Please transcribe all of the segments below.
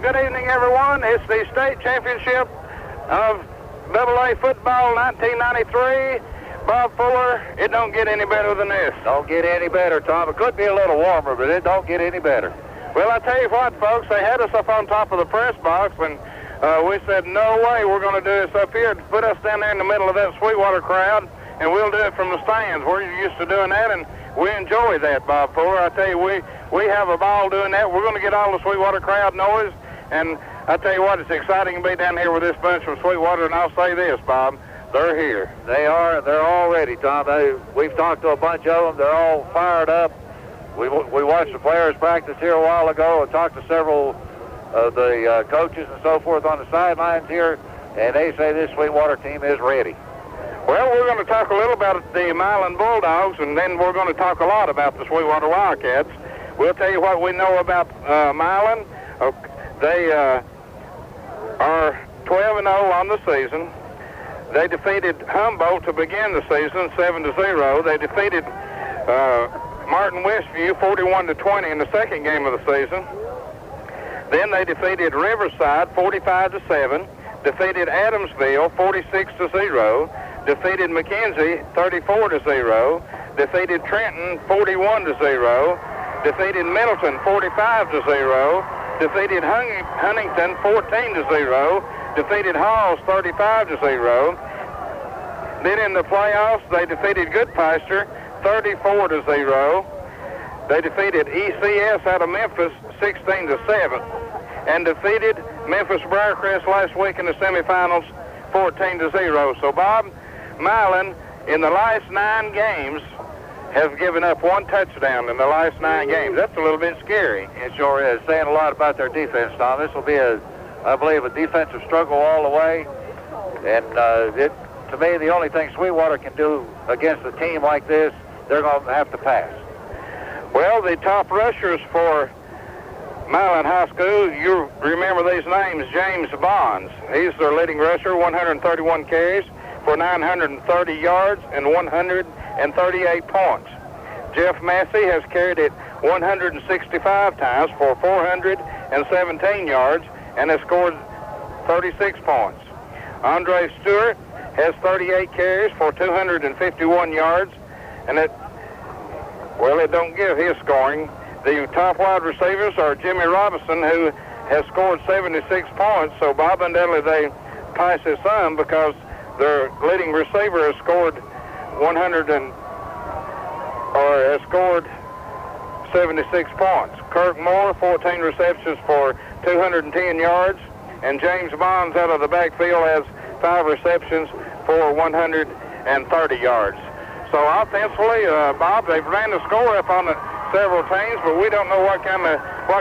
Good evening, everyone. It's the state championship of AA football 1993. Bob Fuller, it don't get any better than this. Don't get any better, Tom. It could be a little warmer, but it don't get any better. Well, I tell you what, folks, they had us up on top of the press box, and we said, no way, we're going to do this up here. Put us down there in the middle of that Sweetwater crowd, and we'll do it from the stands. We're used to doing that, and we enjoy that, Bob Fuller. I tell you, we have a ball doing that. We're going to get all the Sweetwater crowd noise, and I tell you what, it's exciting to be down here with this bunch from Sweetwater, and I'll say this, Bob, they're here. They are. They're all ready, Tom. We've talked to a bunch of them. They're all fired up. We watched the players practice here a while ago and talked to several of the coaches and so forth on the sidelines here, and they say this Sweetwater team is ready. Well, we're going to talk a little about the Milan Bulldogs, and then we're going to talk a lot about the Sweetwater Wildcats. We'll tell you what we know about Milan. They are 12-0 on the season. They defeated Humboldt to begin the season, 7-0. They defeated Martin Westview 41-20 in the second game of the season. Then they defeated Riverside 45-7, defeated Adamsville 46-0, defeated McKenzie 34-0, defeated Trenton 41-0, defeated Middleton 45-0, defeated Huntington 14-0, defeated Halls 35-0. Then in the playoffs, they defeated Goodpasture 34-0. They defeated ECS out of Memphis 16-7, and defeated Memphis Briarcrest last week in the semifinals 14-0. So, Bob, Milan in the last 9 games have given up 1 touchdown in the last 9 games. That's a little bit scary. It sure is. Saying a lot about their defense, Tom. This will be, I believe, a defensive struggle all the way. And to me, the only thing Sweetwater can do against a team like this, they're going to have to pass. Well, the top rushers for Milan High School, you remember these names, James Bonds. He's their leading rusher, 131 carries for 930 yards and 138 points. Jeff Massey has carried it 165 times for 417 yards and has scored 36 points. Andre Stewart has 38 carries for 251 yards, and it don't give his scoring. The top wide receivers are Jimmy Robinson, who has scored 76 points, so Bob and Dudley, they pass his son because their leading receiver has scored 76 points. Kirk Moore, 14 receptions for 210 yards, and James Bonds out of the backfield has 5 receptions for 130 yards. So offensively, Bob, they've ran the score up on several teams, but we don't know what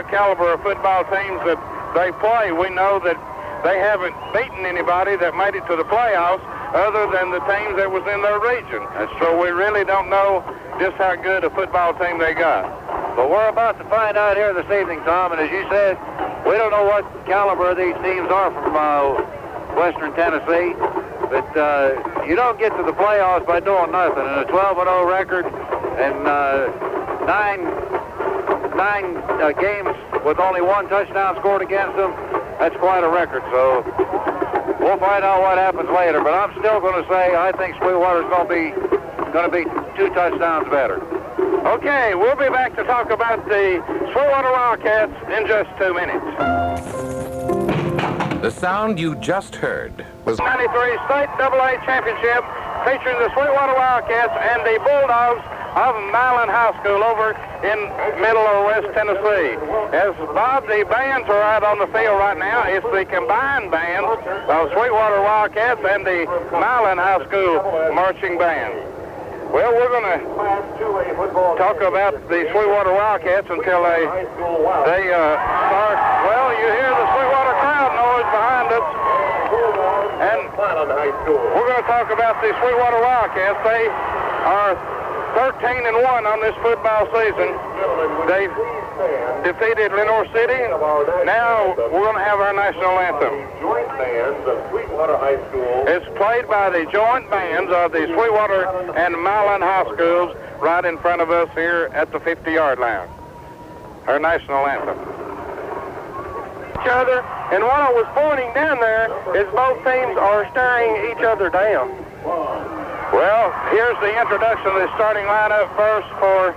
caliber of football teams that they play. We know that they haven't beaten anybody that made it to the playoffs other than the teams that was in their region. So we really don't know just how good a football team they got. But we're about to find out here this evening, Tom, and as you said, we don't know what caliber these teams are from Western Tennessee, but you don't get to the playoffs by doing nothing. And a 12-0 record and 9 games with only 1 touchdown scored against them, that's quite a record. So we'll find out what happens later. But I'm still going to say I think Sweetwater's going to be 2 touchdowns better. Okay, we'll be back to talk about the Sweetwater Wildcats in just 2 minutes. The sound you just heard was 93 State AA Championship featuring the Sweetwater Wildcats and the Bulldogs of Milan High School over in Middle or West Tennessee. As Bob, the bands are out on the field right now. It's the combined bands of Sweetwater Wildcats and the Milan High School marching band. Well, we're going to talk about the Sweetwater Wildcats until they start. Well, you hear the Sweetwater crowd noise behind us. And we're going to talk about the Sweetwater Wildcats. They are 13-1 on this football season. They've defeated Lenore City. Now we're going to have our national anthem. Joint bands of Sweetwater High School. It's played by the joint bands of the Sweetwater and Milan High Schools right in front of us here at the 50-yard line. Our national anthem. each other, and what I was pointing down there is both teams are staring each other down. Well, here's the introduction of the starting lineup first for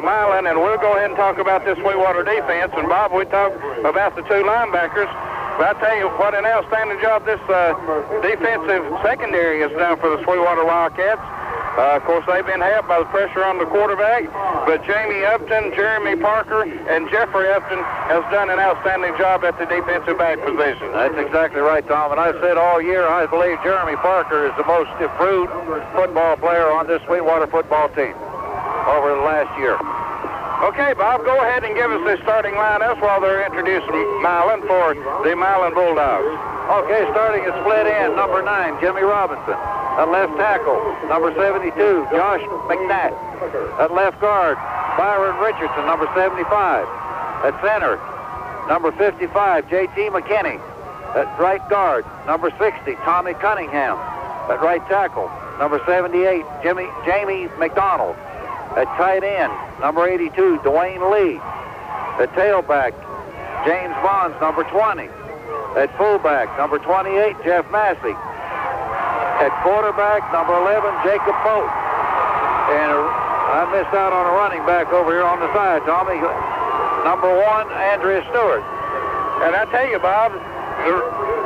Milan, and we'll go ahead and talk about this Sweetwater defense. And Bob, we talk about the two linebackers. But I tell you what an outstanding job this defensive secondary has done for the Sweetwater Wildcats. Of course, they've been helped by the pressure on the quarterback, but Jamie Upton, Jeremy Parker, and Jeffrey Upton has done an outstanding job at the defensive back position. That's exactly right, Tom. And I've said all year, I believe Jeremy Parker is the most improved football player on this Sweetwater football team over the last year. Okay, Bob, go ahead and give us the starting lineups while they're introducing Milan for the Milan Bulldogs. Okay, starting at split end, number 9, Jimmy Robinson. At left tackle, number 72, Josh McNatt. At left guard, Byron Richardson, number 75. At center, number 55, J.T. McKinney. At right guard, number 60, Tommy Cunningham. At right tackle, number 78, Jamie McDonald. At tight end, number 82, Dwayne Lee. At tailback, James Bonds, number 20. At fullback, number 28, Jeff Massey. At quarterback, number 11, Jacob Boat. And I missed out on a running back over here on the side, Tommy. Number 1, Andrea Stewart. And I tell you, Bob, the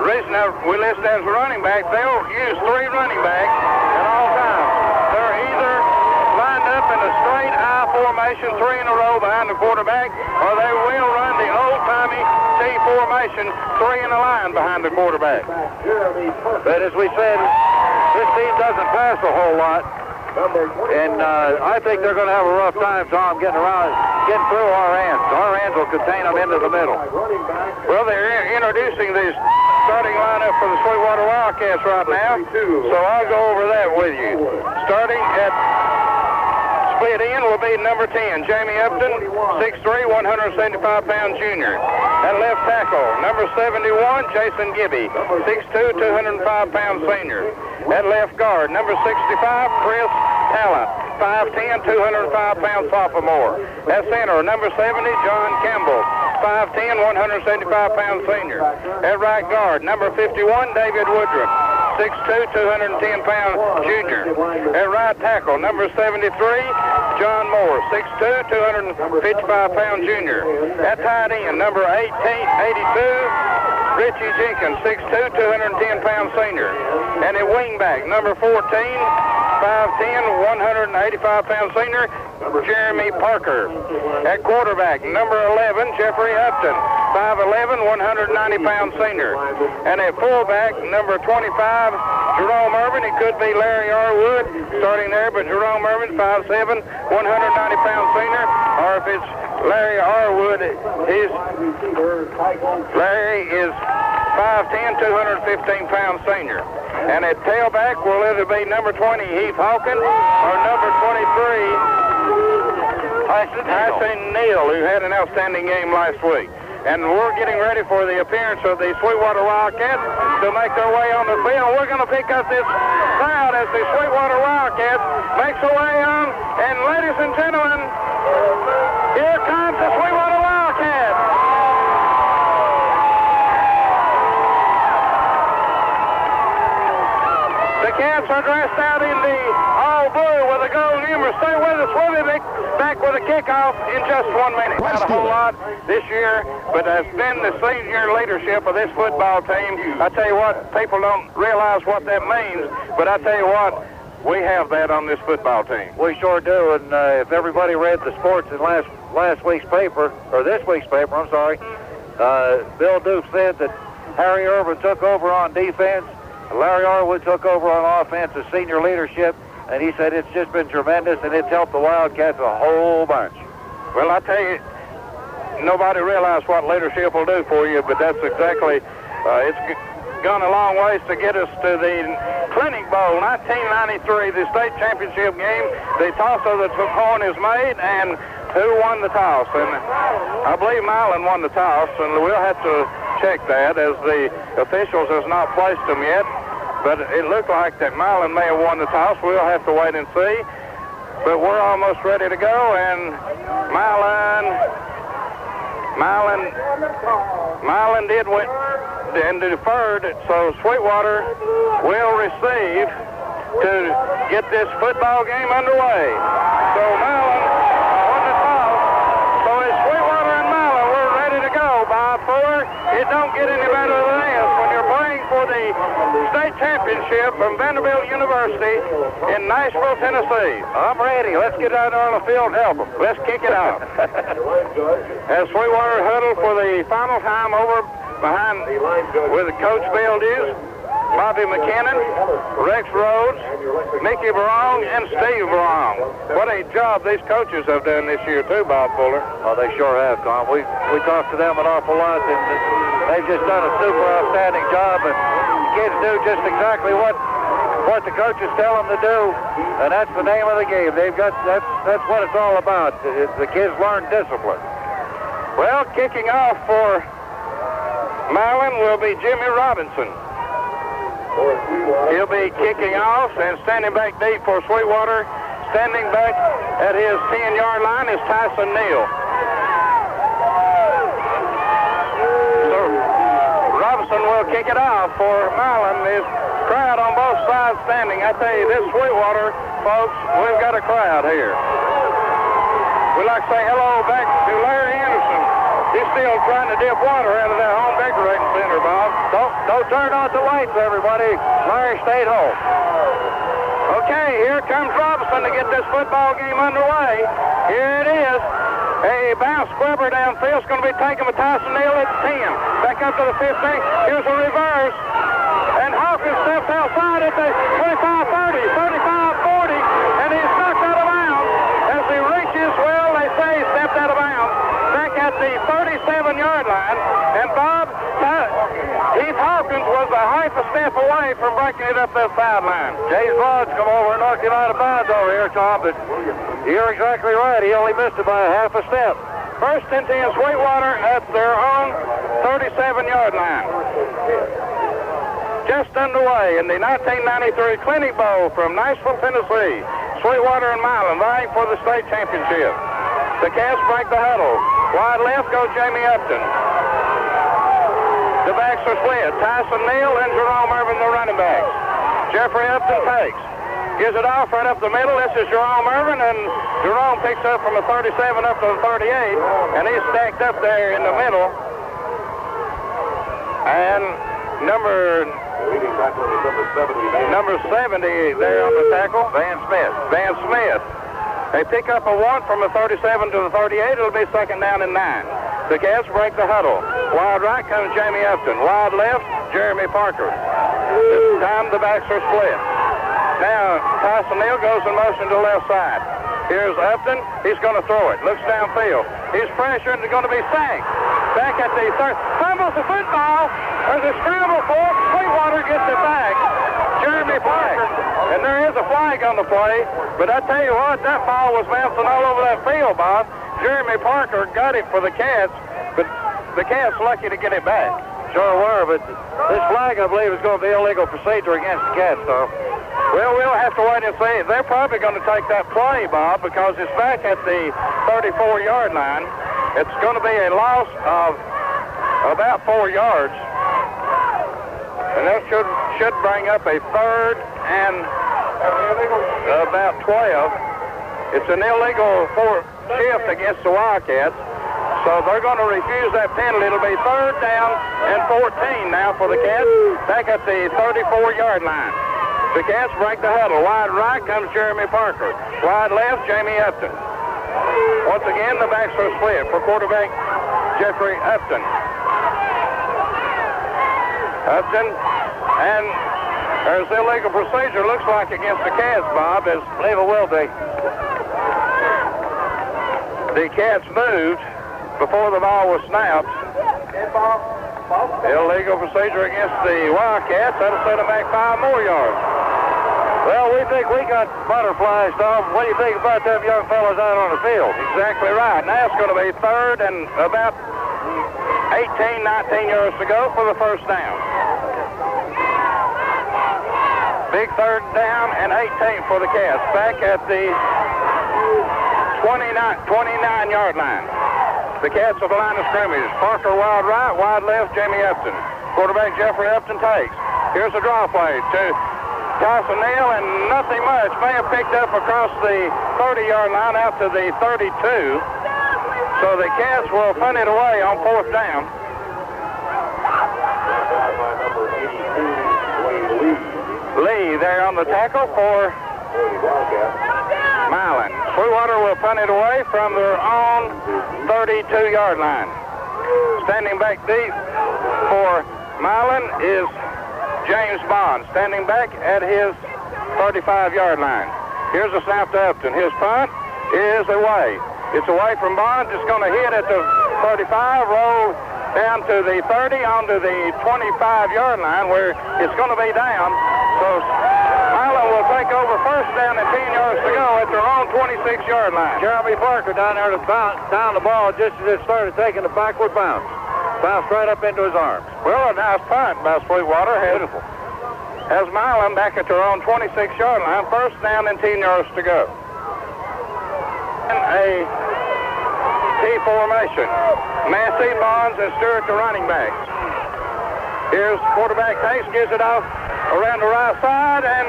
reason we list as a running back, they'll use 3 running backs at all times. They're either lined up in a straight I formation, 3 in a row behind the quarterback, or they will run the old-timey T formation, 3 in a line behind the quarterback. But as we said, this team doesn't pass a whole lot, and I think they're going to have a rough time, Tom, getting through our ends. Our ends will contain them into the middle. Well, they're introducing the starting lineup for the Sweetwater Wildcats right now, so I'll go over that with you. Starting at split end will be number 10, Jamie Upton, 6'3", 175-pound junior. At left tackle, number 71, Jason Gibby, 6'2", 205-pound senior. At left guard, number 65, Chris Talent, 5'10", 205-pound sophomore. At center, number 70, John Campbell, 5'10", 175-pound senior. At right guard, number 51, David Woodruff, 6'2", 210-pound junior. At right tackle, number 73, John Moore, 6'2", 255-pound junior. At tight end, number 82, Richie Jenkins, 6'2", 210-pound senior. And at wingback, number 14, 5'10", 185-pound senior, Jeremy Parker. At quarterback, number 11, Jeffrey Upton, 5'11", 190-pound senior. And at fullback, number 25, Jerome Irvin. It could be Larry Arwood starting there, but Jerome Irvin, 5'7", 190-pound senior. Or if it's Larry Arwood, Larry is 5'10", 215-pound senior. And at tailback will either be number 20, Heath Hawkins, or number 23, Tyson Neal, who had an outstanding game last week. And we're getting ready for the appearance of the Sweetwater Wildcats to make their way on the field. We're going to pick up this crowd as the Sweetwater Wildcats makes their way on. And ladies and gentlemen, here comes the Sweetwater Wildcats. The Cats are dressed out in the all blue with a gold number. Stay with us. We'll be back with a kickoff in just 1 minute. Not a whole lot this year, but has been the senior leadership of this football team. I tell you what, people don't realize what that means, but I tell you what, we have that on this football team. We sure do, and if everybody read the sports in last week's paper, or this week's paper, I'm sorry, Bill Duke said that Harry Irvin took over on defense, Larry Arwood took over on offense as senior leadership, and he said it's just been tremendous, and it's helped the Wildcats a whole bunch. Well, I tell you, nobody realized what leadership will do for you, but that's exactly, it's gone a long ways to get us to the Clinic Bowl, 1993, the state championship game. The toss of the coin is made, and who won the toss? And I believe Milan won the toss, and we'll have to check that as the officials has not placed them yet. But it looked like that Milan may have won the toss. We'll have to wait and see. But we're almost ready to go, and Milan Milan did win and deferred, so Sweetwater will receive to get this football game underway. So Milan on the top. So it's Sweetwater and Milan. We're ready to go. Bob Fuller, it don't get any better than this when you're playing for the state championship from Vanderbilt University in Nashville, Tennessee. I'm ready. Let's get down there on the field and help them. Let's kick it off. As Sweetwater huddled for the final time over behind with Coach Bill Deuce, Bobby McKinnon, Rex Rhodes, Mickey Barong, and Steve Barong. What a job these coaches have done this year too, Bob Fuller. Oh, they sure have, Tom. We talked to them an awful lot, and they've just done a super outstanding job, and the kids do just exactly what the coaches tell them to do, and that's the name of the game. That's what it's all about. The kids learn discipline. Well, kicking off for Milan will be Jimmy Robinson. He'll be kicking off, and standing back deep for Sweetwater. Standing back at his 10-yard line is Tyson Neal. So Robinson will kick it off for Milan. There's crowd on both sides standing. I tell you, this Sweetwater, folks, we've got a crowd here. We'd like to say hello back to Larry Anderson. He's still trying to dip water out of that home decorating center, Bob. Don't turn on the lights, everybody. Larry stayed home. Okay, here comes Robinson to get this football game underway. Here it is. A bounce grabber downfield is going to be taken with Tyson Neal at 10. Back up to the 15. Here's a reverse. And Hawkins steps outside at the 25-30, 35-40, and he's knocked out of bounds. As he reaches, well, they say he stepped out of bounds. Back at the 37-yard line. And Bob, Heath Hawkins was a half a step away from breaking it up that sideline. James Bond's come over and knocked him out of bounds over here, Tom, but you're exactly right. He only missed it by a half a step. First and 10, Sweetwater at their own 37-yard line. Just underway in the 1993 Clinic Bowl from Nashville, Tennessee. Sweetwater and Milan vying for the state championship. The Cats break the huddle. Wide left goes Jamie Upton. The backs are split. Tyson Neal and Jerome Irvin, the running backs. Jeffrey Upton takes. Gives it off right up the middle. This is Jerome Irvin, and Jerome picks up from the 37 up to the 38, and he's stacked up there in the middle. And number 70 there on the tackle, Van Smith. They pick up a 1 from the 37 to the 38. It'll be second down and 9. The Cats break the huddle. Wide right comes Jamie Upton. Wide left, Jeremy Parker. This time the backs are split. Now Tyson Neal goes in motion to the left side. Here's Upton. He's going to throw it. Looks downfield. He's pressured and going to be sacked. Back at the third. Fumbles the football. There's a scramble for it. Sweetwater gets it back. Jeremy Parker. And there is a flag on the play. But I tell you what, that ball was bouncing all over that field, Bob. Jeremy Parker got it for the Cats, but the Cats lucky to get it back. Sure were, but this flag, I believe, is going to be illegal procedure against the Cats, though. Well, we'll have to wait and see. They're probably going to take that play, Bob, because it's back at the 34-yard line. It's going to be a loss of about 4 yards. And that should bring up a third and about 12. It's an illegal shift against the Wildcats. So they're going to refuse that penalty. It'll be third down and 14 now for the Cats, back at the 34-yard line. The Cats break the huddle. Wide right comes Jeremy Parker. Wide left, Jamie Upton. Once again, the backs are split for quarterback Jeffrey Upton. And there's illegal procedure, looks like, against the Cats, Bob. I believe it will be. The Cats moved before the ball was snapped. Illegal procedure against the Wildcats. That'll set them back 5 more yards. Well, we think we got butterflies, Tom. What do you think about them young fellas out on the field? Exactly right. Now it's going to be third and about 18, 19 yards to go for the first down. Big third down and 18 for the Cats, back at the 29-yard line. the Cats at the line of scrimmage. Parker wide right, wide left, Jamie Upton. Quarterback Jeffrey Upton takes. Here's a draw play to Tyson Neal, and nothing much. May have picked up across the 30-yard line out to the 32. So the Cats will punt it away on 4th down. Lee there on the tackle for Milan. Sweetwater will punt it away from their own 32-yard line. Standing back deep for Milan is James Bond, standing back at his 35-yard line. Here's a snap to Upton. His punt is away. It's away from Bond. It's going to hit at the 35, roll down to the 30, onto the 25-yard line where it's going to be down. So Milan will take over first down and 10 yards to go at their own 26-yard line. Jeremy Parker down there to down the ball just as it started taking a backward bounce. Bounced right up into his arms. Well, a nice punt by Sweetwater. Beautiful. Has Milan back at their own 26-yard line. First down and 10 yards to go. And a T formation. Massey, Bonds, and Stewart the running backs. Here's quarterback Hanks, gives it off around the right side and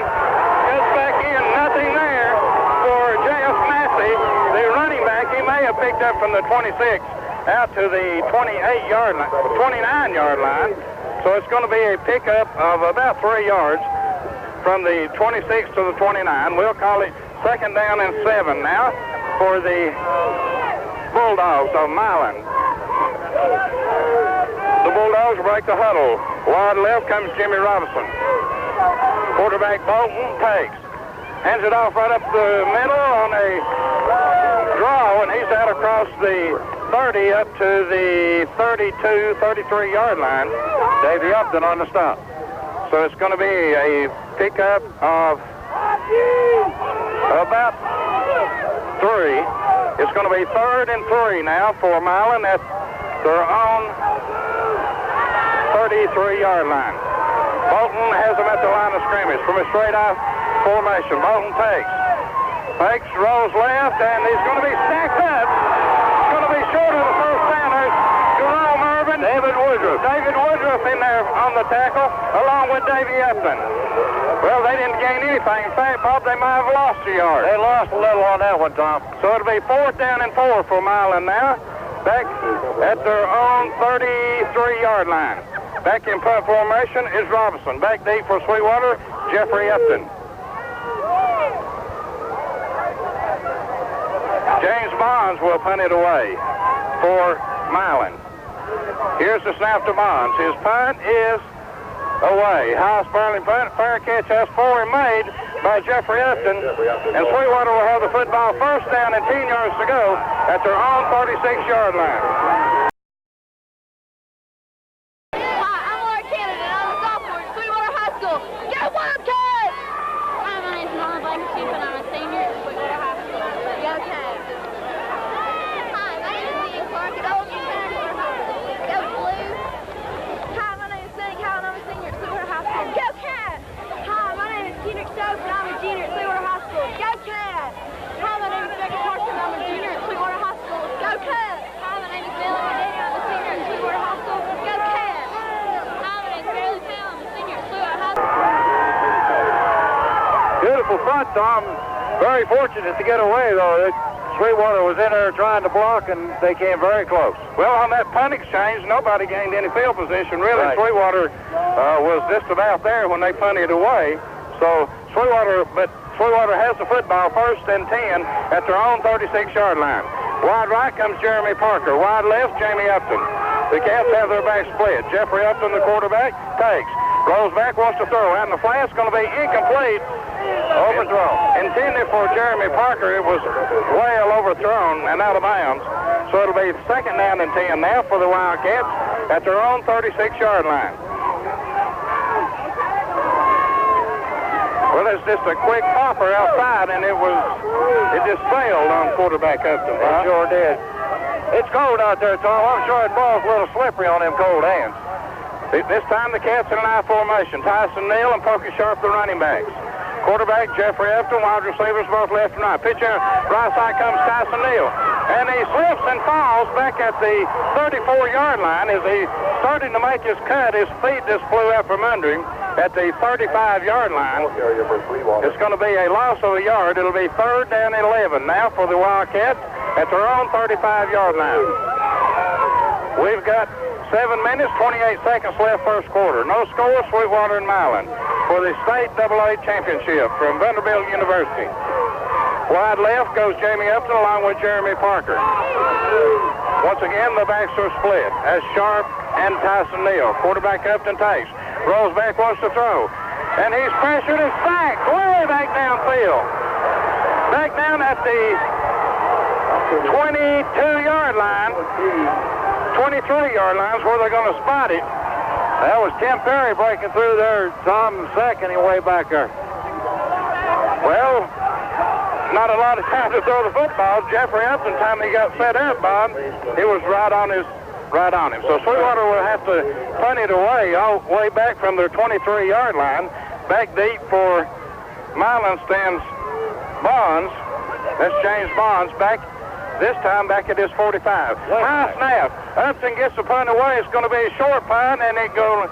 gets back in. Nothing there for J.F. Massey, the running back. He may have picked up from the 26 out to the 28-yard line, 29-yard line. So it's going to be a pickup of about 3 yards from the 26 to the 29. We'll call it second down and 7 now for the Bulldogs of Milan. The Bulldogs break the huddle. Wide left comes Jimmy Robinson. Quarterback Bolton takes. Hands it off right up the middle on a draw, and he's out across the 30 up to the 32, 33-yard line. Davey Upton on the stop. So it's going to be a pickup of about 3. It's going to be 3rd and 3 now for Milan at their own 33-yard line. Bolton has them at the line of scrimmage from a straight-out formation. Bolton takes, rolls left, and he's going to be stacked up. It's going to be short of the first down. There's Jerome Irvin. David Woodruff in there on the tackle, along with Davey Upton. Well, they didn't gain anything. In fact, Bob, they might have lost a yard. They lost a little on that one, Tom. So it'll be 4th down and 4 for Milan now. Back at their own 33-yard line. Back in punt formation is Robinson. Back deep for Sweetwater, Jeffrey Upton. James Bonds will punt it away for Milan. Here's the snap to Bonds. His punt is away. High spiraling punt. Fair catch has 4 made by Jeffrey Upton. And Sweetwater will have the football first down and 10 yards to go at their own 36-yard line. Beautiful front, Tom. Very fortunate to get away, though. Sweetwater was in there trying to block, and they came very close. Well, on that punt exchange, nobody gained any field position, really. Right. Sweetwater was just about there when they punted away. So Sweetwater has the football first and 10 at their own 36-yard line. Wide right comes Jeremy Parker. Wide left, Jamie Upton. The Cats have their back split. Jeffrey Upton, the quarterback, takes. Rolls back, wants to throw. Out in the flat's going to be incomplete. Overthrown. Intended for Jeremy Parker. It was well overthrown and out of bounds. So it'll be second down and 10 now for the Wildcats at their own 36-yard line. Well, it's just a quick popper outside, and it just failed on quarterback Upton. It sure did. It's cold out there, Tom. I'm sure the ball's a little slippery on them cold hands. This time the Cats in an I formation. Tyson Neal and Pokey Sharp, the running backs. Quarterback Jeffrey Upton, wide receivers both left and right. Pitch out, right side comes Tyson Neal. And he slips and falls back at the 34-yard line. As he starting to make his cut, his feet just flew out from under him at the 35-yard line. It's going to be a loss of a yard. It'll be 3rd down and 11 now for the Wildcats at their own 35-yard line. We've got 7 minutes, 28 seconds left first quarter. No score, Sweetwater and Milan for the state AA championship from Vanderbilt University. Wide left goes Jamie Upton along with Jeremy Parker. Once again, the backs are split as Sharp and Tyson Neal. Quarterback Upton takes. Rolls back, wants to throw. And he's pressured and sacked way back downfield. Back down at the 22-yard line. 23-yard lines where they're going to spot it. That was Tim Perry breaking through there. Tom sacking him way back there. Well, not a lot of time to throw the football. Jeffrey Upton, time he got set up, Bob, he was right on him. So Sweetwater will have to punt it away all the way back from their 23-yard line. Back deep for Milan stands Bonds. That's James Bonds back. This time back at his 45. High snap. Upton gets the punt away. It's going to be a short punt, and it's going to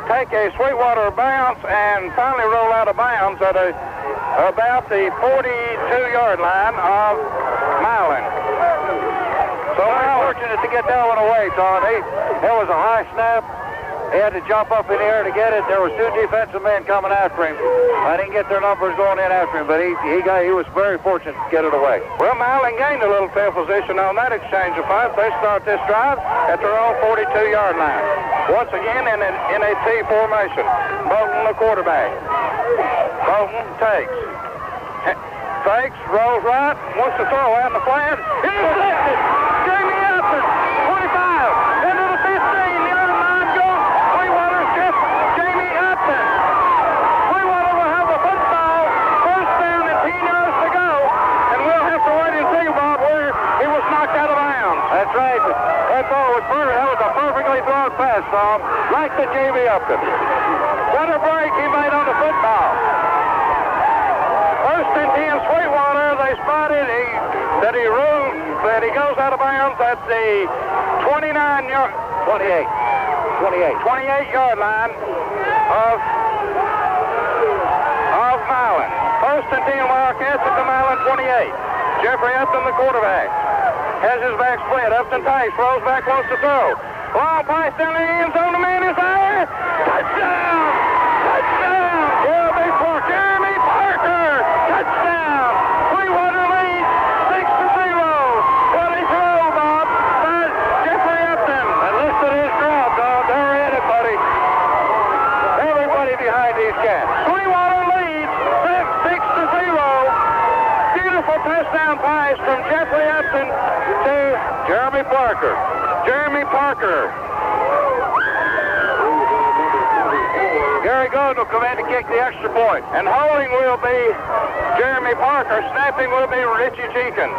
take a Sweetwater bounce and finally roll out of bounds at about the 42-yard line of Milan. So unfortunate to get that one away, Tom. It was a high snap. He had to jump up in the air to get it. There was 2 defensive men coming after him. I didn't get their numbers going in after him, but he was very fortunate to get it away. Well, Milan gained a little field position on that exchange of punts. They start this drive at their own 42-yard line. Once again in a T formation. Bolton, the quarterback. Bolton takes. Fakes, rolls right, wants to throw out in the flat. Intercepted! Jamie Upton, 25, into the 15-yard line goes Sweetwater's just Jamie Upton. Sweetwater will have the football, first down and 10 yards to go, and we'll have to wait and see, Bob, where he was knocked out of bounds. That's right. That ball was perfect. That was a perfectly thrown pass, Tom, right to Jamie Upton. What a break he made on the football. First and 10, Sweetwater, they spotted that he goes out of bounds at the 28-yard line of Milan. First and 10, Wildcats at the Milan 28. Jeffrey Upton, the quarterback, has his back split. Upton takes, rolls back, wants to throw. Long pass down the end zone, the man is there. Touchdown! Touchdown! Yeah, big for Jeremy Parker. Touchdown! Sweetwater leads 6-0. What a throw, Bob, by Jeffrey Upton. And listen to his crowd, Tom. They're in it, buddy. Everybody behind these cats. Sweetwater leads 6-0. Beautiful touchdown pass from Jeffrey Upton to Jeremy Parker. Jeremy Parker. Gary Gold will come in to kick the extra point. And holding will be Jeremy Parker. Snapping will be Richie Jenkins.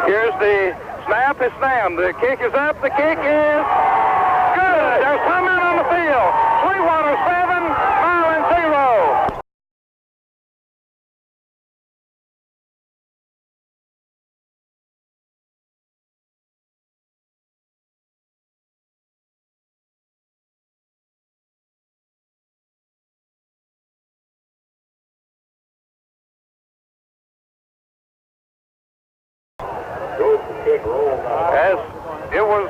Here's the snap. It's down. The kick is up. The kick is good. There's time out on the field. Sweetwater 7, Milan 0. As it was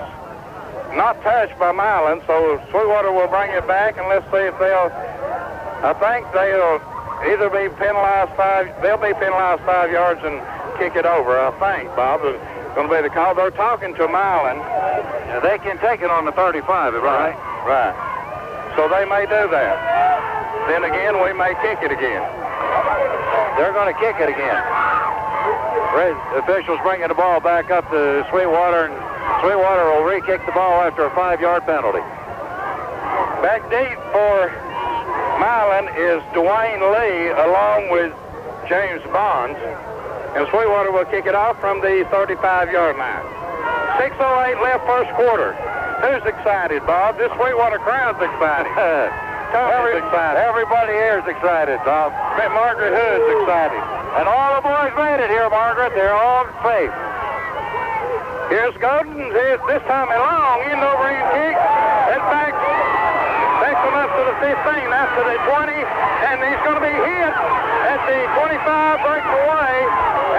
not touched by Milan, so Sweetwater will bring it back, and let's see if I think they'll either be penalized they'll be penalized 5 yards and kick it over, I think, Bob. It's going to be the call. They're talking to Milan. Now, they can take it on the 35, right? Right. So they may do that. Then again, we may kick it again. They're going to kick it again. Officials bringing the ball back up to Sweetwater, and Sweetwater will re-kick the ball after a 5-yard penalty. Back deep for Milan is Dwayne Lee along with James Bonds, and Sweetwater will kick it off from the 35-yard line. 6:08 left first quarter. Who's excited, Bob? This Sweetwater crowd's excited. Tom is excited. Everybody here is excited, Tom. Margaret Hood's excited. And all the boys made it here, Margaret. They're all safe. Here's Godin. This time a long end over end kick. And back. Takes him up to the 15, up to the 20. And he's going to be hit at the 25, breaks away.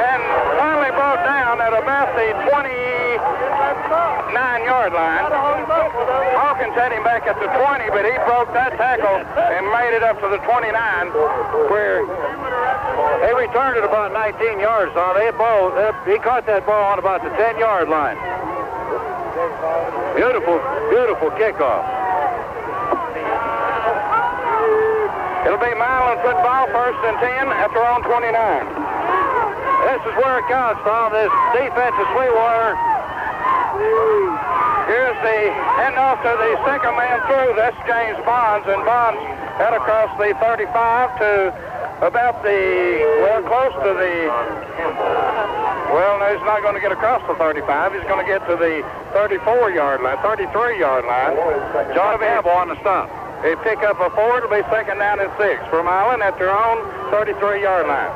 And finally brought down at about the 29-yard line. Hawkins had him back at the 20, but he broke that tackle and made it up to the 29, where they returned it about 19 yards, so he caught that ball on about the 10-yard line. Beautiful, beautiful kickoff. It'll be Milan football, 1st and 10 at their own 29. This is where it counts, Tom. This defense of Sweetwater. Here's the handoff to the second man through. That's James Bonds, and Bonds head across the 35 to about close to the, no, he's not going to get across the 35. He's going to get to the 34-yard line, 33-yard line. John Campbell on the stop. They pick up a 4. It'll be 2nd down and 6 for Milan at their own 33-yard line.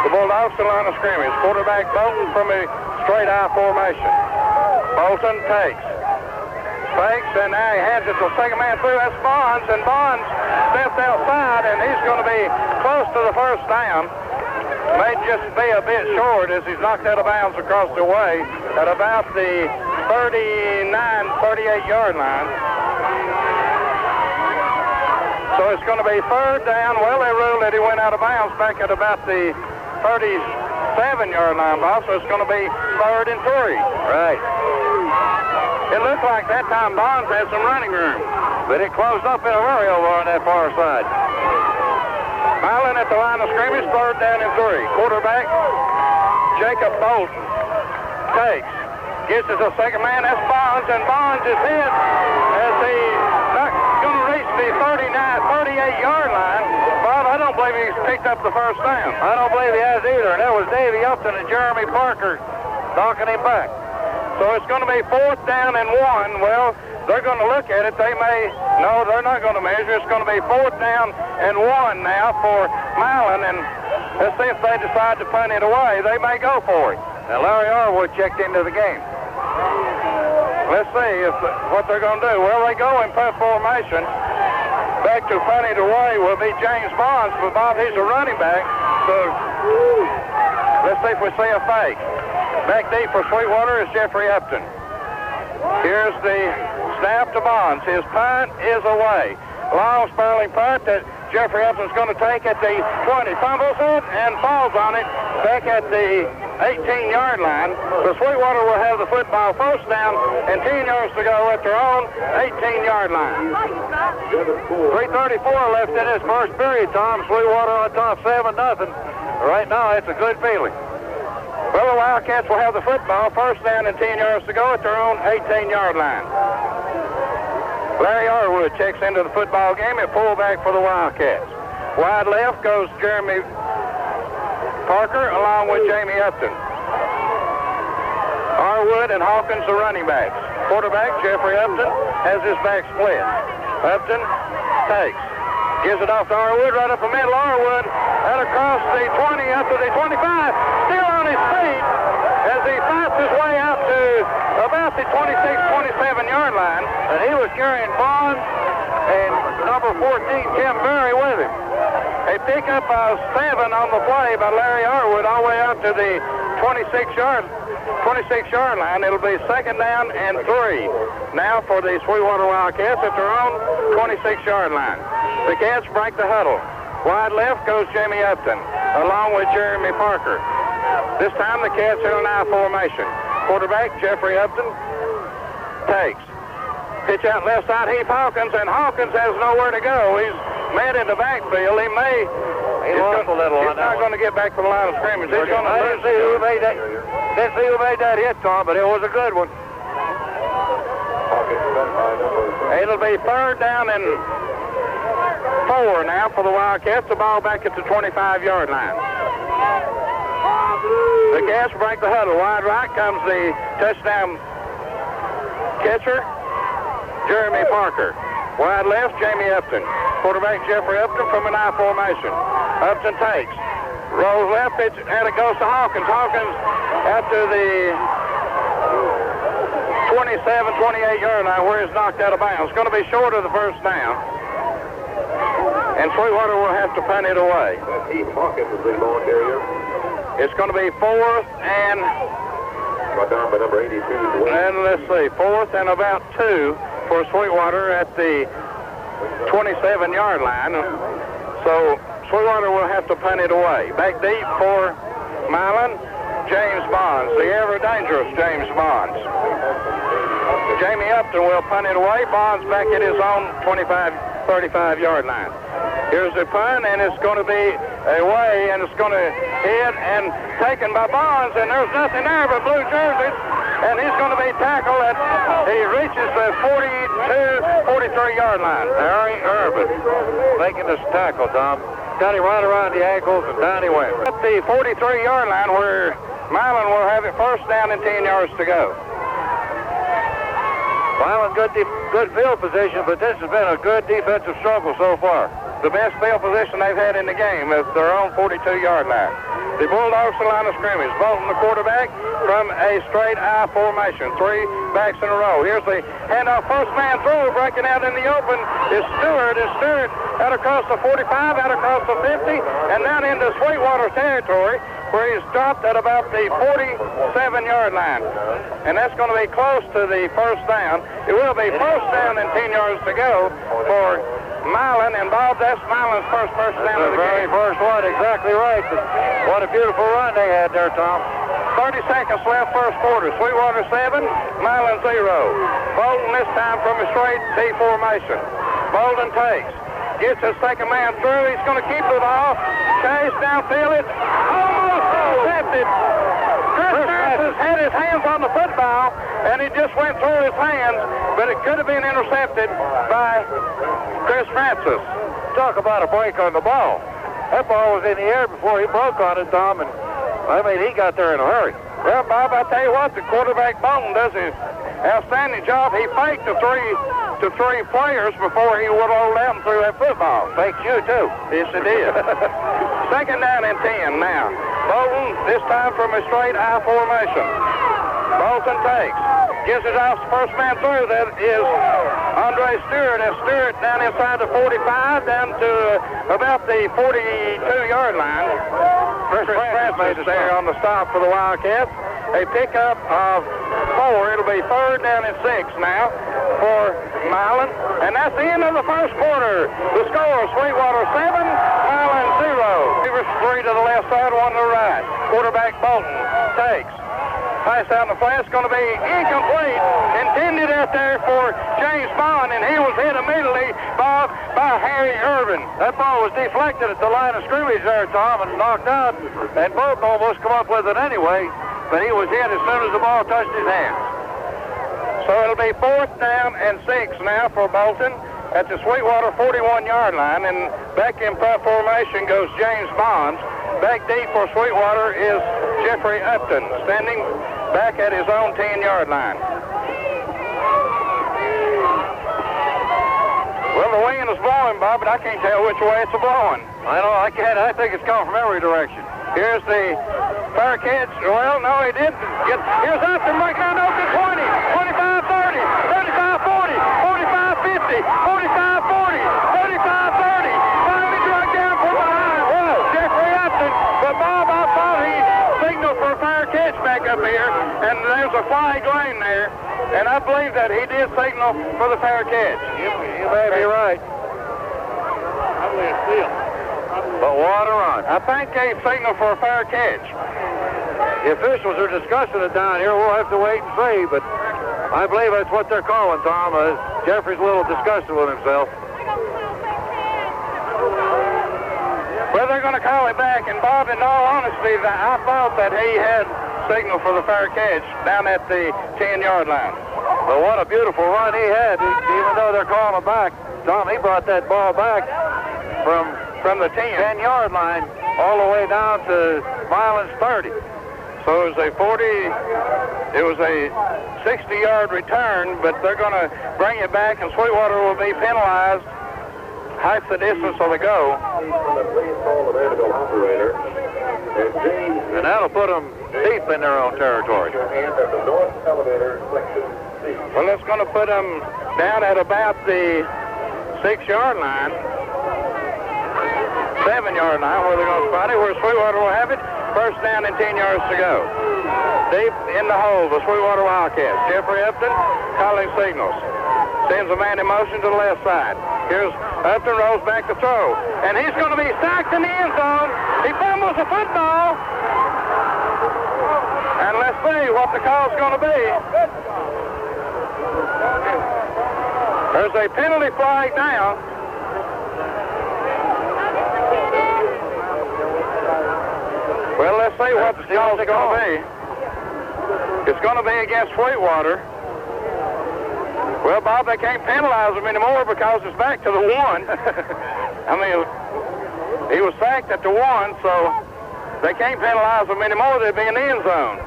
The Bulldogs still on the scrimmage. Quarterback Bolton from a straight I formation. Bolton takes, and now he hands it to the second man through. That's Bonds, and Bonds stepped outside, and he's going to be close to the 1st down. May just be a bit short as he's knocked out of bounds across the way at about the 38-yard line. So it's going to be 3rd down. Well, they ruled that he went out of bounds back at about the 37-yard line, Bob, so it's going to be 3rd and 3. Right. It looked like that time Bonds had some running room, but it closed up in a hurry over on that far side. Milan at the line of scrimmage, 3rd down and 3. Quarterback, Jacob Bolton, takes, gets it to the second man, that's Bonds, and Bonds is hit as he's not going to reach the 38-yard line. Bob, I don't believe he's picked up the 1st down. I don't believe he has either, and that was Davey Upton and Jeremy Parker knocking him back. So it's going to be 4th down and 1. Well, they're going to look at it. They're not going to measure. It's going to be 4th down and 1 now for Milan, and let's see if they decide to punt it away. They may go for it. Now, Larry Arwood checked into the game. Let's see what they're going to do. Well, they go in punt formation. Back to punt it away will be James Bonds, but Bob, he's a running back. So let's see if we see a fake. Back deep for Sweetwater is Jeffrey Upton. Here's the snap to Bonds. His punt is away. Long spiraling punt that Jeffrey Upton's going to take at the 20. Fumbles it and falls on it back at the 18-yard line. So Sweetwater will have the football 1st down and 10 yards to go at their own 18-yard line. 3:34 left in this 1st period, Tom. Sweetwater on top 7-0. Right now, it's a good feeling. Well, the Wildcats will have the football 1st down and 10 yards to go at their own 18-yard line. Larry Arwood checks into the football game at fullback for the Wildcats. Wide left goes Jeremy Parker along with Jamie Upton. Arwood and Hawkins the running backs. Quarterback Jeffrey Upton has his back split. Upton takes. Gives it off to Arwood right up the middle. Arwood out across the 20 up to the 25. Still on his feet as he fights his way out to about the 26-27-yard line. And he was carrying Bonds and number 14, Tim Berry, with him. A pickup of 7 on the play by Larry Arwood all the way out to the 26-yard line. It'll be 2nd down and 3 now for the Sweetwater Wildcats at their own 26-yard line. The Cats break the huddle. Wide left goes Jamie Upton along with Jeremy Parker. This time the Cats are in I formation. Quarterback Jeffrey Upton takes. Pitch out left side, Heath Hawkins, and Hawkins has nowhere to go. He's met in the backfield. He lost a little on that. He's not going to get back to the line of scrimmage. He's going to didn't see who made that hit, Tom, but it was a good one. It'll be 3rd down and 4 now for the Wildcats. The ball back at the 25-yard line. The Cats break the huddle. Wide right comes the touchdown catcher, Jeremy Parker. Wide left, Jamie Upton. Quarterback Jeffrey Upton from an I formation. Upton takes. rolls left, pitch, and it goes to Hawkins. Hawkins after the 27, 28-yard line where it's knocked out of bounds. It's going to be short of the first down. And Sweetwater will have to punt it away. Hawkins is the ball carrier. It's going to be 4th and... Brought down by number 82. And let's see, 4th and about 2 for Sweetwater at the 27-yard line. So Sweetwater will have to punt it away. Back deep for Milan, James Bonds, the ever-dangerous James Bonds. Jamie Upton will punt it away. Bonds back at his own 25, 35-yard line. Here's the punt, and it's going to be away, and it's going to hit and taken by Bonds, and there's nothing there but blue jerseys, and he's going to be tackled at, he reaches the 42, 43-yard line. Harry Urban making this tackle, Tom. Got him right around the ankles, and down he went. At the 43-yard line where Milan will have it first down and 10 yards to go. Milan good field position, but this has been a good defensive struggle so far. The best field position they've had in the game is their own 42-yard line. The Bulldogs to the line of scrimmage. Bolton, the quarterback, from a straight I formation. 3 backs in a row. Here's the handoff. First man throw, breaking out in the open is Stewart. Stewart out across the 45, out across the 50, and down into Sweetwater territory, where he's dropped at about the 47-yard line. And that's going to be close to the first down. It will be first down and 10 yards to go for Milan, and Bob, that's Milan's first down of the very game. First one, exactly right. What a beautiful run they had there, Tom. 30 seconds left first quarter. Sweetwater 7, Milan 0. Bolton this time from a straight T formation. Bolton takes. Gets his second man through. He's going to keep the ball. Chase downfield it. Almost intercepted. Chris Francis had his hands on the football, and it just went through his hands, but it could have been intercepted by Chris Francis. Talk about a break on the ball. That ball was in the air before he broke on it, Tom, and I mean, he got there in a hurry. Well, Bob, I tell you what, the quarterback Bolton does an outstanding job. He faked the three players before he would roll out and threw that football. Faked you, too. Yes, it did. Second down and 10 now. Bolton, this time from a straight I formation. Bolton takes. Gives it off the first man through. That is Andre Stewart. And Stewart down inside the 45, down to about the 42-yard line. Chris Francis there on the stop for the Wildcats. A pickup of 4. It'll be third down and 6 now for Milan. And that's the end of the first quarter. The score, Sweetwater 7, Milan 0. Receivers 3 to the left side, 1 to the right. Quarterback Bolton takes. Pass out in the flat. It's going to be incomplete. Intended out there for James Bond, and he was hit immediately by Harry Irvin. That ball was deflected at the line of scrimmage there, Tom, and knocked out. And Bolton almost come up with it anyway, but he was hit as soon as the ball touched his hands. So it'll be fourth down and 6 now for Bolton at the Sweetwater 41-yard line, and back in punt formation goes James Bonds. Back deep for Sweetwater is Jeffrey Upton, standing back at his own 10-yard line. Well, the wind is blowing, Bob, but I can't tell which way it's blowing. I know, I can't. I think it's coming from every direction. Here's the fair catch. Well, no, he didn't. Here's Upton breaking down over to 20, 25, 30, 35, 40, 45, 50, 45, 40, 35, 30. Finally dragged down from behind. Whoa, Jeffrey Upton. But Bob, I thought he signaled for a fair catch back up here, and there's a flag laying there, and I believe that he did signal for the fair catch. You may be right. But what a run. I think they signaled for a fair catch. The officials are discussing it down here. We'll have to wait and see, but I believe that's what they're calling, Tom. Jeffrey's a little disgusted with himself. Well, they're going to call it back, and Bob, in all honesty, I thought that he had signaled for the fair catch down at the 10-yard line. But what a beautiful run he had, even though they're calling him back. Tom, he brought that ball back from the 10-yard line all the way down to Milan's 30. So it was a 60-yard return, but they're going to bring it back, and Sweetwater will be penalized half the distance of the go. Please call the Vanderbilt operator. And that'll put them deep in their own territory. Well, it's going to put them down at about the 6-yard line, 7-yard line, where they're going to spot it, where Sweetwater will have it. First down and 10 yards to go. Deep in the hole, the Sweetwater Wildcats. Jeffrey Upton calling signals. Sends a man in motion to the left side. Here's Upton, rolls back to throw. And he's going to be sacked in the end zone. He fumbles the football. And let's see what the call's going to be. There's a penalty flag now. Well, let's see what the call's going to be. It's going to be against Sweetwater. Well, Bob, they can't penalize him anymore because it's back to the 1. I mean, he was sacked at the 1, so they can't penalize him anymore. They'd be in the end zone.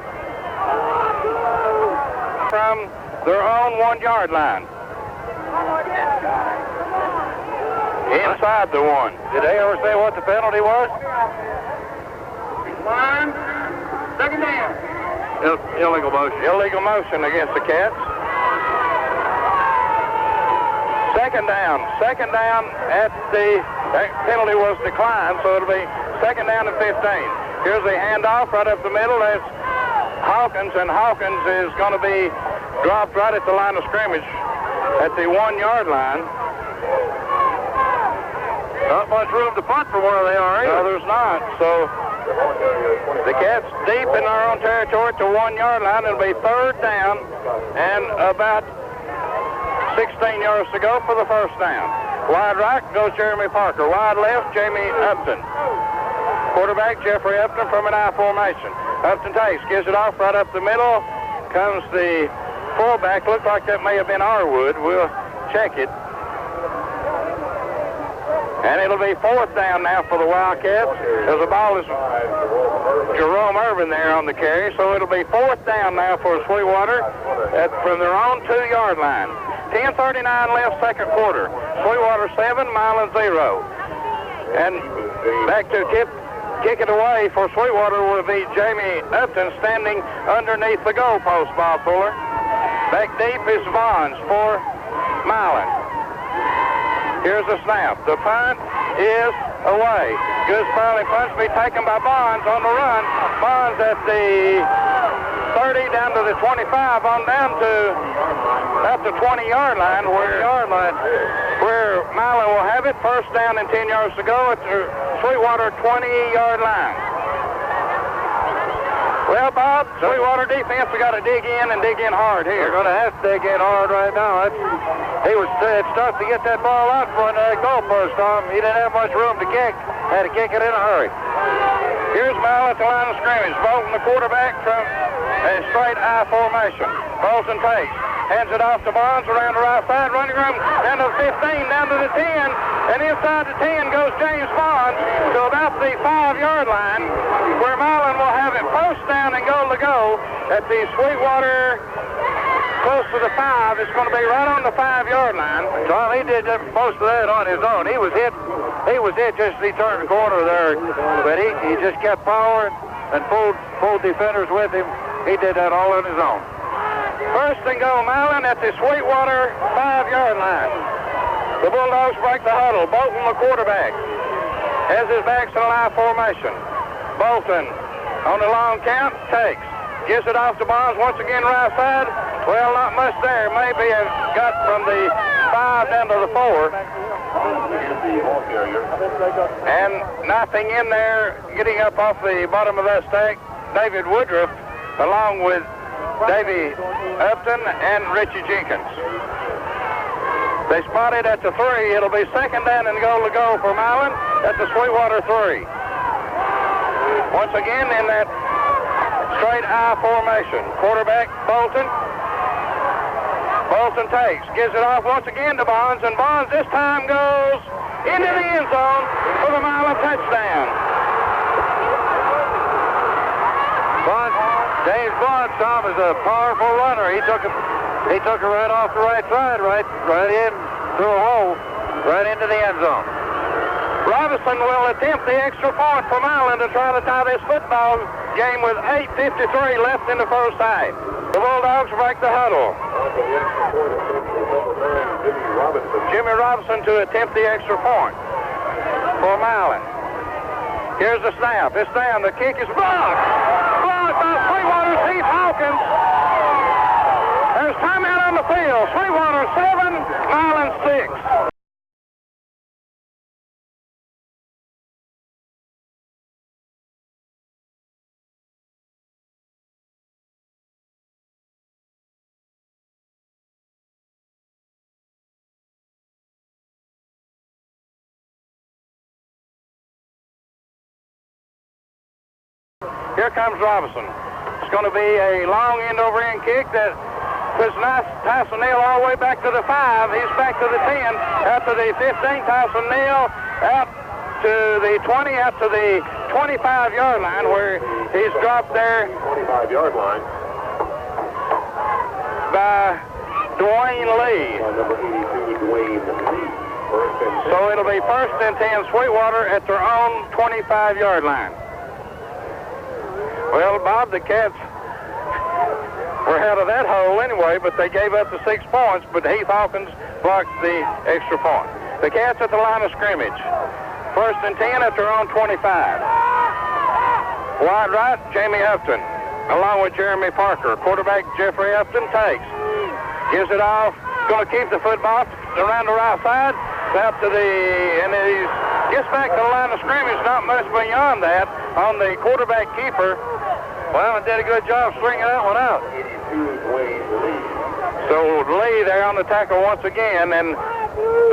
From their own 1-yard line. Inside the 1. Did they ever say what the penalty was? 2nd down. Illegal motion. Illegal motion against the Cats. Second down at the penalty was declined, so it'll be 2nd down and 15. Here's the handoff right up the middle. That's Hawkins, and Hawkins is going to be dropped right at the line of scrimmage at the 1-yard line. Not much room to punt from where they are either. No, there's not. So the Cats deep in their own territory at the 1-yard line. It'll be 3rd down and about 16 yards to go for the first down. Wide right goes Jeremy Parker. Wide left, Jamie Upton. Quarterback, Jeffrey Upton from an I formation. Upton takes, gives it off right up the middle. Comes the fullback. Looks like that may have been Arwood. We'll check it. And it'll be 4th down now for the Wildcats. As the ball is Jerome Irvin there on the carry. So it'll be 4th down now for Sweetwater from their own 2-yard line. 10:39 left, second quarter. Sweetwater 7, Milan 0. And back to kick it away for Sweetwater will be Jamie Upton standing underneath the goalpost, Bob Fuller. Back deep is Vons for Milan. Here's the snap. The punt is away. Good spiraling punch be taken by Bonds on the run. Bonds at the 30 down to the 25 on down to about the 20-yard line where Milan will have it. First down and 10 yards to go at the Sweetwater 20-yard line. Well, Bob, Sweetwater defense, we got to dig in and dig in hard here. They're going to have to dig in hard right now. It's tough to get that ball out from the goalpost, Tom. He didn't have much room to kick. Had to kick it in a hurry. Here's Milan at the line of scrimmage. Bolton, the quarterback, from a straight I formation. Bolton takes. Hands it off to Bonds around the right side. Running room down to the 15, down to the 10. And inside the 10 goes James Bonds to about the 5-yard line where Milan will have it first down and goal to go at the Sweetwater close to the 5. It's going to be right on the 5-yard line. Tom, he did most of that on his own. He was hit just as he turned the corner there. But he just kept powering and pulled defenders with him. He did that all on his own. First and goal, Milan at the Sweetwater 5-yard line. The Bulldogs break the huddle. Bolton, the quarterback, has his backs in a line formation. Bolton on the long count, takes. Gives it off to Bonds once again right side. Well, not much there. Maybe it got from the 5 down to the 4. And nothing in there. Getting up off the bottom of that stack, David Woodruff, along with Davey Upton and Richie Jenkins. They spotted at the 3. It'll be second down and goal to go for Milan at the Sweetwater 3. Once again in that straight I formation. Quarterback Bolton. Bolton takes, gives it off once again to Bonds, and Bonds this time goes into the end zone for the Milan touchdown. James Bonds, Tom, is a powerful runner. He took it right off the right side, right in through a hole, right into the end zone. Robinson will attempt the extra point for Milan to try to tie this football game with 8:53 left in the first half. The Bulldogs break the huddle. Jimmy Robinson to attempt the extra point for Milan. Here's the snap. It's down. The kick is blocked. Blocked by Sweetwater's Heath Hawkins. There's timeout on the field. Sweetwater 7, Milan 6. Here comes Robinson. It's going to be a long end-over-end kick that puts Tyson Neal all the way back to the 5. He's back to the 10, out to the 15. Tyson Neal out to the 20, out to the 25-yard line where he's dropped there. 25-yard line. By Dwayne Lee. Number 82, Dwayne Lee. So it'll be 1st and 10 Sweetwater at their own 25-yard line. Well, Bob, the Cats were out of that hole anyway, but they gave up the 6 points, but Heath Hawkins blocked the extra point. The Cats at the line of scrimmage. 1st and 10 at their own 25. Wide right, Jamie Upton, along with Jeremy Parker. Quarterback Jeffrey Upton takes. Gives it off. Going to keep the football around the right side. Out to the, and he gets back to the line of scrimmage, not much beyond that on the quarterback keeper. Well, and did a good job swinging that one out. 82, Dwayne Lee. So Lee there on the tackle once again, and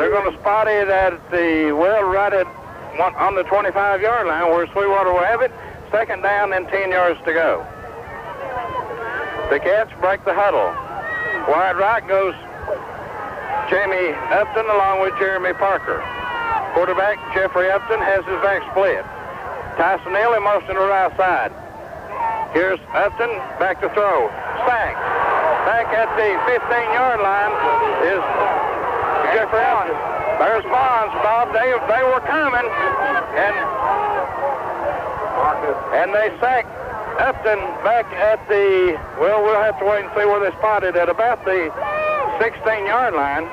they're going to spot it at the, well, right at on the 25-yard line where Sweetwater will have it. 2nd down and 10 yards to go. The Cats break the huddle. Wide right goes Jamie Upton along with Jeremy Parker. Quarterback Jeffrey Upton has his back split. Tyson Neal in motion to the right side. Here's Upton, back to throw. Sack. Back at the 15-yard line is Jeffrey Upton. There's Bonds, Bob. They were coming, and they sacked Upton back at the, well, we'll have to wait and see where they spotted at about the 16-yard line.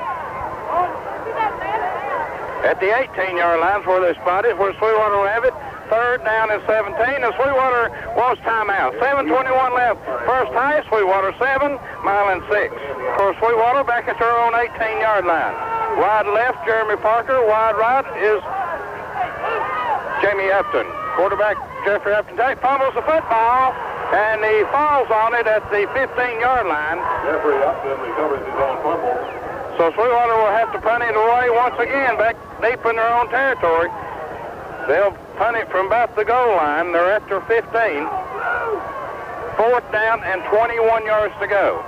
At the 18-yard line is where they spotted, where Sweetwater will have it. 3rd down and 17, and Sweetwater wants timeout. 7:21 left. First high, Sweetwater 7, Milan 6. For Sweetwater, back at their own 18-yard line. Wide left, Jeremy Parker. Wide right is Jamie Upton. Quarterback Jeffrey Upton fumbles the football, and he falls on it at the 15-yard line. Jeffrey Upton recovers his own fumble. So Sweetwater will have to punt it away once again, back deep in their own territory. They'll punt it from about the goal line. They're at their 15. 4th down and 21 yards to go.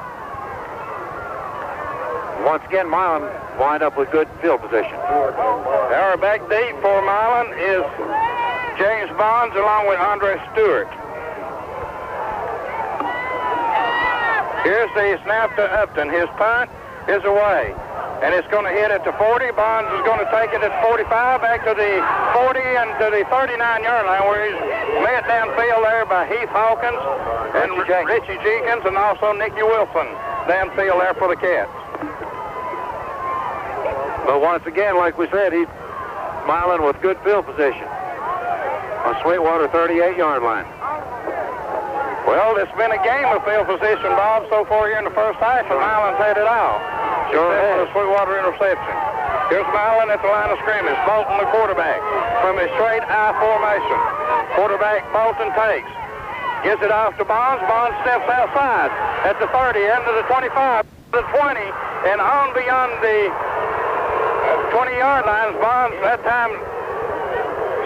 Once again, Milan wind up with good field position. Our back deep for Milan is James Bonds along with Andre Stewart. Here's the snap to Upton. His punt is away, and it's going to hit at the 40. Bonds is going to take it at 45, back to the 40 and to the 39-yard line, where he's led downfield there by Heath Hawkins and Richie Jenkins, and also Nicky Wilson downfield there for the Cats. But once again, like we said, he's Milan with good field position on Sweetwater 38-yard line. Well, it's been a game of field position, Bob, so far here in the first half, and Milan's had it all. Sure has. Sweetwater interception. Here's Milan at the line of scrimmage. Bolton, the quarterback, from his straight I formation. Quarterback Bolton takes. Gives it off to Bonds. Bonds steps outside at the 30, into the 25, the 20, and on beyond the 20-yard lines. Bonds that time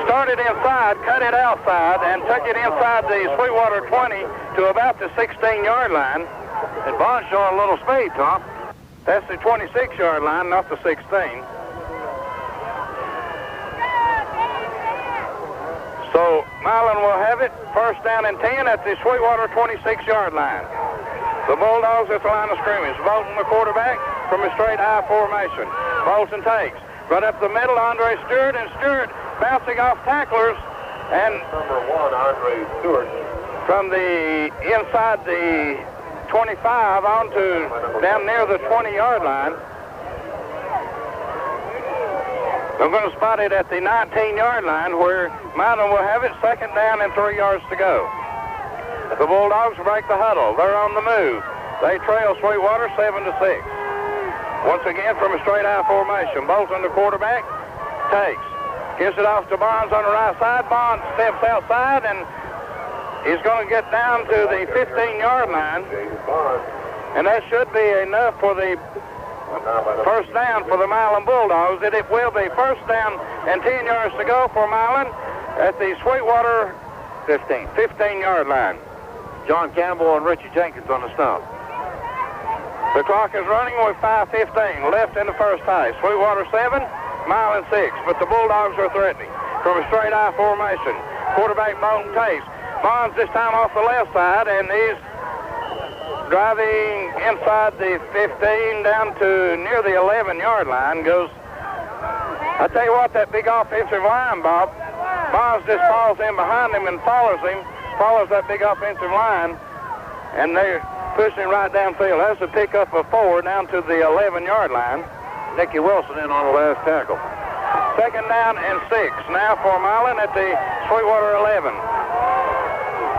started inside, cut it outside, and took it inside the Sweetwater 20 to about the 16-yard line. And Bonds showing a little speed, Tom. That's the 26-yard line, not the 16. So Milan will have it, 1st down and 10 at the Sweetwater 26-yard line. The Bulldogs at the line of scrimmage. Bolton, the quarterback, from a straight I formation. Bolton takes. Right up the middle, Andre Stewart, and Stewart bouncing off tacklers, and Number 1, Andre Stewart. from the inside the 25 on to down near the 20-yard line. They're going to spot it at the 19-yard line where Milan will have it, second down and 3 yards to go. The Bulldogs break the huddle. They're on the move. They trail Sweetwater 7-6. Once again from a straight eye formation. Bolton, the quarterback, takes. Gives it off to Bonds on the right side. Bonds steps outside and he's going to get down to the 15-yard line. And that should be enough for the first down for the Milan Bulldogs. And it will be first down and 10 yards to go for Milan at the Sweetwater 15-yard line. John Campbell and Richie Jenkins on the stump. The clock is running with 5:15 left in the first half. Sweetwater 7, Milan 6, but the Bulldogs are threatening from a straight eye formation. Quarterback Bolton takes. Bonds this time off the left side, and he's driving inside the 15 down to near the 11-yard line. Goes, I tell you what, that big offensive line, Bob. Bonds just falls in behind him and follows that big offensive line, and they're pushing right downfield. That's a pickup of 4 down to the 11-yard line. Nicky Wilson in on the last tackle. Second down and 6 now for Milan at the Sweetwater 11.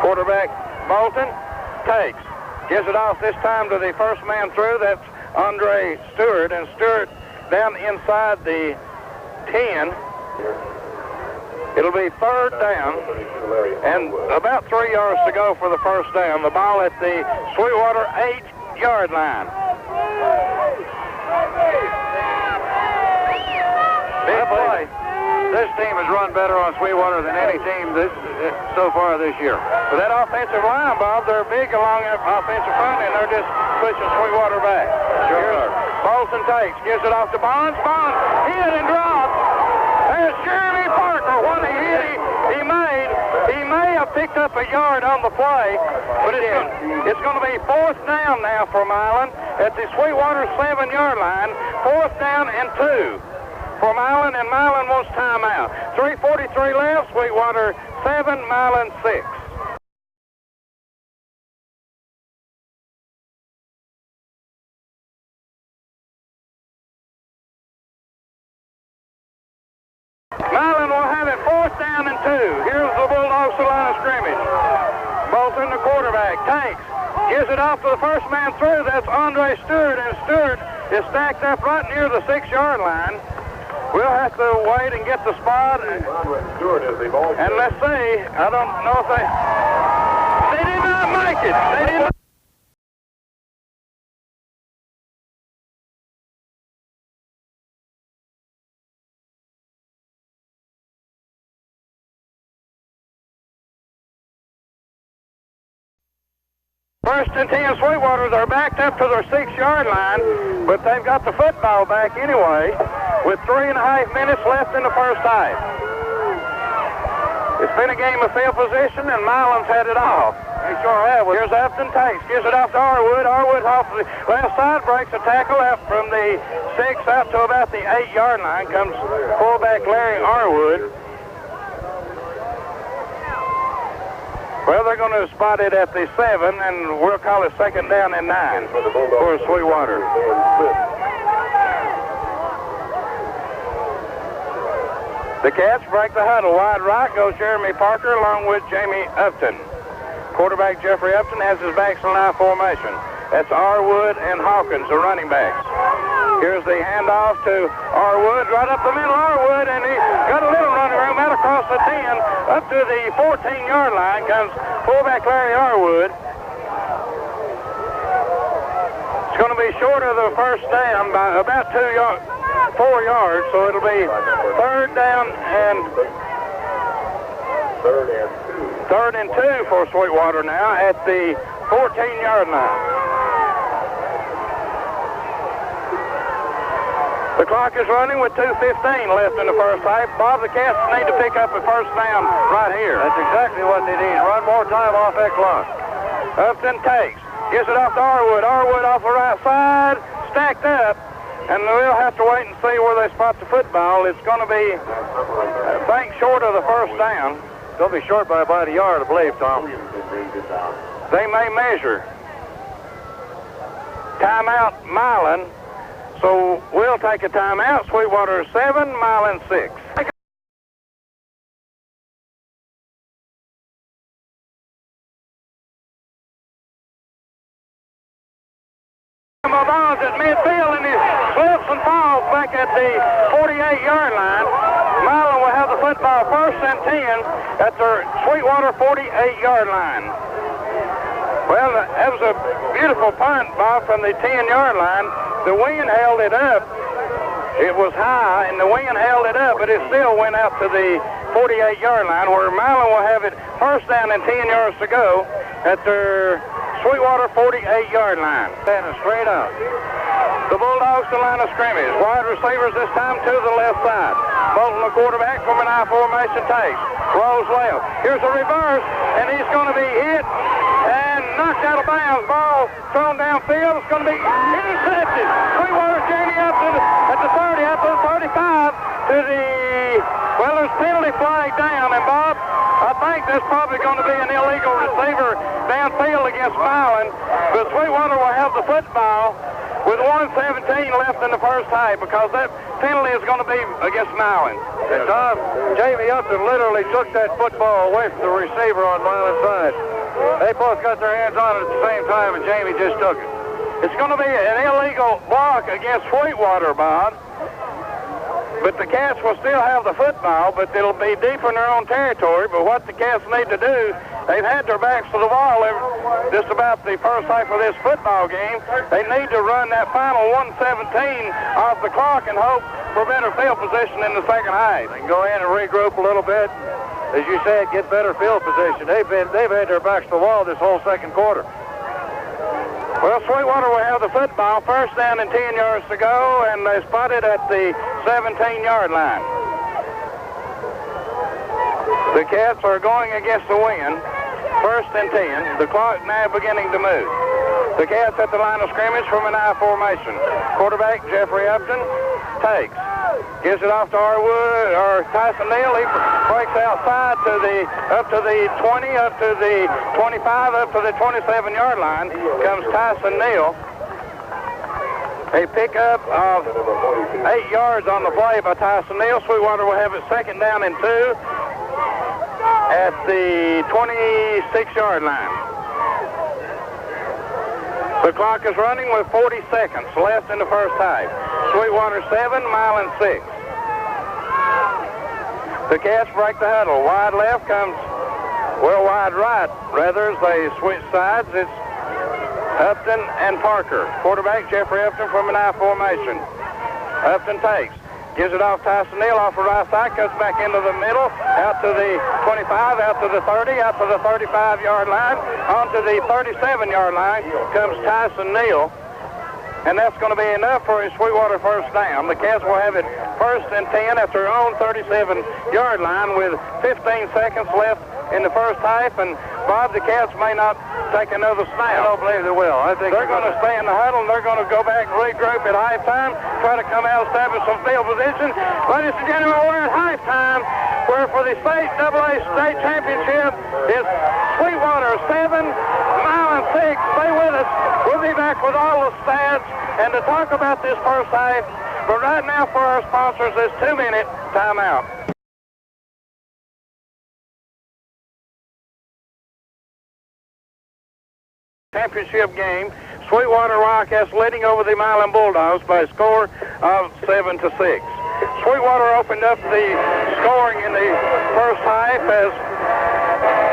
Quarterback Bolton takes. Gives it off this time to the first man through. That's Andre Stewart, and Stewart down inside the 10. It'll be third down and about 3 yards to go for the first down. The ball at the Sweetwater 8-yard line. Big play. This team has run better on Sweetwater than any team so far this year. But that offensive line, Bob, they're big along that offensive front, and they're just pushing Sweetwater back. Sure. Bolton takes, gives it off to Bonds. Bonds hit and dropped. There's Jeremy Parker. What a hit he made. He may have picked up a yard on the play, but it's going to be fourth down now for Milan at the Sweetwater 7-yard line. Fourth down and 2 for Milan, and Milan wants timeout. 3:43 left. Sweetwater 7, Milan 6. Milan will have it fourth down and 2. Here's the Bulldogs to line of scrimmage. Bolton, the quarterback, takes. Gives it off to the first man through. That's Andre Stewart, and Stewart is stacked up right near the 6-yard line. We'll have to wait and get the spot. And let's see. I don't know if they did not make it. They did not. First and 10 Sweetwater. They're backed up to their 6-yard line, but they've got the football back anyway with 3.5 minutes left in the first half. It's been a game of field position, and Milan's had it off. They sure have. Here's Upton takes, gives it off to Arwood. Arwood off the left side, breaks a tackle out from the 6 out to about the 8-yard line. Comes fullback Larry Arwood. Well, they're going to spot it at the 7, and we'll call it second down and 9 for Sweetwater. The Cats break the huddle. Wide right goes Jeremy Parker along with Jamie Upton. Quarterback Jeffrey Upton has his backs in line formation. That's Arwood and Hawkins, the running backs. Here's the handoff to Arwood, right up the middle, Arwood, and he's got a little running room out across the 10, up to the 14-yard line comes fullback Larry Arwood. It's going to be short of the first down by about 4 yards, so it'll be third down and third and 2 for Sweetwater now at the 14-yard line. The clock is running with 2:15 left in the first half. Bob, the Cats need to pick up a first down right here. That's exactly what they need. Run more time off that clock. Upton takes. Gives it off to Arwood. Arwood off the right side. Stacked up. and we'll have to wait and see where they spot the football. It's going to be, I think, short of the first down. They'll be short by about a yard, I believe, Tom. They may measure. Timeout, Milan. So we'll take a timeout. Sweetwater 7, Milan 6. Bonds at midfield, and he slips and falls back at the 48-yard line. Milan will have the football first and 10 at the Sweetwater 48-yard line. Well, that was a beautiful punt, Bob, from the 10-yard line. The wind held it up. It was high, and the wind held it up, but it still went out to the 48-yard line, where Milan will have it first down and 10 yards to go at their Sweetwater 48-yard line. Standing straight out. The Bulldogs to line of scrimmage. Wide receivers this time to the left side. Bolton, the quarterback, from an I formation takes. Rolls left. Here's a reverse, and he's going to be hit and knocked out of bounds. Ball thrown downfield. It's going to be intercepted. Sweetwater's journey up to at the 30, up to the 35, to the, well, there's penalty flag down, and Bob, I think there's probably going to be an illegal receiver downfield against Milan, but Sweetwater will have the football with 1:17 left in the first half, because that penalty is going to be against Milan. And Tom, Jamie Upton literally took that football away from the receiver on Milan's side. They both got their hands on it at the same time, and Jamie just took it. It's going to be an illegal block against Sweetwater, Bob. But the Cats will still have the football, but it'll be deep in their own territory. But what the Cats need to do, they've had their backs to the wall just about the first half of this football game. They need to run that final 1:17 off the clock and hope for better field position in the second half. They can go in and regroup a little bit. As you said, get better field position. They've had their backs to the wall this whole second quarter. Well, Sweetwater will have the football, first down and 10 yards to go, and they spot it at the 17-yard line. The Cats are going against the wind, first and 10. The clock now beginning to move. The Cats at the line of scrimmage from an I formation. Quarterback Jeffrey Upton takes. Gives it off to Tyson Neal. He breaks outside up to the 20, up to the 25, up to the 27-yard line. Comes Tyson Neal. A pickup of 8 yards on the play by Tyson Neal. Sweetwater will have it second down and 2 at the 26-yard line. The clock is running with 40 seconds left in the first half. Sweetwater 7, Milan 6. The Cats break the huddle. Wide left comes, well, wide right, rather, as they switch sides. It's Upton and Parker. Quarterback Jeffrey Upton from an I formation. Upton takes. Gives it off Tyson Neal off the right side, cuts back into the middle, out to the 25, out to the 30, out to the 35-yard line, onto the 37-yard line comes Tyson Neal, and that's going to be enough for a Sweetwater first down. The Cats will have it first and 10 at their own 37-yard line with 15 seconds left in the first half, and Bob, the Cats may not take another snap. I don't believe they will. I think they're going to stay in the huddle, and they're going to go back and regroup at halftime, try to come out, establish some field position. Ladies and gentlemen, we're at halftime, where for the state AA state championship is Sweetwater 7, Milan 6. Stay with us. We'll be back with all the stats and to talk about this first half. But right now, for our sponsors, this 2-minute timeout. Championship game, Sweetwater Wildcats leading over the Milan Bulldogs by a score of 7-6. Sweetwater opened up the scoring in the first half as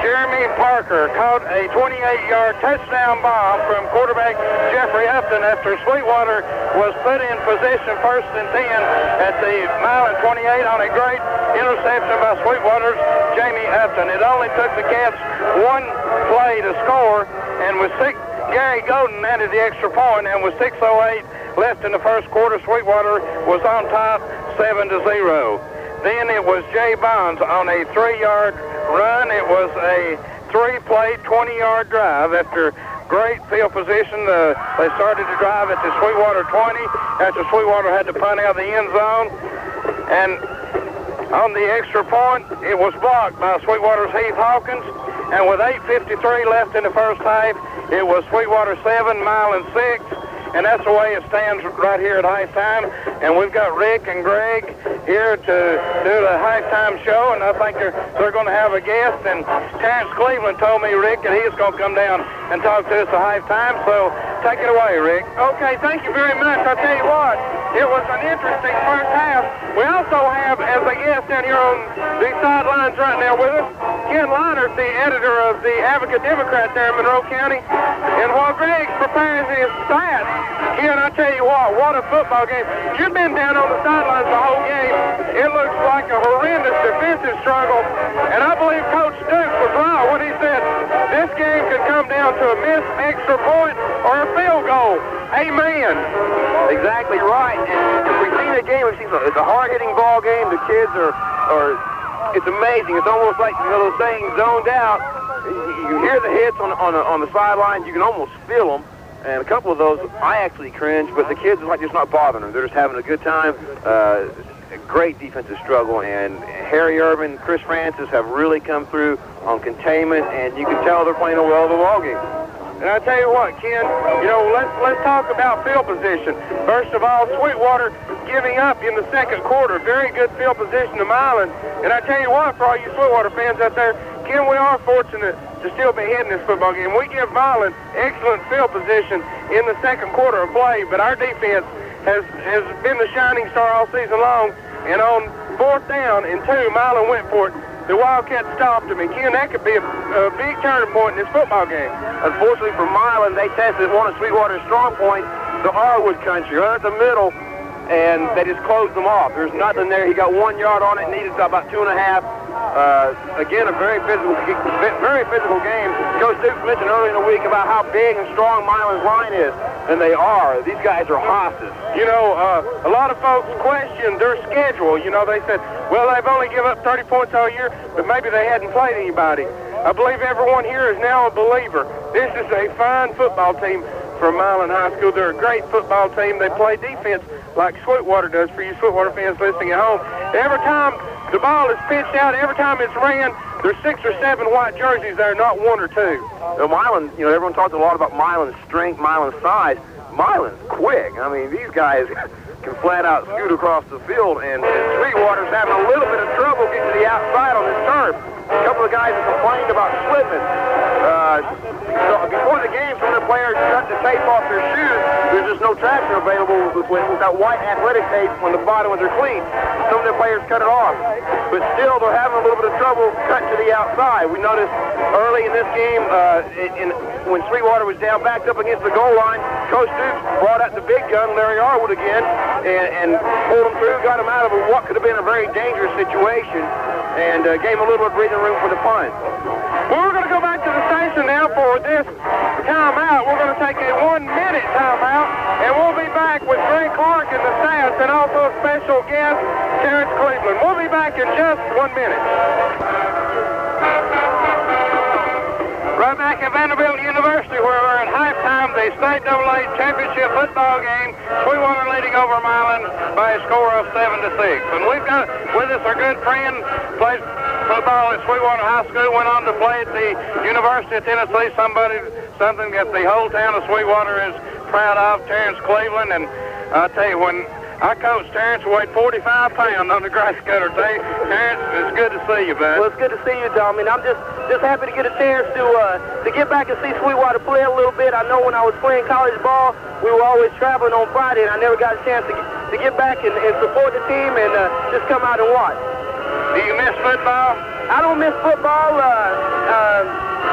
Jeremy Parker caught a 28-yard touchdown bomb from quarterback Jeffrey Upton after Sweetwater was put in position first and 10 at the Milan 28 on a great interception by Sweetwater's Jamie Upton. It only took the Cats one play to score, and with Gary Golden added the extra point, and with 6:08 left in the first quarter, Sweetwater was on top 7-0. Then it was Jay Bonds on a 3-yard run. It was a 3-play, 20-yard drive after great field position. They started to drive at the Sweetwater 20 after Sweetwater had to punt out of the end zone. And on the extra point, it was blocked by Sweetwater's Heath Hawkins. And with 8:53 left in the first half, it was Sweetwater 7, Milan 6. And that's the way it stands right here at halftime. And we've got Rick and Greg here to do the halftime show, and I think they're going to have a guest. And Terrence Cleveland told me, Rick, that he's going to come down and talk to us at halftime. So take it away, Rick. Okay, thank you very much. I'll tell you what, it was an interesting first half. We also have, as a guest down here on the sidelines right now with us, Ken Leinert, the editor of the Advocate Democrat there in Monroe County. And while Greg prepares his stats, Ken, I tell you what a football game. You've been down on the sidelines the whole game. It looks like a horrendous defensive struggle. And I believe Coach Duke was right when he said this game could come down to a missed extra point or a field goal. Amen. Exactly right. And if we've seen a game, it's a hard-hitting ball game. The kids are it's amazing. It's almost like, those things zoned out. You hear the hits on the sidelines. You can almost feel them. And a couple of those, I actually cringe, but the kids are like just not bothering them. They're just having a good time. A great defensive struggle, and Harry Irvin, Chris Francis have really come through on containment, and you can tell they're playing a well of the ball game. And I tell you what, Ken, let's talk about field position. First of all, Sweetwater giving up in the second quarter. Very good field position to Milan. And I tell you what, for all you Sweetwater fans out there, Ken, we are fortunate to still be hitting this football game. We give Milan excellent field position in the second quarter of play, but our defense has been the shining star all season long. And on 4th down and 2, Milan went for it. The Wildcats stopped him, and Ken, that could be a big turning point in this football game. Unfortunately for Milan, they tested one of Sweetwater's strong points, the Arwood country, right at the middle, and they just closed them off. There's nothing there. He got 1 yard on it, needed about 2.5. Again, a very physical game. Coach Duke mentioned earlier in the week about how big and strong Milan's line is, and they are. These guys are hosses. A lot of folks question their schedule. They said, well, they've only given up 30 points all year, but maybe they hadn't played anybody. I believe everyone here is now a believer. This is a fine football team from Milan High School. They're a great football team. They play defense like Sweetwater does, for you Sweetwater fans listening at home. Every time the ball is pitched out, every time it's ran, there's 6 or 7 white jerseys there, not 1 or 2. Milan, everyone talks a lot about Milan's strength, Milan's size. Milan's quick. I mean, these guys can flat out scoot across the field, and Sweetwater's having a little bit of trouble getting to the outside on this turf. A couple of guys have complained about slipping. So before the game, some of the players cut the tape off their shoes. There's just no traction available with that white athletic tape on the bottom of their cleats. Some of the players cut it off. But still, they're having a little bit of trouble cutting to the outside. We noticed early in this game, when Sweetwater was down backed up against the goal line, Coach Duke brought out the big gun, Larry Arwood again, and pulled him through, got him out of what could have been a very dangerous situation, and gave him a little bit of breathing room for the punt. Well, we're going to go back to the station now for this timeout. We're going to take a 1-minute timeout, and we'll be back with Greg Clark and the stats, and also a special guest, Terrence Cleveland. We'll be back in just 1 minute. Right back at Vanderbilt University, where we're at halftime, the State AA Championship football game. Sweetwater leading over Milan by a score of 7-6. And we've got with us our good friend, plays football at Sweetwater High School, went on to play at the University of Tennessee. Something that the whole town of Sweetwater is proud of, Terrence Cleveland. And I tell you, when I coached Terrence, weighed 45 pounds on the grass cutter. Terrence, it's good to see you, bud. Well, it's good to see you, Tom. And I'm just happy to get a chance to get back and see Sweetwater play a little bit. I know when I was playing college ball, we were always traveling on Friday, and I never got a chance to get back and support the team and just come out and watch. Do you miss football? I don't miss football.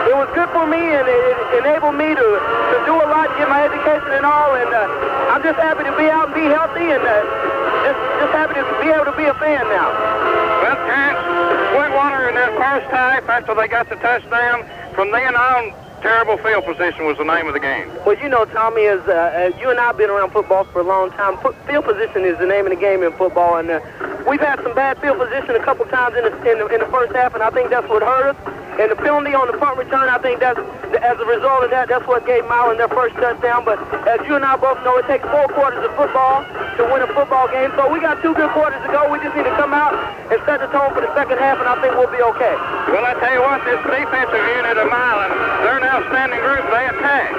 It was good for me, and it enabled me to do a lot, get my education and all, and I'm just happy to be out and be healthy, and just happy to be able to be a fan now. Well, Terrence, Sweetwater in that first half, after they got the touchdown, from then on, terrible field position was the name of the game. Well, Tommy, as you and I have been around football for a long time, field position is the name of the game in football, and we've had some bad field position a couple times in the first half, and I think that's what hurt us. And the penalty on the punt return, I think that's, as a result of that, that's what gave Milan their first touchdown. But as you and I both know, it takes 4 quarters of football to win a football game. So we got 2 good quarters to go. We just need to come out and set the tone for the second half, and I think we'll be okay. Well, I tell you what, this defensive unit of Milan, they're an outstanding group. They attack.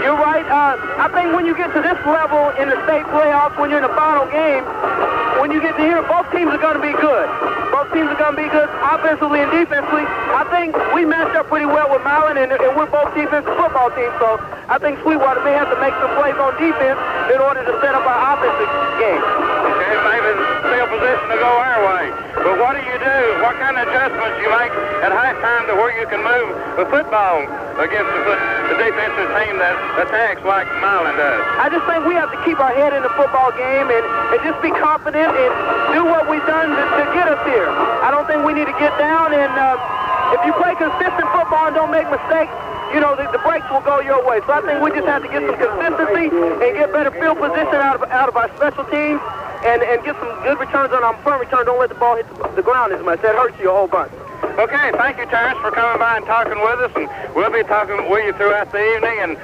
You're right. I think when you get to this level in the state playoffs, when you're in the final game, when you get to here, both teams are going to be good. Both teams are going to be good offensively and defensively. I think we matched up pretty well with Milan, and we're both defensive football teams, so I think Sweetwater may have to make some plays on defense in order to set up our offensive game. Okay, maybe the field position to go our way. But what do you do? What kind of adjustments you make at halftime to where you can move the football against the defensive team that attacks like Milan does? I just think we have to keep our head in the football game and just be confident and do what we've done to get us here. I don't think we need to get down, and if you play consistent football and don't make mistakes, you know, the breaks will go your way. So I think we just have to get some consistency and get better field position out of our special teams and get some good returns on our punt return. Don't let the ball hit the ground as much. That hurts you a whole bunch. Okay, thank you, Terrence, for coming by and talking with us, and we'll be talking with you throughout the evening. And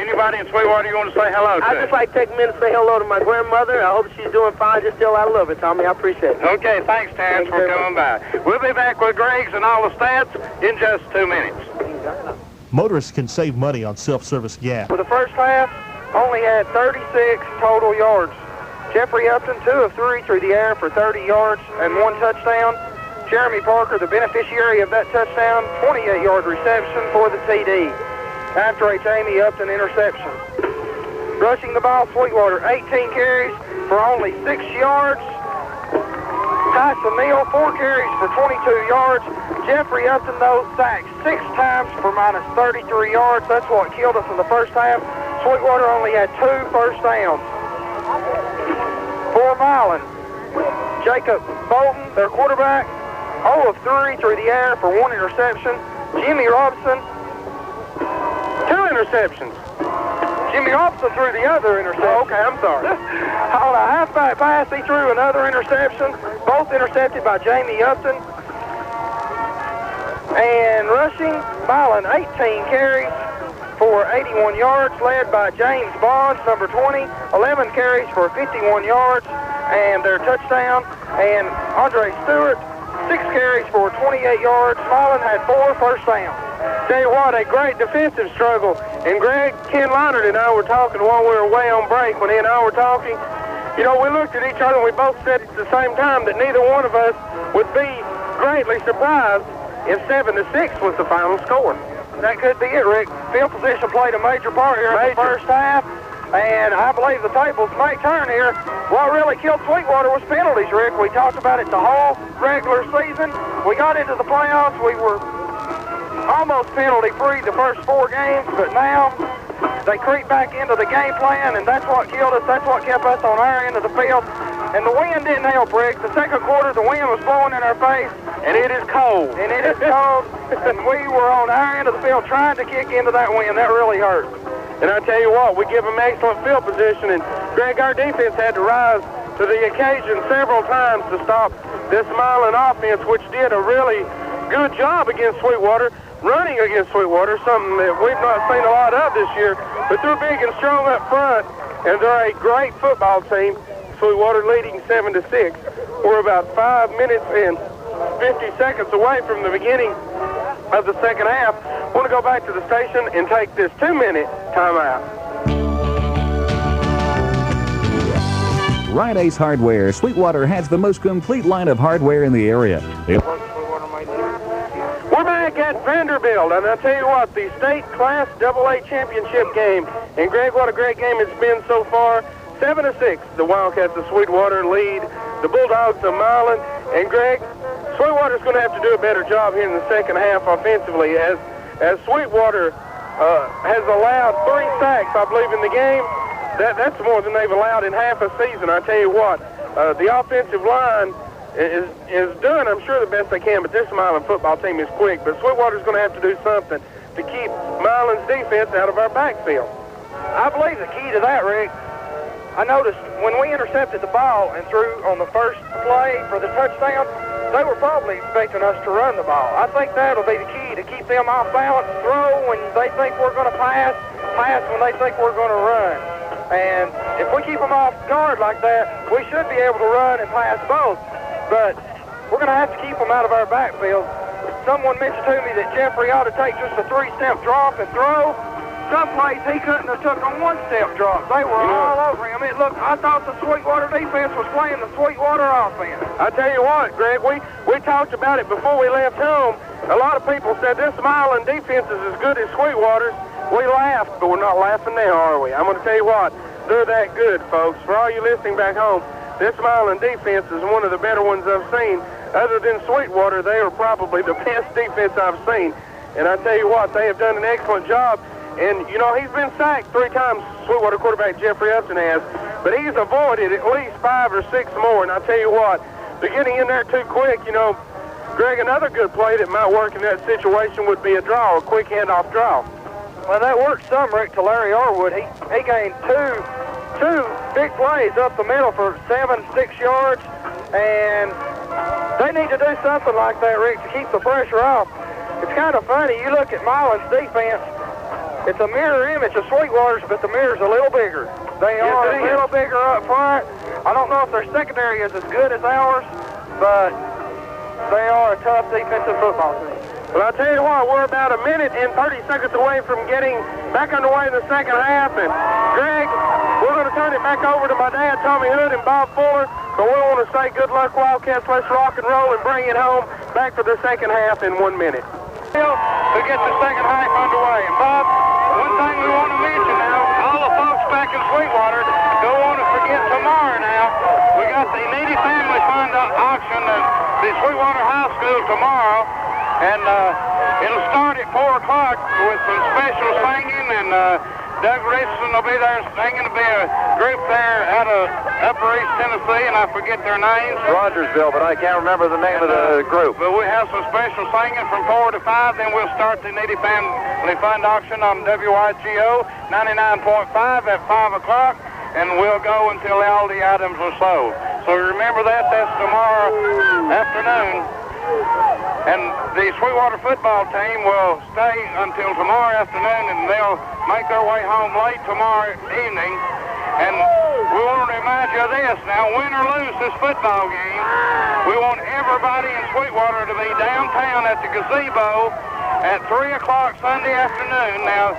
anybody in Sweetwater you want to say hello to? I'd just like to take a minute to say hello to my grandmother. I hope she's doing fine. Just tell I love it, Tommy. I appreciate it. Okay, thanks, Terrence, for coming by. We'll be back with Greg's and all the stats in just 2 minutes. Motorists can save money on self-service gas. For the first half, only had 36 total yards. Jeffrey Upton, 2 of 3 through the air for 30 yards and 1 touchdown. Jeremy Parker, the beneficiary of that touchdown, 28-yard reception for the TD after a Jamie Upton interception. Rushing the ball, Sweetwater, 18 carries for only 6 yards. Tyson Neal, 4 carries for 22 yards. Jeffrey Upton, though, sacked 6 times for minus 33 yards. That's what killed us in the first half. Sweetwater only had 2 first downs. For Milan, Jacob Bolton, their quarterback, 0 of 3 through the air for 1 interception. Jimmy Robson, 2 interceptions. Jimmy Robson threw the other interception. Oh, okay, I'm sorry. On a halfback pass, he threw another interception, both intercepted by Jamie Upton. And rushing, Milan, 18 carries for 81 yards, led by James Bonds, number 20, 11 carries for 51 yards, and their touchdown. And Andre Stewart, 6 carries for 28 yards. Milan had 4 first downs. Tell you what, a great defensive struggle. And Greg, Ken Leinert and I were talking while we were away on break, when he and I were talking. You know, we looked at each other and we both said at the same time that neither one of us would be greatly surprised if 7-6 was the final score. That could be it, Rick. Field position played a major part here in the first half, and I believe the tables may turn here. What really killed Sweetwater was penalties, Rick. We talked about it the whole regular season. We got into the playoffs. We were almost penalty-free the first 4 games, but now they creep back into the game plan, and that's what killed us. That's what kept us on our end of the field. And the wind didn't help, Rick. The second quarter, the wind was blowing in our face. And it is cold. And it is cold. And we were on our end of the field trying to kick into that wind. That really hurt. And I tell you what, we give them excellent field position. And, Greg, our defense had to rise to the occasion several times to stop this Milan offense, which did a really good job against Sweetwater, running against Sweetwater, something that we've not seen a lot of this year. But they're big and strong up front, and they're a great football team. Sweetwater leading 7-6. We're about 5 minutes and 50 seconds away from the beginning of the second half. I want to go back to the station and take this 2-minute timeout. Rite Ace Hardware. Sweetwater has the most complete line of hardware in the area. We're back at Vanderbilt, and I tell you what, the state class AA championship game. And Greg, what a great game it's been so far. 7-6, the Wildcats of Sweetwater lead the Bulldogs of Milan. And Greg, Sweetwater's going to have to do a better job here in the second half offensively, as Sweetwater has allowed 3 sacks, I believe, in the game. That's more than they've allowed in half a season. I tell you what, the offensive line is doing, I'm sure, the best they can, but this Milan football team is quick. But Sweetwater's going to have to do something to keep Milan's defense out of our backfield. I believe the key to that, Rick, I noticed when we intercepted the ball and threw on the first play for the touchdown, they were probably expecting us to run the ball. I think that'll be the key to keep them off balance, throw when they think we're going to pass when they think we're going to run. And if we keep them off guard like that, we should be able to run and pass both. But we're going to have to keep them out of our backfield. Someone mentioned to me that Jeffrey ought to take just a 3-step drop and throw. Some plays he couldn't have took a 1-step drop. They were all over him. I thought the Sweetwater defense was playing the Sweetwater offense. I tell you what, Greg, we talked about it before we left home. A lot of people said this Milan defense is as good as Sweetwater's. We laughed, but we're not laughing now, are we? I'm going to tell you what, they're that good, folks. For all you listening back home, this Milan defense is one of the better ones I've seen. Other than Sweetwater, they are probably the best defense I've seen. And I tell you what, they have done an excellent job. And, you know, he's been sacked 3 times, Sweetwater quarterback Jeffrey Upton has, but he's avoided at least 5 or 6 more. And I tell you what, to getting in there too quick, you know, Greg, another good play that might work in that situation would be a quick handoff draw. Well, that worked some, Rick, to Larry Arwood. He gained two big plays up the middle for 7-6 yards, and they need to do something like that, Rick, to keep the pressure off. It's kind of funny. You look at Milan's defense, it's a mirror image of Sweetwater's, but the mirror's a little bigger. They are a little bigger up front. I don't know if their secondary is as good as ours, but they are a tough defensive football team. Well, I'll tell you what, we're about a minute and 30 seconds away from getting back underway in the second half. And, Greg, we're going to turn it back over to my dad, Tommy Hood, and Bob Fuller. But we want to say good luck, Wildcats. Let's rock and roll and bring it home back for the second half in 1 minute. To get the second half underway. And, Bob, one thing we want to mention now, all the folks back in Sweetwater don't want to forget tomorrow now. We got the Needy Family Fund auction at the Sweetwater High School tomorrow. And it'll start at 4 o'clock with some special singing, and Doug Richardson will be there singing. There'll be a group there out of Upper East Tennessee, and I forget their names. Rogersville, but I can't remember the name of the group. But we have some special singing from 4 to 5, then we'll start the Needy Family Fund auction on WYGO 99.5 at 5 o'clock, and we'll go until all the items are sold. So remember that, that's tomorrow afternoon. And the Sweetwater football team will stay until tomorrow afternoon, and they'll make their way home late tomorrow evening. And we want to remind you of this. Now, win or lose this football game, we want everybody in Sweetwater to be downtown at the gazebo at 3 o'clock Sunday afternoon. Now,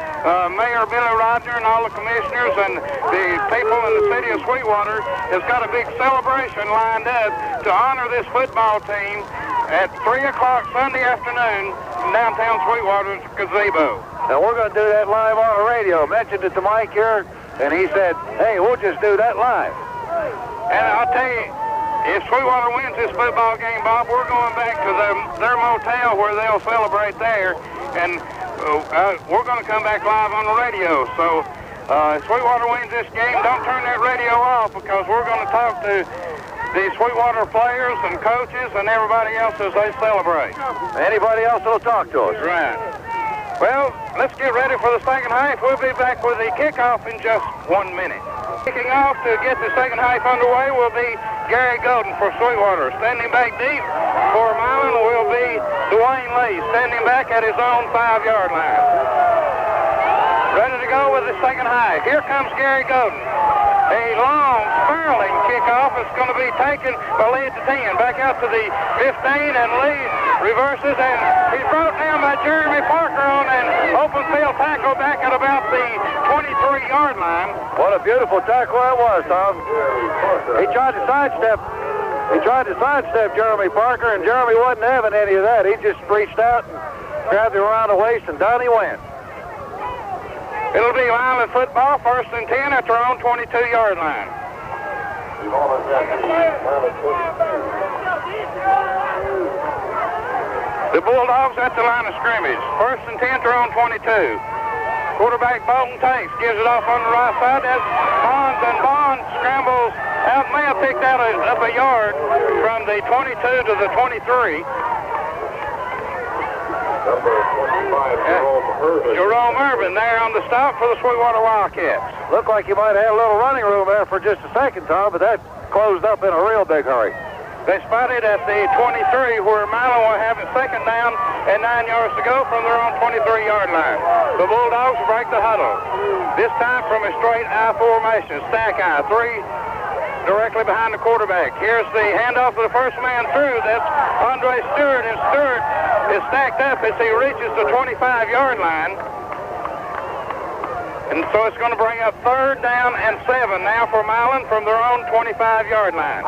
Mayor Billy Rodner and all the commissioners and the people in the city of Sweetwater has got a big celebration lined up to honor this football team at 3 o'clock Sunday afternoon in downtown Sweetwater's gazebo. Now, we're going to do that live on the radio. Mentioned it to Mike here, and he said, hey, we'll just do that live. And I'll tell you, if Sweetwater wins this football game, Bob, we're going back to their motel where they'll celebrate there, and we're going to come back live on the radio. So if Sweetwater wins this game, don't turn that radio off, because we're going to talk to the Sweetwater players and coaches and everybody else as they celebrate. Anybody else will talk to us. Right. Well, let's get ready for the second half. We'll be back with the kickoff in just 1 minute. Kicking off to get the second half underway will be Gary Golden for Sweetwater. Standing back deep for Milan will be Dwayne Lee, standing back at his own 5-yard line. Ready to go with the second half. Here comes Gary Golden. A long, spiraling kickoff is going to be taken by Lee at the 10. Back out to the 15, and Lee reverses, and he's brought down by Jeremy Parker on an open field tackle back at about the 23-yard line. What a beautiful tackle that was, Tom. He tried to sidestep Jeremy Parker, and Jeremy wasn't having any of that. He just reached out and grabbed him around the waist, and down he went. It'll be Milan football, 1st and 10 at their own 22-yard line. The Bulldogs at the line of scrimmage, 1st and 10 at their own 22. Quarterback Bolton takes, gives it off on the right side. That's Bonds, and Bonds scrambles out, may have picked out up a yard from the 22 to the 23. Jerome Irvin there on the stop for the Sweetwater Wildcats. Looked like you might have had a little running room there for just a second, Tom, but that closed up in a real big hurry. They spotted at the 23 where Milan will have it second down and 9 yards to go from their own 23-yard line. The Bulldogs break the huddle. This time from a straight I formation, stack I, 3 directly behind the quarterback. Here's the handoff to the first man through. That's Andre Stewart, and Stewart is stacked up as he reaches the 25-yard line. And so it's going to bring up third down and 7 now for Milan from their own 25-yard line.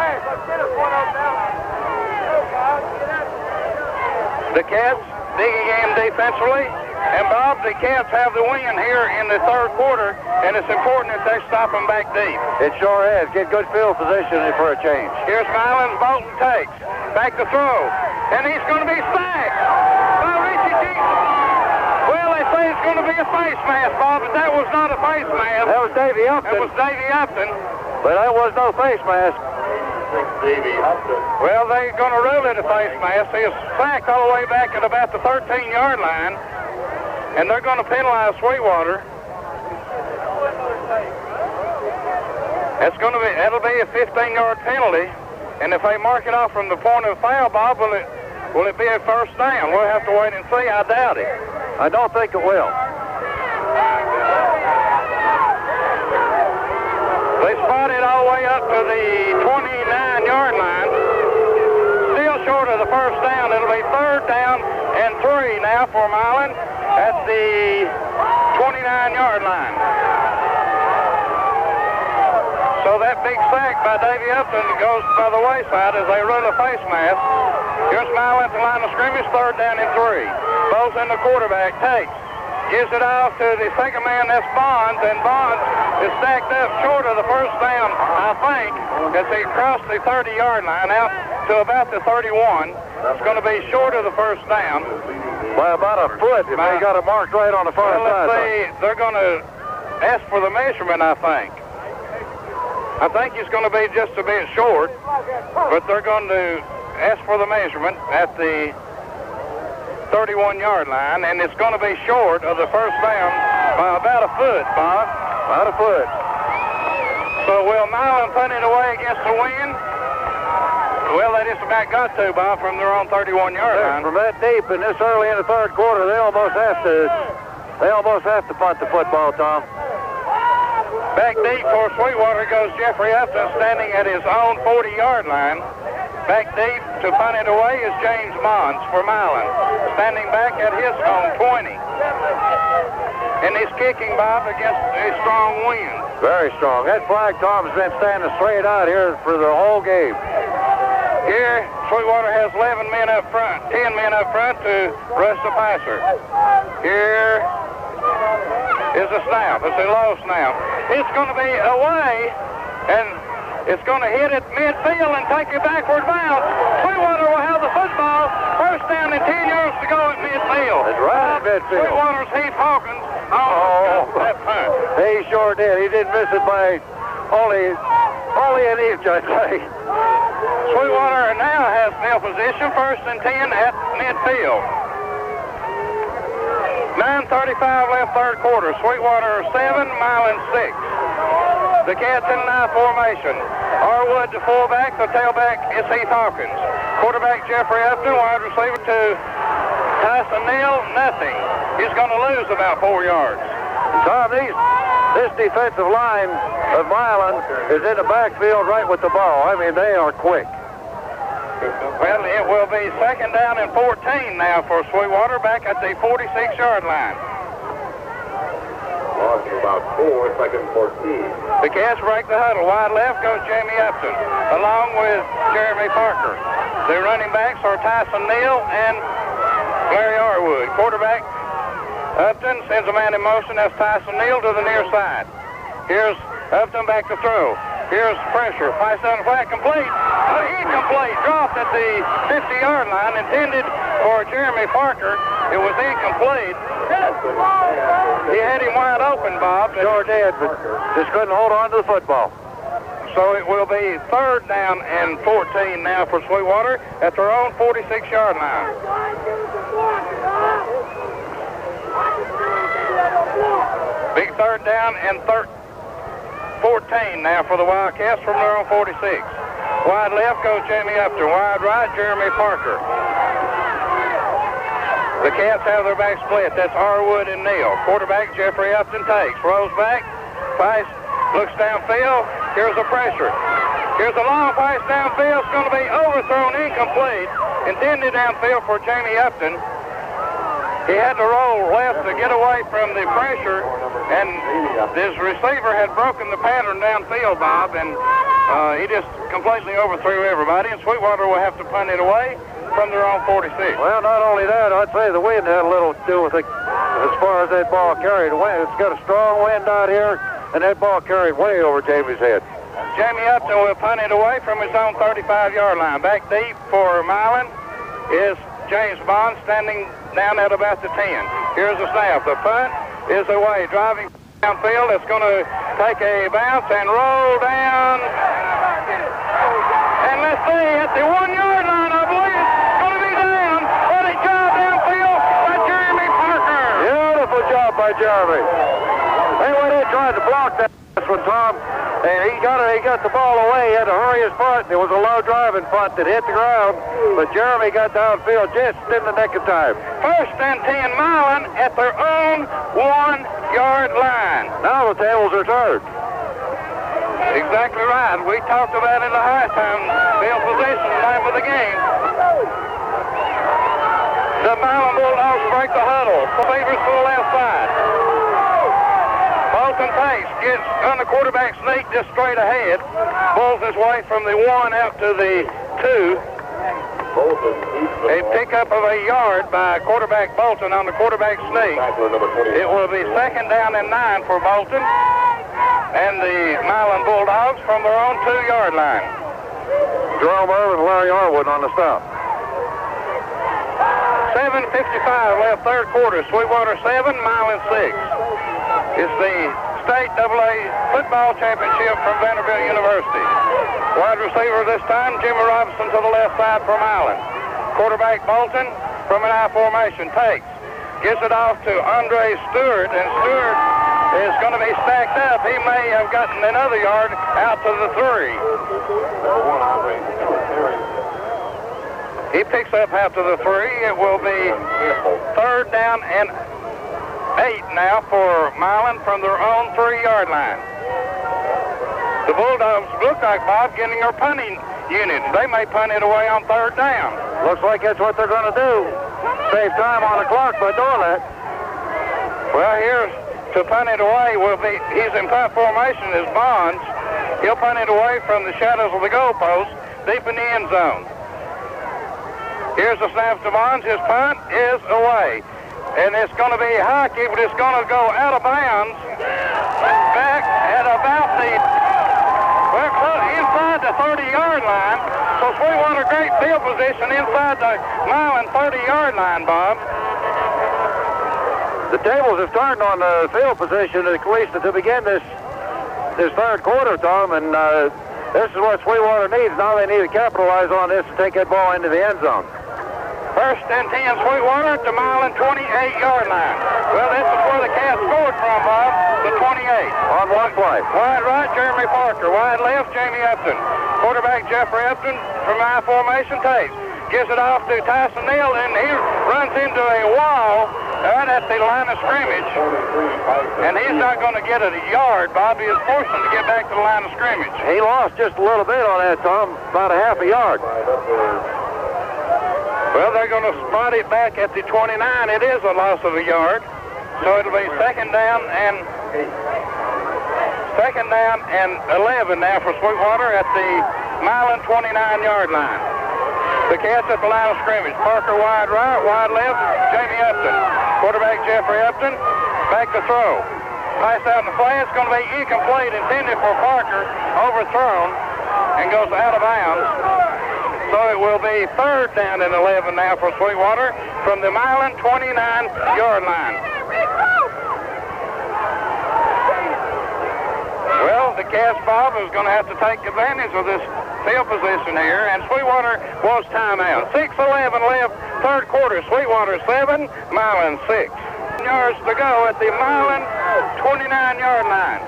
The Cats digging in defensively. And Bob, the Cats have the win here in the third quarter, and it's important that they stop them back deep. It sure is. Get good field position for a change. Here's Milan's Bolton takes. Back to throw. And he's going to be sacked by Richie Jenkins. Well, they say it's going to be a face mask, Bob, but that was not a face mask. That was Davy Upton. That was Davy Upton. But that was no face mask. Well, they're going to rule it a face mask. He is sacked all the way back at about the 13-yard line, and they're going to penalize Sweetwater. That'll be a 15-yard penalty, and if they mark it off from the point of foul, Bob, will it be a first down? We'll have to wait and see. I doubt it. I don't think it will. They spot it all the way up to the 29-yard line. Still short of the first down. It'll be third down and 3 now for Milan at the 29-yard line. So that big sack by Davy Upton goes by the wayside as they run a face mask. Here's Milan at the line of scrimmage, third down and 3. Bowles in the quarterback, takes. Gives it off to the second man, that's Bonds, and Bonds is stacked up short of the first down, I think, as he crossed the 30-yard line out to about the 31. It's going to be short of the first down. By about a foot, if they got it marked right on the far side. Let's see, they're going to ask for the measurement, I think. I think it's going to be just a bit short, but they're going to ask for the measurement at the 31-yard line, and it's going to be short of the first down by about a foot, Bob. About a foot. So will Milan punt it away against the wind? Well, they just about got to, Bob, from their own 31-yard line. From that deep and this early in the third quarter, they almost have to punt the football, Tom. Back deep for Sweetwater goes Jeffrey Upton, standing at his own 40-yard line. Back deep to punt it away is James Mons for Milan, standing back at his own 20. And he's kicking, Bob, against a strong wind. Very strong. That flag, Tom, has been standing straight out here for the whole game. Here, Sweetwater has 11 men up front, 10 men up front to rush the passer. Here is a snap. It's a low snap. It's going to be away, and it's going to hit it midfield and take a backward bounce. Sweetwater will have the football. First down and 10 yards to go at midfield. It's right at midfield. Sweetwater's Heath Hawkins almost got that punt. He sure did. He didn't miss it by only an inch, I'd say. Sweetwater now has field position, first and 10 at midfield. 9:35 left third quarter. Sweetwater 7, Milan 6. The Cats in an I formation. Arwood the fullback, the tailback is Heath Hawkins. Quarterback Jeffrey Upton, wide receiver to Tyson Neal, nothing. He's going to lose about 4 yards. Tom, this defensive line of Milan is in the backfield right with the ball. I mean, they are quick. Well, it will be second down and 14 now for Sweetwater back at the 46-yard line. Lost about 4, second 14. The Cats break the huddle. Wide left goes Jamie Upton, along with Jeremy Parker. The running backs are Tyson Neal and Larry Arwood. Quarterback Upton sends a man in motion. That's Tyson Neal to the near side. Here's Upton back to throw. Here's pressure. Pass down the flat, complete. Incomplete. Dropped at the 50-yard line. Intended for Jeremy Parker. It was incomplete. He had him wide open, Bob. Sure did, but just couldn't hold on to the football. So it will be third down and 14 now for Sweetwater at their own 46-yard line. Big third down and 14 now for the Wildcats from their own 46. Wide left goes Jamie Upton. Wide right, Jeremy Parker. The Cats have their back split. That's Arwood and Neal. Quarterback Jeffrey Upton takes. Rolls back. Pass. Looks downfield. Here's a pressure. Here's a long pass downfield. It's going to be overthrown, incomplete. Intended downfield for Jamie Upton. He had to roll left to get away from the pressure, and his receiver had broken the pattern downfield, Bob, and he just completely overthrew everybody, and Sweetwater will have to punt it away from their own 46. Well, not only that, I'd say the wind had a little to do with it as far as that ball carried away. It's got a strong wind out here, and that ball carried way over Jamie's head. Jamie Upton will punt it away from his own 35-yard line. Back deep for Milan is James Bond standing down at about the 10. Here's the snap. The punt is away. Driving downfield. It's going to take a bounce and roll down. And let's see, at the 1-yard line, I believe it's going to be down. What a job downfield by Jeremy Parker. Beautiful job by Jeremy. They went in trying to block that one, Tom. And he got the ball away. He had to hurry his punt. There was a low driving punt that hit the ground, but Jeremy got downfield just in the nick of time. First and 10, Milan at their own 1-yard line. Now the tables are turned. Exactly right. We talked about it in the halftime field position time of the game. The Milan Bulldogs break the huddle. Beavers to the left side. Bolton Pace gets on the quarterback sneak just straight ahead. Pulls his way from the 1 out to the 2. A pickup of a yard by quarterback Bolton on the quarterback sneak. It will be 2nd down and 9 for Bolton. And the Milan Bulldogs from their own 2-yard line. Jerome Irvin and Larry Arwood on the stop. 7:55 left, third quarter. Sweetwater 7, Milan 6. It's the state AA football championship from Vanderbilt University. Wide receiver this time, Jimmy Robinson to the left side for Milan. Quarterback Bolton from an I formation takes. Gives it off to Andre Stewart, and Stewart is going to be stacked up. He may have gotten another yard out to the 3. He picks up out to the 3. It will be 3rd down and 8 now for Milan from their own 3-yard line. The Bulldogs look like, Bob, getting their punting unit. They may punt it away on 3rd down. Looks like that's what they're going to do. Save time on the clock by doing that. Well, here's to punt it away will be, he's in punt formation as Bonds. He'll punt it away from the shadows of the goalpost deep in the end zone. Here's the snap to Bonds. His punt is away. And it's going to be a high kick, but it's going to go out of bounds back at about the, inside the 30-yard line. So Sweetwater, great field position inside the Milan 30-yard line, Bob. The tables have turned on the field position, at least to begin this third quarter, Tom, and this is what Sweetwater needs. Now they need to capitalize on this and take that ball into the end zone. First and 10, Sweetwater to Milan 28-yard line. Well, this is where the Cats scored from, Bob, the 28. On one play. Wide right, Jeremy Parker. Wide left, Jamie Upton. Quarterback Jeffrey Upton from I formation takes. Gives it off to Tyson Neal, and he runs into a wall right at the line of scrimmage. And he's not going to get a yard. Bobby is forcing to get back to the line of scrimmage. He lost just a little bit on that, Tom, about a half a yard. Well, they're going to spot it back at the 29. It is a loss of a yard. So it'll be 2nd down and 11 now for Sweetwater at the Milan 29-yard line. The Cats at the line of scrimmage. Parker wide right, wide left, Jamie Upton. Quarterback Jeffrey Upton, back to throw. Pass out in the flat. It's going to be incomplete, intended for Parker, overthrown, and goes out of bounds. So it will be 3rd down and 11 now for Sweetwater from the Milan 29-yard line. Well, the Cats, Bob, is going to have to take advantage of this field position here, and Sweetwater wants timeout. 6:11 left, third quarter. Sweetwater 7, Milan 6. Yards to go at the Milan 29-yard line.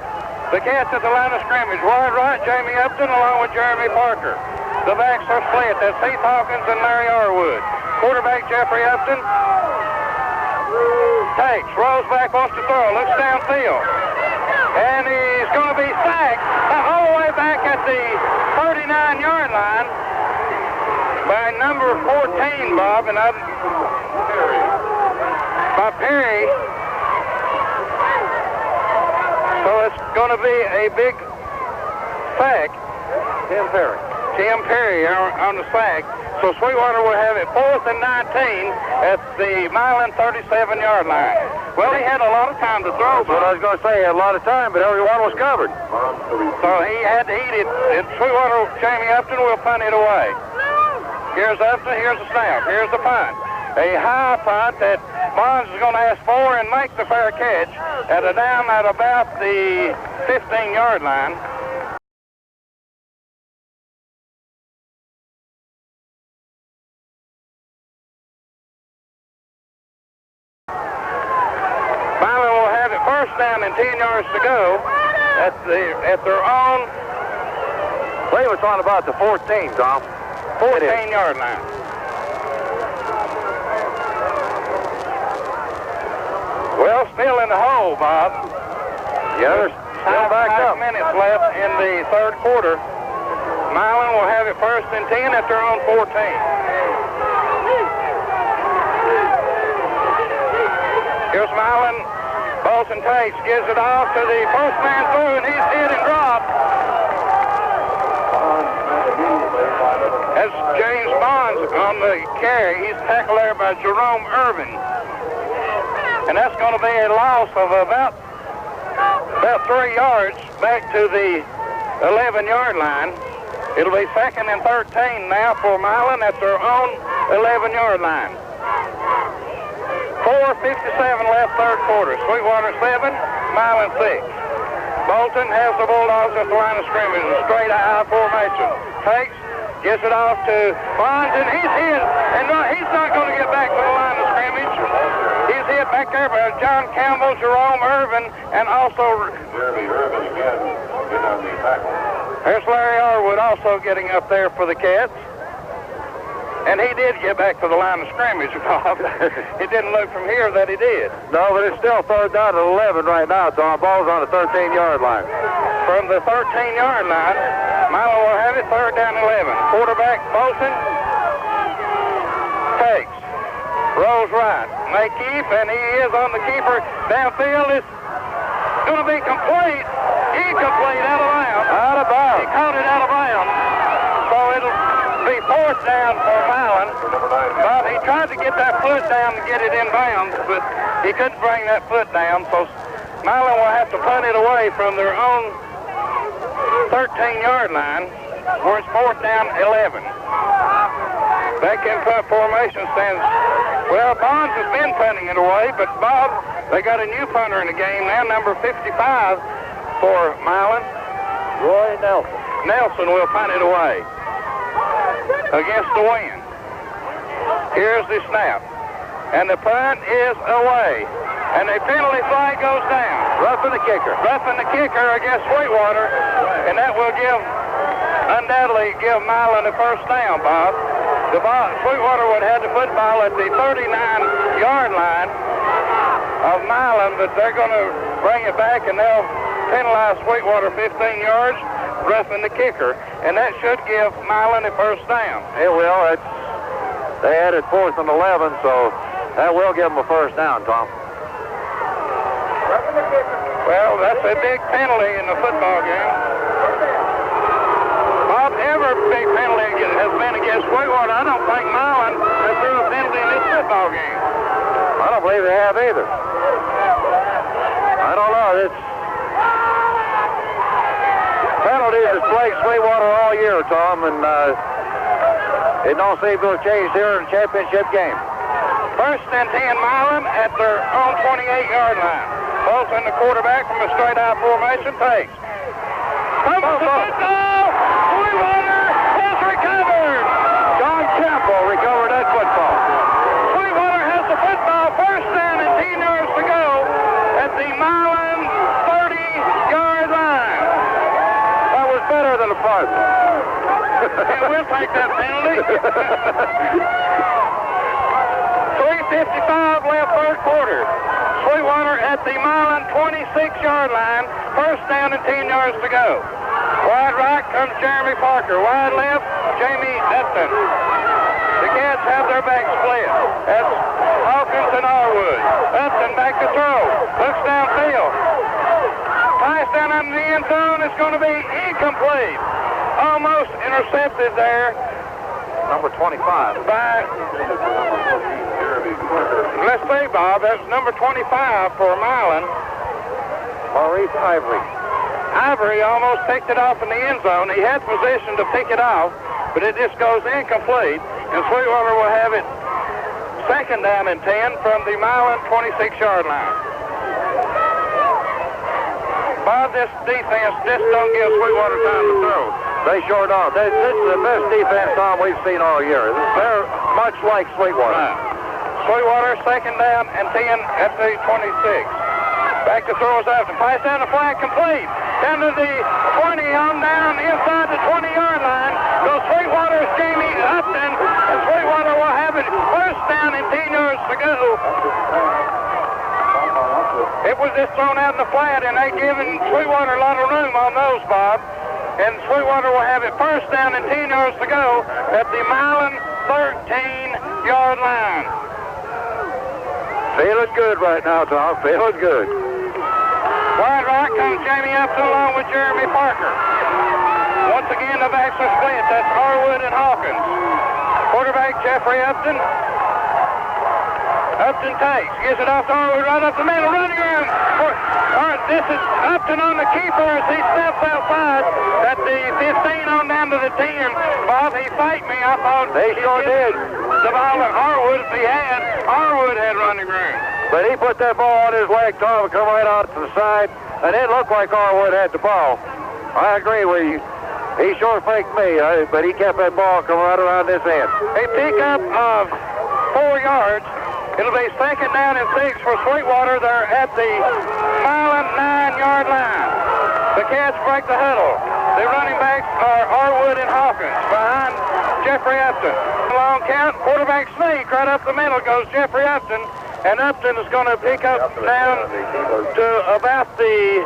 The Cats at the line of scrimmage. Wide right, Jamie Upton along with Jeremy Parker. The backs are split. That's Heath Hawkins and Larry Arwood. Quarterback Jeffrey Upton takes, rolls back, wants to throw, looks downfield. And he's going to be sacked all the way back at the 39-yard line by number 14, Bob, and by Perry. So it's going to be a big sack. Tim Perry on the sack. So Sweetwater will have it 4th and 19 at the Milan 37-yard line. Well, he had a lot of time to throw. That's what I was going to say. He had a lot of time, but everyone was covered. So he had to eat it. And Sweetwater, Jamie Upton will punt it away. Here's Upton. Here's the snap. Here's the punt. A high punt that Bonds is going to ask for and make the fair catch at a down at about the 15-yard line. Milan will have it first down and 10 yards to go at their own. I believe it's on about the 14, Tom. 14-yard line. Well, still in the hole, Bob. Yeah, there's still back up. 5 minutes left in the third quarter. Milan will have it first and 10 at their own 14. Here's Milan. Bolton takes, gives it off to the first man through, and he's hit and dropped. That's James Bonds on the carry. He's tackled there by Jerome Irvin. And that's going to be a loss of about 3 yards back to the 11-yard line. It'll be 2nd and 13 now for Milan at their own 11-yard line. 4:57 left third quarter. Sweetwater 7, Milan 6. Bolton has the Bulldogs at the line of scrimmage in straight I formation. Takes, gets it off to Bonds, and he's hit. And he's not going to get back to the line of scrimmage. He's hit back there by John Campbell, Jerome Irvin, and also Jeremy Irvin again get on the tackle. There's Larry Arwood also getting up there for the Cats. And he did get back to the line of scrimmage, Bob. It didn't look from here that he did. No, but it's still third down at 11 right now, Tom. Ball's on the 13-yard line. From the 13-yard line, Milo will have it third down 11. Quarterback Bolton takes, rolls right, may keep, and he is on the keeper. Downfield is going to be complete. Incomplete, out of bounds. Out of bounds. He caught it out of bounds. So it'll be 4th down for Milan. But he tried to get that foot down to get it in bounds, but he couldn't bring that foot down. So Milan will have to punt it away from their own 13-yard line, where it's 4th down 11. Back in punt formation stands, well, Bonds has been punting it away, but Bob, they got a new punter in the game now, number 55 for Milan. Roy Nelson. Nelson will punt it away against the wind. Here's the snap. And the punt is away. And the penalty flag goes down. Roughing the kicker. Roughing the kicker against Sweetwater. And that will undoubtedly give Milan the first down, Bob. Sweetwater would have the football at the 39-yard line of Milan, but they're going to bring it back and they'll penalize Sweetwater 15 yards, roughing the kicker, and that should give Milan the first down. It will. They added 4th and 11, so that will give them a first down, Tom. Well, that's a big penalty in the football game. Bob, every big penalty has been against Sweetwater. I don't think Milan has threw a penalty in this football game. I don't believe they have either. I don't know. Penalties has plagued Sweetwater all year, Tom, and it don't seem to have changed here in the championship game. First and 10 Milan at their own 28-yard line. Bolton, the quarterback from a straight out formation, takes. Comes to football! Sweetwater has recovered! John Campbell recovered that football. Sweetwater has the football, first down and 10 yards to go at the Milan 30-yard line. That was better than a punt. And we'll take that penalty. 3:55 left third quarter. Sweetwater at the Milan 26-yard line. First down and 10 yards to go. Wide right comes Jeremy Parker. Wide left, Jamie Upton. The Cats have their back split. That's Hawkins and Arwood. Upton back to throw. Looks downfield. Pass down under the end zone. It's going to be incomplete. Almost intercepted there. Number 25. By, let's see, Bob, that's number 25 for Milan. Maurice Ivory. Ivory almost picked it off in the end zone. He had position to pick it off, but it just goes incomplete, and Sweetwater will have it second down and 10 from the Milan 26-yard line. Bob, this defense just don't give Sweetwater time to throw. They sure don't. This is the best defense, Tom, we've seen all year. They're much like Sweetwater. Right. Sweetwater second down and 10 at the 26. Back to throw is Upton. Pass down the flag complete. Down to the 20 on down inside the 20-yard line. Goes Sweetwater's Jamie Upton, and Sweetwater will have it first down and 10 yards to go. It was just thrown out in the flat, and they given Sweetwater a lot of room on those, Bob. And Sweetwater will have it first down and 10 yards to go at the Milan 13-yard line. Feeling good right now, Tom. Feeling good. Wide right comes Jamie Upton along with Jeremy Parker. Once again, the backs are split. That's Arwood and Hawkins. Quarterback Jeffrey Upton. Upton takes, gives it off to Arwood right up the middle, running room. This is Upton on the keeper as he steps outside at the 15 on down to the 10. Bob, he faked me. I thought they sure did. The ball at Arwood, if he had, Arwood had running room. But he put that ball on his leg, Tom, and come right out to the side, and it looked like Arwood had the ball. I agree with you. He sure faked me, but he kept that ball coming right around this end. A pickup of 4 yards. It'll be second down and 6 for Sweetwater. They're at the Milan 9-yard line. The Cats break the huddle. The running backs are Arwood and Hawkins behind Jeffrey Upton. Long count, quarterback sneak right up the middle goes Jeffrey Upton, and Upton is going to pick up down to about the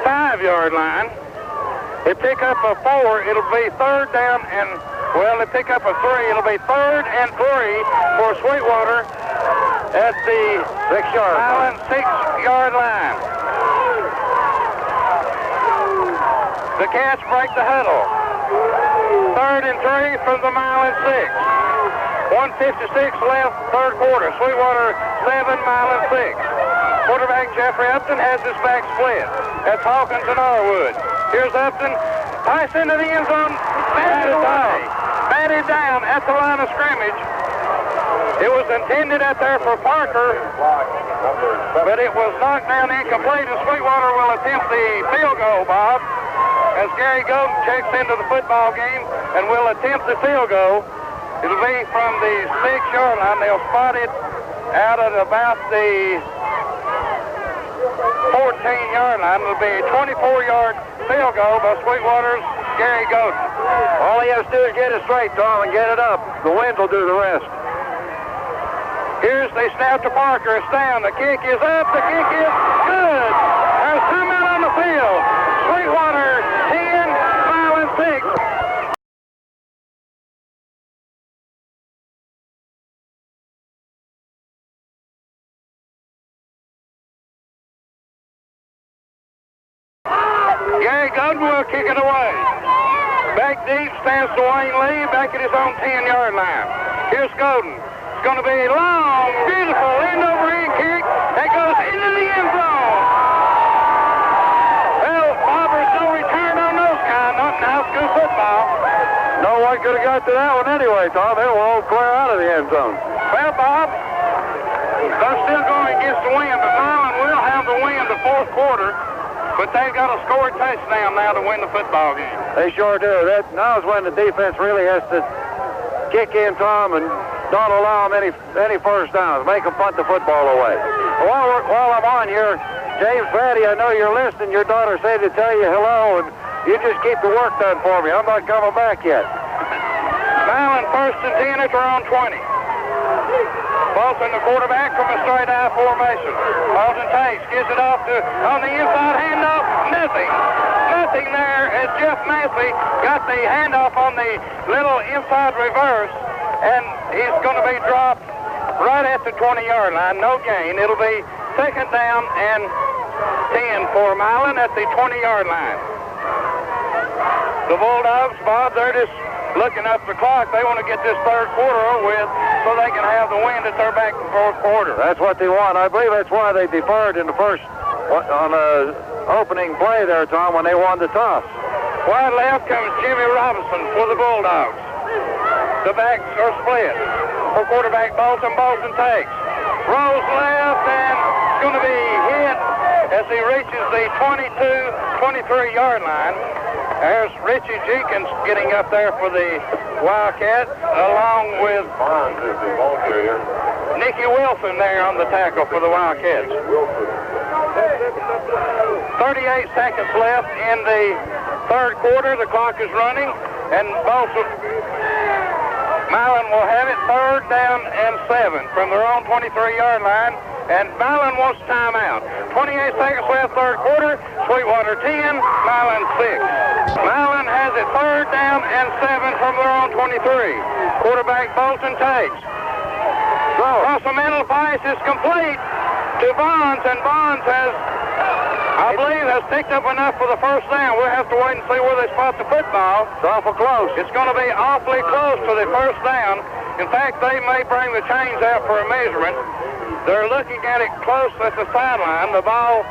5-yard line. They pick up a 4, it'll be third down and, well, they pick up a 3, it'll be third and 3 for Sweetwater at the 6-yard line. The Cats break the huddle. Third and 3 from the Milan 6. 1:56 left, third quarter. Sweetwater 7, Milan 6. Quarterback Jeffrey Upton has his back split. That's Hawkins and Arwood. Here's Upton. Pass into the end zone. Batted down at the line of scrimmage. It was intended out there for Parker, but it was knocked down incomplete, and Sweetwater will attempt the field goal, Bob, as Gary Golden checks into the football game and will attempt the field goal. It'll be from the 6-yard line. They'll spot it out at about the 14-yard line. It'll be a 24-yard field goal by Sweetwater's Gary Golden. All he has to do is get it straight, Tom, and get it up. The wind will do the rest. Here's the snap to Parker. It's down. The kick is up. The kick is good. There's 2 men on the field. Sweetwater 10, Milan 6. Gary Golden will kick it away. Back deep stands Dwayne Lee back at his own 10-yard line. Here's Golden. It's going to be a long, beautiful end-over-end kick that goes into the end zone. Well, Bob, there's no return on those kind. Not in high school football. No one could have got to that one anyway, Tom. They were all clear out of the end zone. Well, Bob, they're still going against the wind, but Milan will have the wind the fourth quarter. But they've got to score a touchdown now to win the football game. They sure do. That now is when the defense really has to kick in, Tom, and don't allow them any first downs. Make them punt the football away. While I'm on here, James Fatty, I know you're listening. Your daughter said to tell you hello, and You just keep the work done for me. I'm not coming back yet. Milan first and 10 at their own 20. Bolton, the quarterback, from a straight I formation. Bolton takes, gives it off to, on the inside handoff, nothing. Nothing there as Jeff Massey got the handoff on the little inside reverse, and he's going to be dropped right at the 20-yard line. No gain. It'll be second down and 10 for Milan at the 20-yard line. The Bulldogs, Bob, they're just looking up the clock. They want to get this third quarter over with so they can have the wind at their back in the fourth quarter. That's what they want. I believe that's why they deferred in the first, on the opening play there, Tom, when they won the toss. Wide left comes Jimmy Robinson for the Bulldogs. The backs are split. For quarterback Bolton, Bolton takes. Rolls left and it's going to be hit as he reaches the 23-yard line. There's Richie Jenkins getting up there for the Wildcats, along with Bonds is the ball carrier. Nicky Wilson there on the tackle for the Wildcats. 38 seconds left in the third quarter. The clock is running, and Milan will have it third down and 7 from their own 23-yard line, and Milan wants timeout. 28 seconds left, third quarter. Sweetwater 10, Milan 6. Milan has it third down and 7 from their own 23. Quarterback Bolton takes. Across the middle, pass is complete to Bonds, and Bonds has, I believe, has picked up enough for the first down. We'll have to wait and see where they spot the football. It's awful close. It's going to be awfully close to the first down. In fact, they may bring the chains out for a measurement. They're looking at it close at the sideline. The ball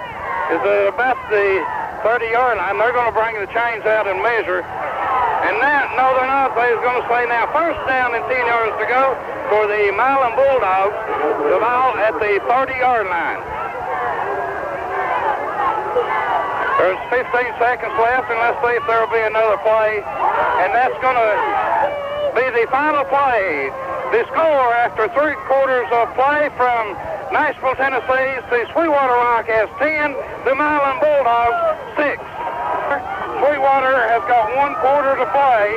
is about the 30-yard line. They're going to bring the chains out and measure. And now, no, they're not. They're going to say now first down and 10 yards to go for the Milan Bulldogs. The ball at the 30-yard line. There's 15 seconds left, and let's see if there will be another play. And that's going to be the final play. The score after 3 quarters of play from Nashville, Tennessee, the Sweetwater Wildcats 10, the Milan Bulldogs 6. Sweetwater has got 1 quarter to play.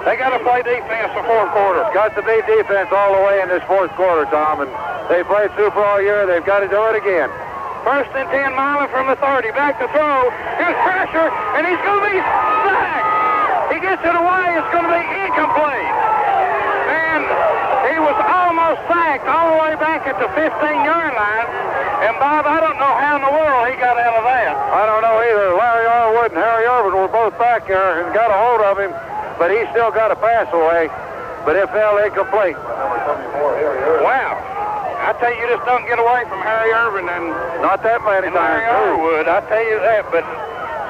They got to play defense the fourth quarter. Got to be defense all the way in this fourth quarter, Tom, and they played super all year. They've got to do it again. First and 10, Milan from the 30. Back to throw. Here's pressure, and he's going to be sacked. He gets it away. It's going to be incomplete. And he was almost sacked all the way back at the 15-yard line. And, Bob, I don't know how in the world he got out of that. I don't know either. Larry Arwood and Harry Irvin were both back there and got a hold of him, but he still got a pass away. But it fell incomplete. Wow. I tell you, you just don't get away from Harry Irvin and not that many and Larry Arwood. I tell you that, but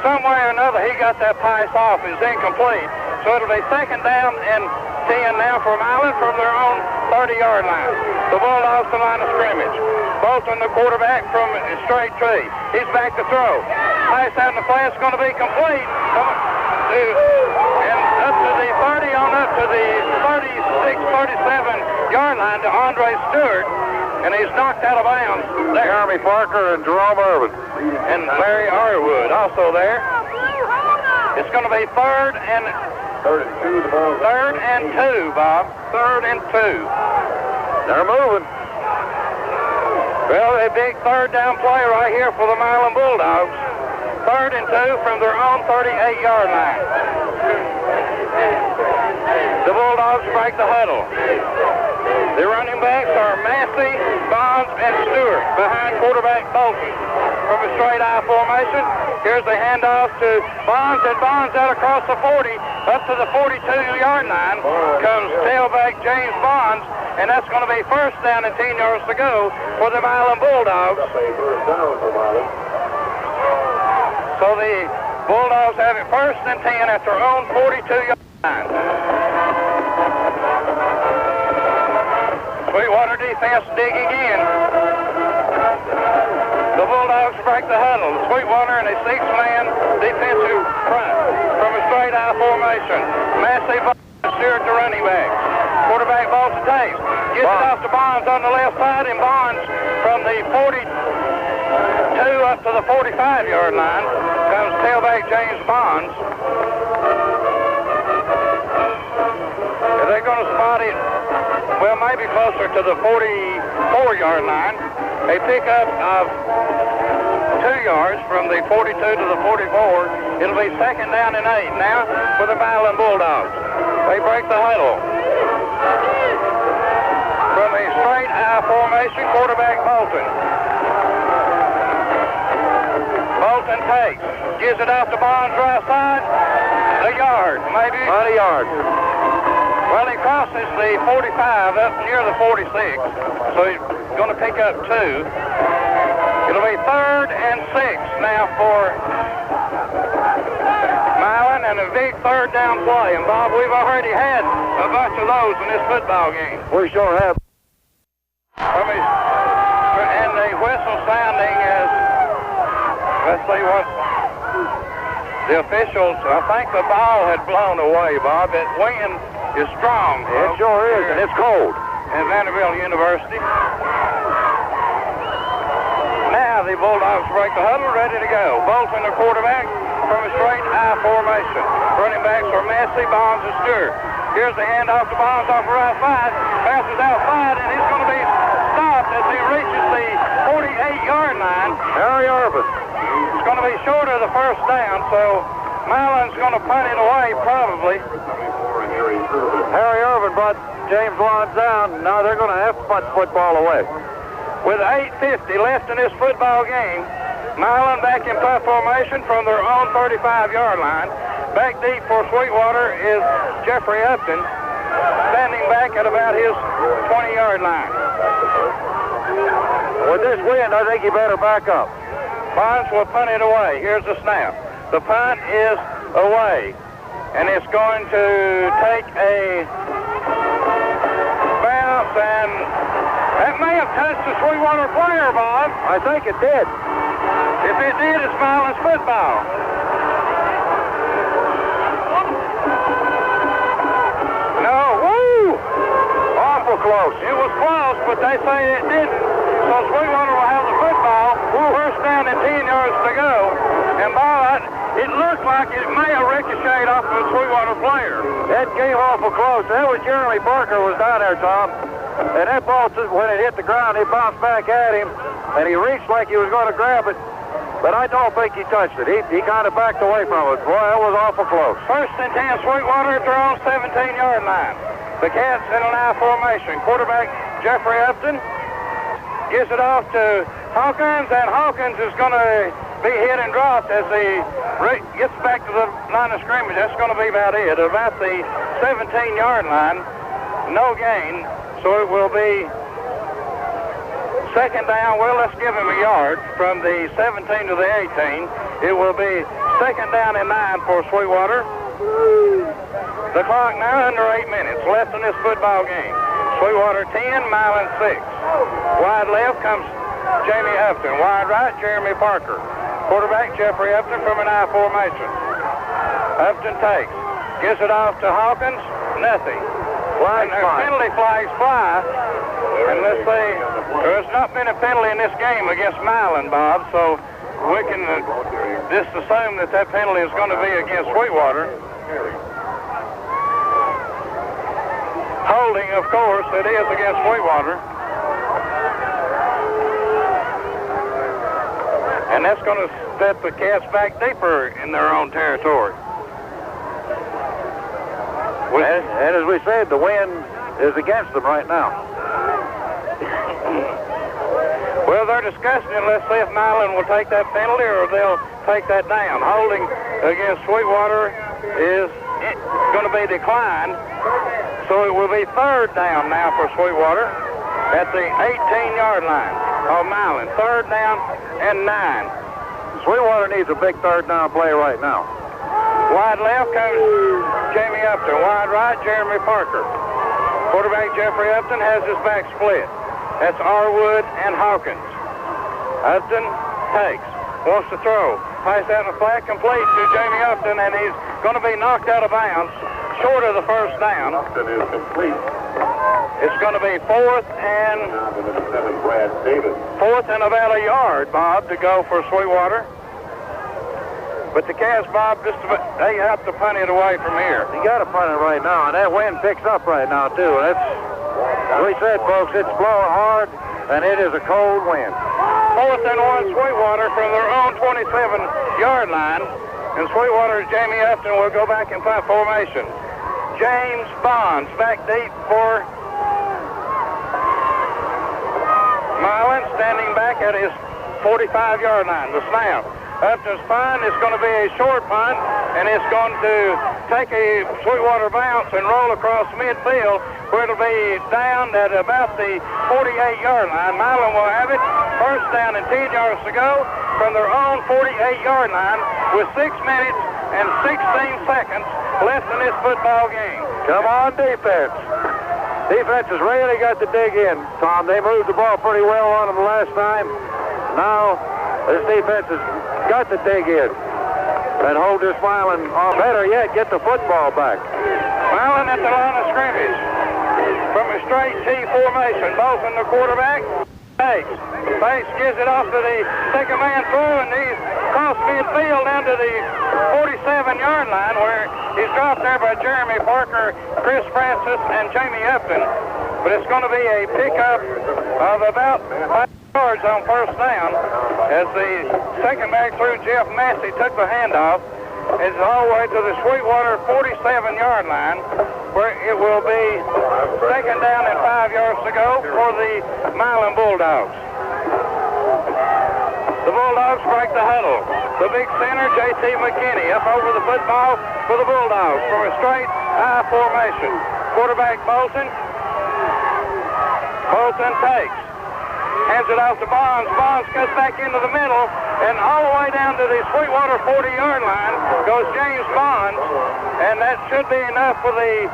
some way or another he got that pass off. It's incomplete. So it'll be second down and 10 now for Milan from their own 30-yard line. The Bulldogs the line of scrimmage. Bolton, the quarterback, from a straight tree. He's back to throw. Pass out in the flat's going to be complete. And up to the 30 on up to the 36, 37-yard line to Andre Stewart. And he's knocked out of bounds. There. Jeremy Parker and Jerome Irvin. And Larry Arwood also there. It's going to be third and 2, Bob. Third and 2. They're moving. Well, a big third down play right here for the Milan Bulldogs. Third and 2 from their own 38-yard line. The Bulldogs break the huddle. The running backs are Massey, Bonds, and Stewart behind quarterback Bolton. From a straight I formation, here's the handoff to Bonds, and Bonds out across the 40, up to the 42-yard line comes tailback James Bonds, and that's going to be first down and 10 yards to go for the Milan Bulldogs. So the Bulldogs have it first and 10 at their own 42-yard line. Sweetwater defense digging in. The Bulldogs break the huddle. Sweetwater in a 6-man defensive front from a straight I formation. Massey Stewart the running back. Quarterback Bolton takes. Gets it off to Bonds on the left side, and Bonds from the 40 up to the 45-yard line comes tailback James Bonds. Are they going to spot it? Well, maybe closer to the 44-yard line. A pickup of 2 yards from the 42 to the 44. It'll be second down and 8 now for the Milan Bulldogs. They break the huddle. From a straight I formation, quarterback Bolton. Bolton takes, gives it off to Bonds right side. A yard, maybe. About a yard. Well, he crosses the 45 up near the 46, so he's going to pick up 2. It'll be 3rd and 6 now for Milan, and a big 3rd down play. And Bob, we've already had a bunch of those in this football game. We sure have. And the whistle sounding as, let's see what the officials, I think the ball had blown away, Bob. That wind is strong. It sure is, and it's cold. At Vanderbilt University. Now the Bulldogs break the huddle, ready to go. Bolton, the quarterback, from a straight I formation. Running backs are Massey, Bonds, and Stewart. Here's the handoff to Bonds off the right side. Passes outside, and he's going to be stopped as he reaches the 48-yard line. Harry Irvin. It's going to be short of the first down, so Milan's going to punt it away probably. Harry Irvin brought James Lawrence down. Now they're going to have to punt the football away. With 8:50 left in this football game, Milan back in punt formation from their own 35-yard line. Back deep for Sweetwater is Jeffrey Upton, standing back at about his 20-yard line. With this wind, I think he better back up. Bonds will punt it away. Here's the snap. The punt is away, and it's going to take a bounce, and that may have touched the Sweetwater player, Bob. I think it did. If it did, it's Milan's football. No, woo! Awful close. It was close, but they say it didn't. So Sweetwater will have the football. First down and 10 yards to go. And Bob, it looked like it may have ricocheted off of a Sweetwater player. That came awful close. That was Jeremy Parker was down there, Tom. And that ball, when it hit the ground, it bounced back at him. And he reached like he was going to grab it. But I don't think he touched it. He kind of backed away from it. Boy, that was awful close. First and 10, Sweetwater at their own 17-yard line. The Cats in an I formation. Quarterback Jeffrey Upton gives it off to Hawkins, and Hawkins is going to be hit and dropped as he gets back to the line of scrimmage. That's going to be about it. About the 17-yard line, no gain, so it will be second down. Well, let's give him a yard from the 17 to the 18. It will be second down and 9 for Sweetwater. The clock now under 8 minutes left in this football game. Sweetwater 10, Milan 6. Wide left comes Jamie Upton. Wide right, Jeremy Parker. Quarterback Jeffrey Upton from an I formation. Upton takes. Gives it off to Hawkins. Nothing. Penalty flags fly. And let's see, there's not been a penalty in this game against Milan, Bob, so we can just assume that that penalty is going to be against Sweetwater. Holding, of course, it is against Sweetwater. And that's going to set the Cats back deeper in their own territory. And as we said, the wind is against them right now. Well, they're discussing it. Let's see if Milan will take that penalty or they'll take that down. Holding against Sweetwater is going to be declined. So it will be third down now for Sweetwater at the 18-yard line of Milan. Third down and 9. Sweetwater needs a big third down play right now. Wide left comes Jamie Upton. Wide right, Jeremy Parker. Quarterback Jeffrey Upton has his back split. That's Arwood and Hawkins. Upton takes, wants to throw. Pass out in the flat, complete to Jamie Upton, and he's going to be knocked out of bounds short of the first down. Austin is complete. It's going to be fourth and about a yard, Bob, to go for Sweetwater. But the Cats, Bob, they have to punt it away from here. You got to punt it right now, and that wind picks up right now, too. That's, as we said, folks, it's blowing hard, and it is a cold wind. Fourth and one, Sweetwater from their own 27-yard line. And Sweetwater's Jamie Upton will go back in punt formation. James Bonds back deep for Milan, standing back at his 45-yard line. The snap. Upton's punt is going to be a short punt, and it's going to take a Sweetwater bounce and roll across midfield, where it'll be down at about the 48-yard line. Milan will have it. First down and 10 yards to go from their own 48-yard line with 6 minutes and 16 seconds left in this football game. Come on, defense. Defense has really got to dig in, Tom. They moved the ball pretty well on them last time. Now, this defense has got to dig in and hold this Milan, or better yet, get the football back. Milan at the line of scrimmage from a straight T formation. Bolton, the quarterback. Bates gives it off to the second man through, and he's crossed midfield down to the 47-yard line, where he's dropped there by Jeremy Parker, Chris Francis, and Jamie Upton. But it's going to be a pickup of about 5 yards on first down, as the second back through, Jeff Massey, took the handoff. It's all the way to the Sweetwater 47-yard line, where it will be second down and 5 yards to go for the Milan Bulldogs. The Bulldogs break the huddle. The big center, J.T. McKinney, up over the football for the Bulldogs from a straight I formation. Quarterback Bolton. Bolton takes. Hands it off to Bonds. Bonds cuts back into the middle, and all the way down to the Sweetwater 40-yard line goes James Bonds, and that should be enough for the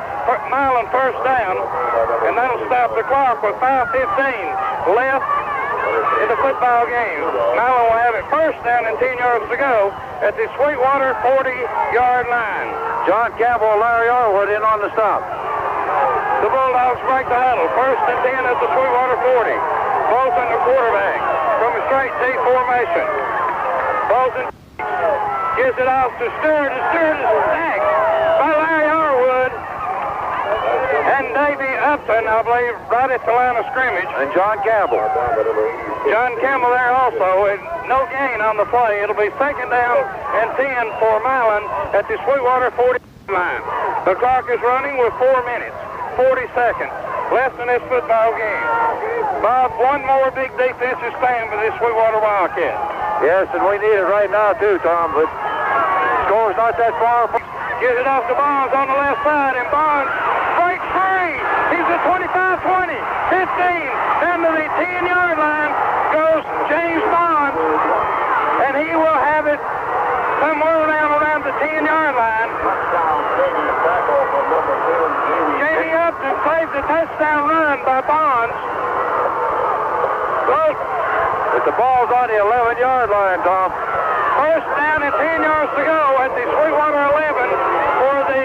Milan first down, and that'll stop the clock with 5:15 left in the football game. Milan will have it first down and 10 yards to go at the Sweetwater 40-yard line. John Campbell and Larry Arwood in on the stop. The Bulldogs break the huddle. First and 10 at the Sweetwater 40. Bolton, the quarterback, from a straight T formation. Bolton gives it off to Stewart, and Stewart is sacked by Larry Arwood and Davey Upton, I believe, right at the line of scrimmage. And John Campbell. John Campbell there also, and no gain on the play. It'll be second down and 10 for Milan at the Sweetwater 40 line. The clock is running with 4 minutes, 40 seconds left in this football game. Bob, one more big defensive stand for this Sweetwater Wildcat. Yes, and we need it right now, too, Tom, but score's not that far. Gives it off to Bonds on the left side, and Bonds breaks free. He's at 25-20, 15, down to the 10-yard line goes James Bonds, and he will have it somewhere around the 10-yard line. Jamie Upton saves the touchdown run by Bonds. But the ball's on the 11-yard line, Tom. First down and 10 yards to go at the Sweetwater 11 for the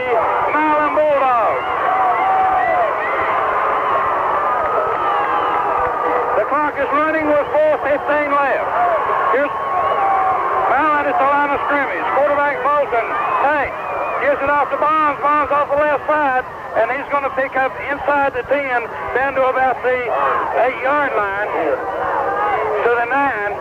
Milan Bulldogs. The clock is running with 4:15 left. Here's Milan at the line of scrimmage. Quarterback Bolton takes, gives it off to Bonds. Bonds off the left side, and he's going to pick up inside the 10 down to about the 8-yard line. To the 9.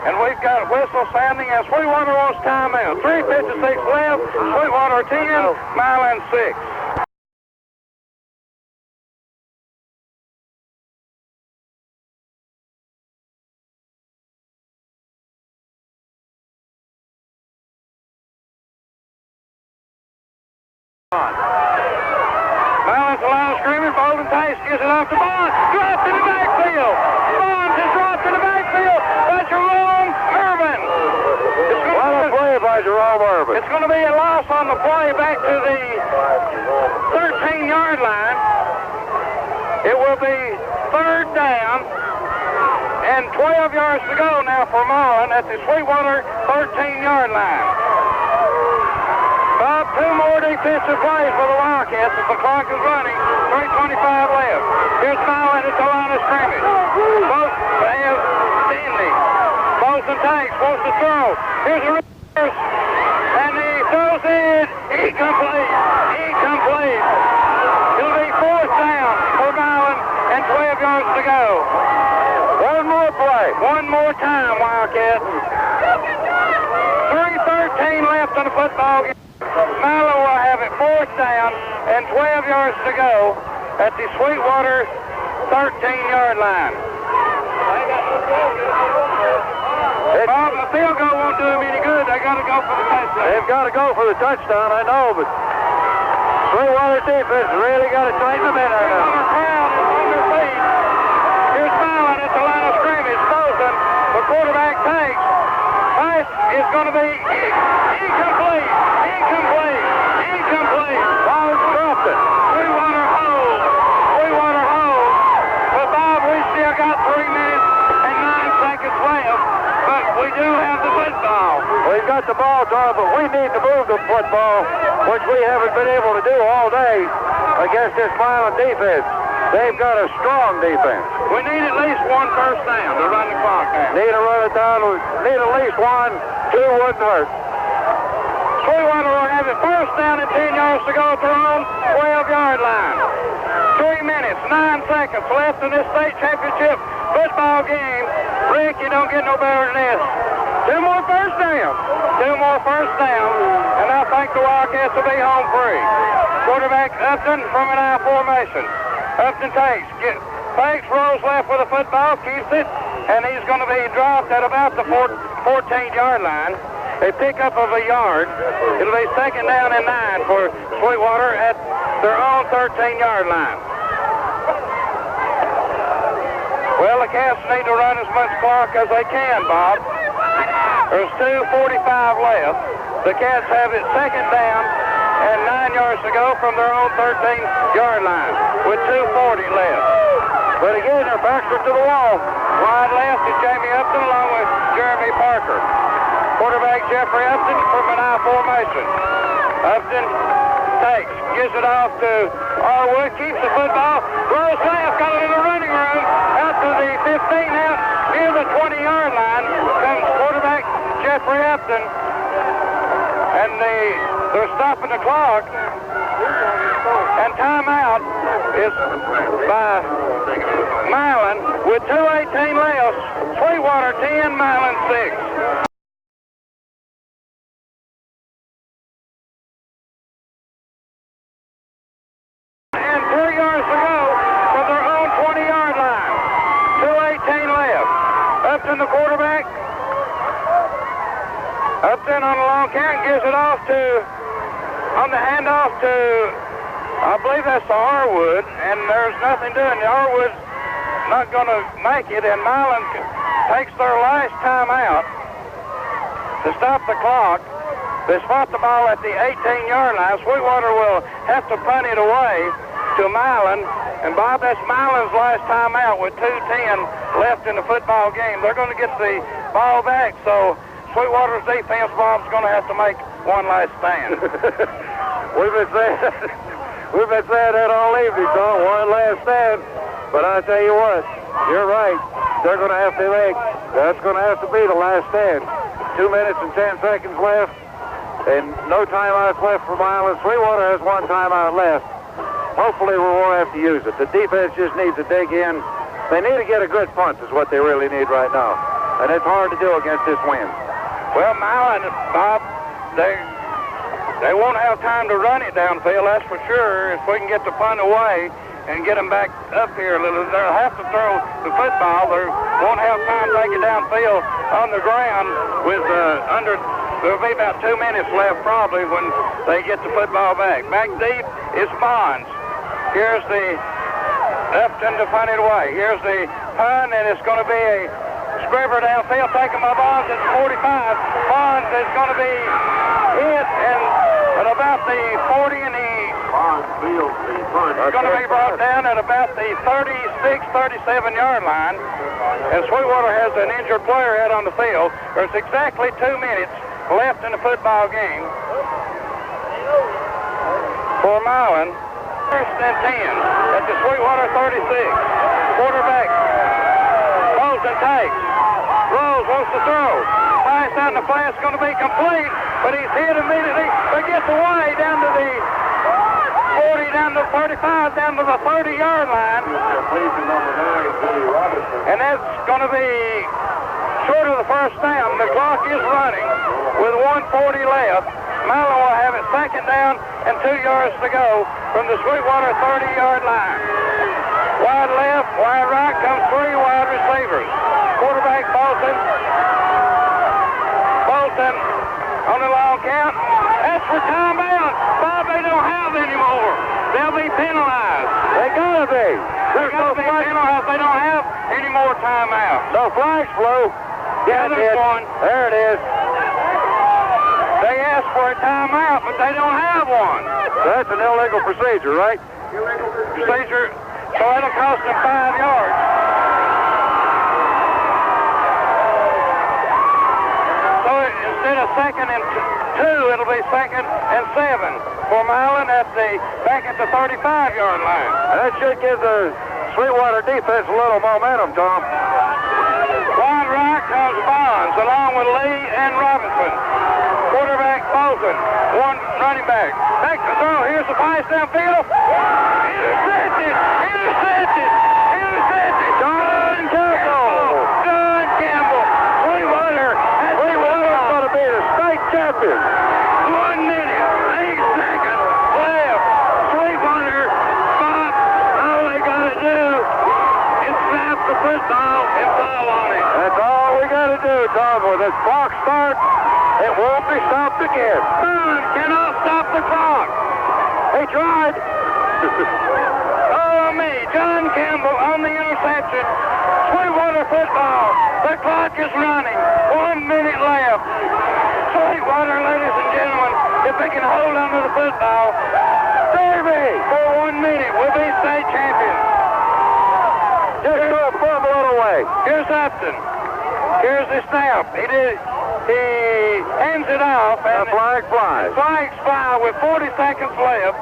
And we've got whistle sounding as Sweetwater wants timeout. 3:56 left. Sweetwater 10, Milan 6. Milan's the line of scrimmage. Bolton Tice gives it off to Bonds. Dropped in the backfield. Bonds is dropped in the backfield by Jerome Irvin. What a play by Jerome Irvin. It's going to be a loss on the play back to the 13-yard line. It will be third down and 12 yards to go now for Marlin at the Sweetwater 13-yard line. Bob, 2 more defensive plays for the Wildcats as the clock is running. 3:25 left. Here's Marlin at the line of scrimmage. Both have Stanley. Bolton takes, wants to throw. Here's a reverse, and he throws it. Incomplete. Incomplete. It'll be 4th down for Marlin and 12 yards to go. One more play. One more time, Wildcats. 3:13 left on the football game. Marlin will have it 4th down and 12 yards to go at the Sweetwater 13-yard line. Bob, the field goal won't do them any good. They got to go for the touchdown. They've got to go for the touchdown, I know, but Sweetwater defense really got to tighten them in there now. The crowd is on their feet. Here's Marlin at the line of scrimmage. Bolton, the quarterback takes. Pass is going to be incomplete. Incomplete. Incomplete. Ball dropped it. Sweetwater holds. Sweetwater holds. But Bob, we still got 3 minutes and 9 seconds left. But we do have the football. We've got the ball, Tom, but we need to move the football, which we haven't been able to do all day against this Marlin defense. They've got a strong defense. We need at least 1 first down to run the clock down. Need to run it down. Need at least 1. 2 wouldn't hurt. Sweetwater will have it 1st down and 10 yards to go at their own 12-yard line. 3 minutes, 9 seconds left in this state championship football game. Rick, you don't get no better than this. 2 more first downs. 2 more first downs, and I think the Wildcats will be home free. Quarterback Upton from an I formation. Upton takes, rolls left with the football, keeps it, and he's going to be dropped at about the 14-yard line. A pickup of a yard. It'll be 2nd down and 9 for Sweetwater at their own 13-yard line. Well, the Cats need to run as much clock as they can, Bob. There's 2:45 left. The Cats have it 2nd down and 9 yards to go from their own 13-yard line with 2:40 left. But again, their backs are to the wall. Wide left is Jamie Upton along with Jeremy Parker. Quarterback Jeffrey Upton from an I formation. Upton takes, gives it off to Arwood, keeps the football, throws left, got it in the running room, out to the 15, out near the 20-yard line comes quarterback Jeffrey Upton, and they're stopping the clock, and timeout is by Marlin with 2:18 left. Sweetwater 10, Marlin 6. And 3 yards to go from their own 20-yard line. 2:18 left. Upton, the quarterback. Upton on the long count gives it off to, on the handoff to, I believe that's to Arwood, and there's nothing doing. The Arwood's not going to make it, and Marlin takes their last time out to stop the clock. They spot the ball at the 18-yard line. Sweetwater will have to punt it away to Marlin, and Bob, that's Marlin's last time out with 2:10 left in the football game. They're going to get the ball back, so Sweetwater's defense, Bob's going to have to make one last stand. We've been saying that all evening, Tom, one last stand. But I tell you what, you're right. They're going to have to that's going to have to be the last stand. 2 minutes and 10 seconds left, and no timeouts left for Marlin. Sweetwater has 1 timeout left. Hopefully we won't have to use it. The defense just needs to dig in. They need to get a good punt is what they really need right now. And it's hard to do against this wind. Well, Marlin, Bob, they won't have time to run it downfield, that's for sure. If we can get the punt away and get them back up here a little, they'll have to throw the football. They won't have time to take it downfield on the ground with there'll be about 2 minutes left probably when they get the football back. Back deep is Bonds. Here's the Upton to punt it away. Here's the punt, and it's going to be a Scriver downfield, taken by Bonds at 45. Bonds is going to be hit and at about the 40, and he It's going to be brought down at about the 36, 37-yard line. And Sweetwater has an injured player out on the field. There's exactly 2 minutes left in the football game. For Milan, first and 10 at the Sweetwater 36. Quarterback, Bolton takes. Rose wants to throw. Pass out in the flat's going to be complete, but he's hit immediately. But gets away down to the 40, down to 35, down to the 30-yard line. And that's going to be short of the first down. The clock is running with 1:40 left. Milan will have it second down and 2 yards to go from the Sweetwater 30-yard line. Wide left, wide right comes 3 wide receivers. Quarterback Bolton. Bolton on the long count. That's for timeout. Bob, they don't have anymore. They'll be penalized. They gotta be. They're going to be penalized. They don't have any more timeouts. No flags flew. Yeah, there's one. There it is. They asked for a timeout, but they don't have one. That's an illegal procedure, right? Procedure, so it'll cost them 5 yards. So instead of second and 2, it'll be second and 7 for Milan back at the 35-yard line. That should give the Sweetwater defense a little momentum, Tom. Wide right comes Bonds along with Lee and Robinson. Quarterback Bolton, one running back. Back to throw. Here's the pass downfield. Intercepted! Intercepted! Intercepted! John Campbell! John Campbell! Sweetwater's going to be the state champion. 1 minute, 8 seconds left. Sweetwater, Bob, all they got to do is snap the football and fall on it. That's all we got to do, Tom. When this clock starts, it won't be stopped again. Bond cannot stop the clock. He tried. Oh, me. John Campbell on the interception. Sweetwater football. The clock is running. 1 minute left. Sweetwater, ladies and gentlemen, if they can hold on to the football, Derby for 1 minute will be state champions. Just go fumble it away. Here's Upton. Here's the snap. He hands it off, and the flag flies. Flags fly with 40 seconds left.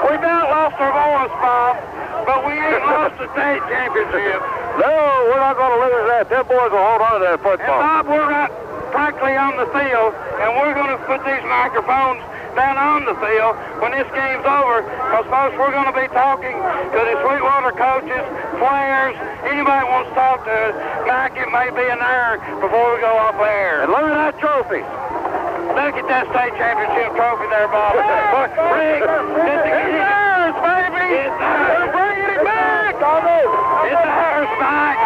We've not lost our voice, Bob, but we ain't lost the state championship. No, we're not going to lose that. Them boys will hold on to that And football. Bob, we're not practically on the field, and we're going to put these microphones down on the field when this game's over, because folks, we're going to be talking to the Sweetwater coaches, players, anybody wants to talk to us. Mike, it may be an hour before we go off the air. And look at that trophy. Look at that state championship trophy there, Bob. Rick, it's ours, baby. It's ours. We're bringing it back. It's ours, Mike.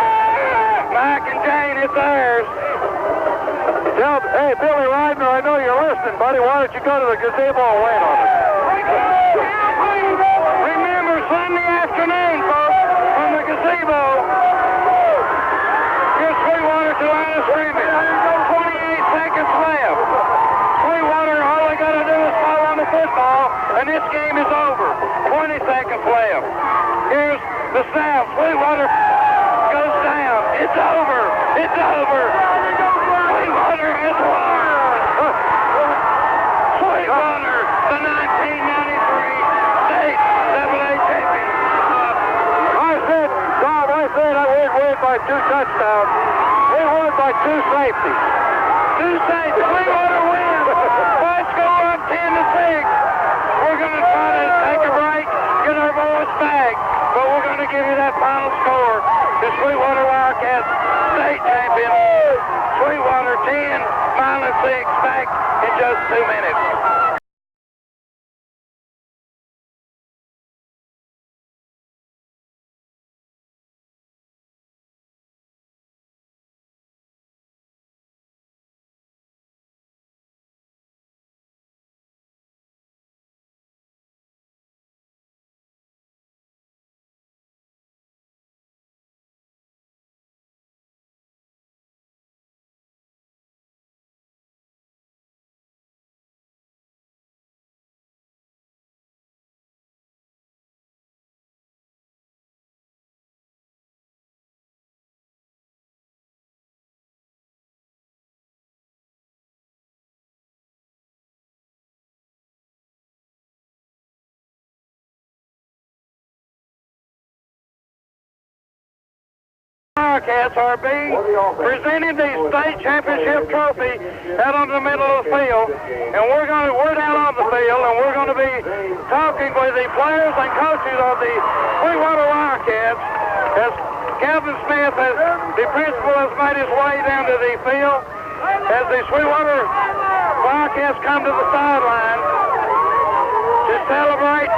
Mike and Jane, it's ours. Hey, Billy Ryder, I know you're listening, buddy. Why don't you go to the gazebo and wait on us? Remember, Sunday afternoon, folks, from the gazebo. Here's Sweetwater to line of scrimmage. 28 seconds left. Sweetwater, all they got to do is fall on the football, and this game is over. 20 seconds left. Here's the snap. Sweetwater goes down. It's over. It's over. Sweetwater has won. Sweetwater, the 1993 state AA champion. I said I would win by 2 touchdowns. We won by 2 safeties. 2 safeties. Sweetwater wins. Let's go up 10-6. We're going to try to take a break, get our voice back, but we're going to give you that final score. The Sweetwater Wildcats state champion. Sweetwater 10, Milan 6, back in just 2 minutes. Wildcats are presenting the state championship trophy out on the middle of the field, and we're down on the field, and we're going to be talking with the players and coaches of the Sweetwater Wildcats as Calvin Smith, the principal, has made his way down to the field as the Sweetwater Wildcats come to the sideline to celebrate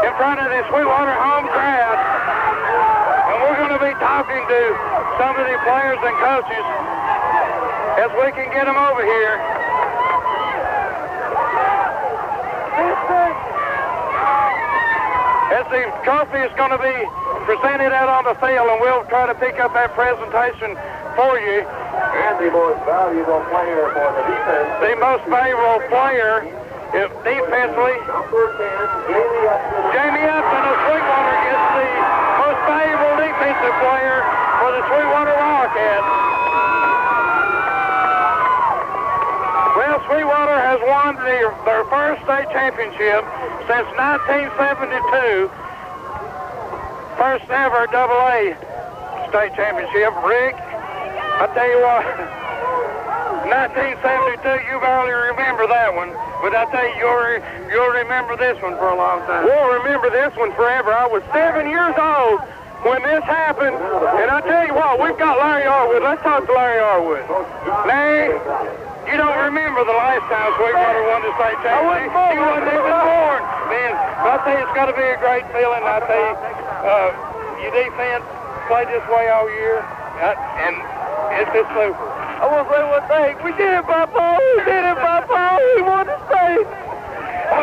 in front of the Sweetwater home crowd. And we're going to be talking to some of the players and coaches as we can get them over here. As the trophy is going to be presented out on the field, and we'll try to pick up that presentation for you. And the most valuable player for the defense. The most valuable player defensively, Jamie Upton of Sweetwater gets the most valuable defensive player for the Sweetwater Wildcats. Well, Sweetwater has won their first state championship since 1972. First ever AA state championship. Rick, I tell you what, 1972, you barely remember that one, but I tell you, you'll remember this one for a long time. We'll remember this one forever. I was 7 years old when this happened, and I tell you what, we've got Larry Arwood. Let's talk to Larry Arwood. Larry, you don't remember the last time Sweetwater won the state championship. You wasn't even born. Man, I tell you, it's got to be a great feeling. I tell you, your defense played this way all year, and it's been super. I want to say one thing. We did it, Papa. We did it, Papa. We won the state.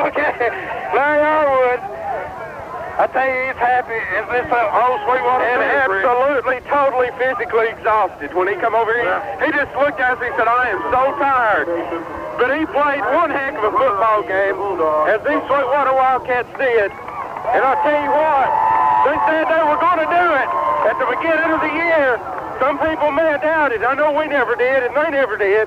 Okay, Larry Arwood, I tell you, he's happy. Is this old Sweetwater? And absolutely, totally physically exhausted. When he come over here, he just looked at us and he said, I am so tired. But he played one heck of a football game, as these Sweetwater Wildcats did. And I'll tell you what, they said they were going to do it at the beginning of the year. Some people may have doubted. I know we never did, and they never did.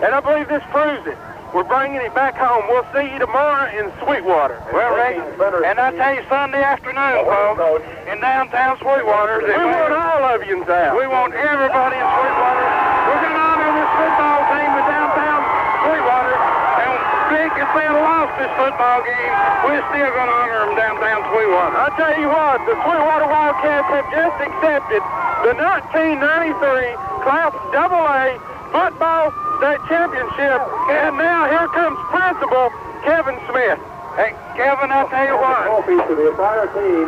And I believe this proves it. We're bringing it back home. We'll see you tomorrow in Sweetwater. Well, Rick, and I tell you, Sunday afternoon, folks, in downtown Sweetwater, we want all of you in town. We want everybody in Sweetwater. We're going to honor this football team in downtown Sweetwater. And Rick, if they had lost this football game, we're still going to honor them downtown Sweetwater. I tell you what, the Sweetwater Wildcats have just accepted the 1993 Class AA Football State Championship, and now here comes Principal Kevin Smith. Hey, Kevin, I tell you what. Trophy to the entire team.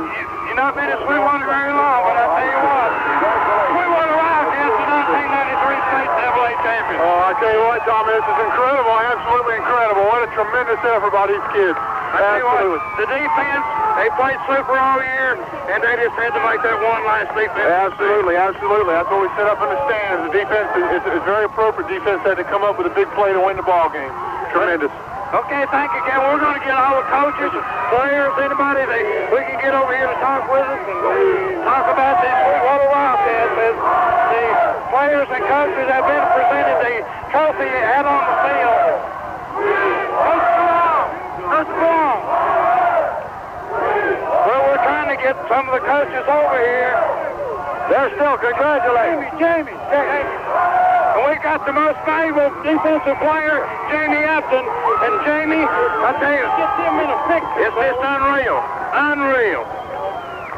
You've not been at Sweetwater very long, but I tell you what. Sweetwater Wildcats, the 1993 State AA champions. Oh, I tell you what, Tommy, this is incredible, absolutely incredible. What a tremendous effort by these kids. I tell you what, the defense, they played super all year, and they just had to make that one last defense. Absolutely, absolutely. That's what we set up in the stands. The defense is very appropriate. Defense had to come up with a big play to win the ball game. Tremendous. Okay, thank you, Ken. We're going to get all the coaches, players, anybody that we can get over here to talk with us and talk about the Sweetwater Wildcats as the players and coaches have been presented the trophy out on the field. Let's go on. Well, we're trying to get some of the coaches over here. They're still congratulating. Jamie. And we got the most valuable defensive player, Jamie Upton. And Jamie, I tell you, get them in a picture. It's just unreal. Unreal.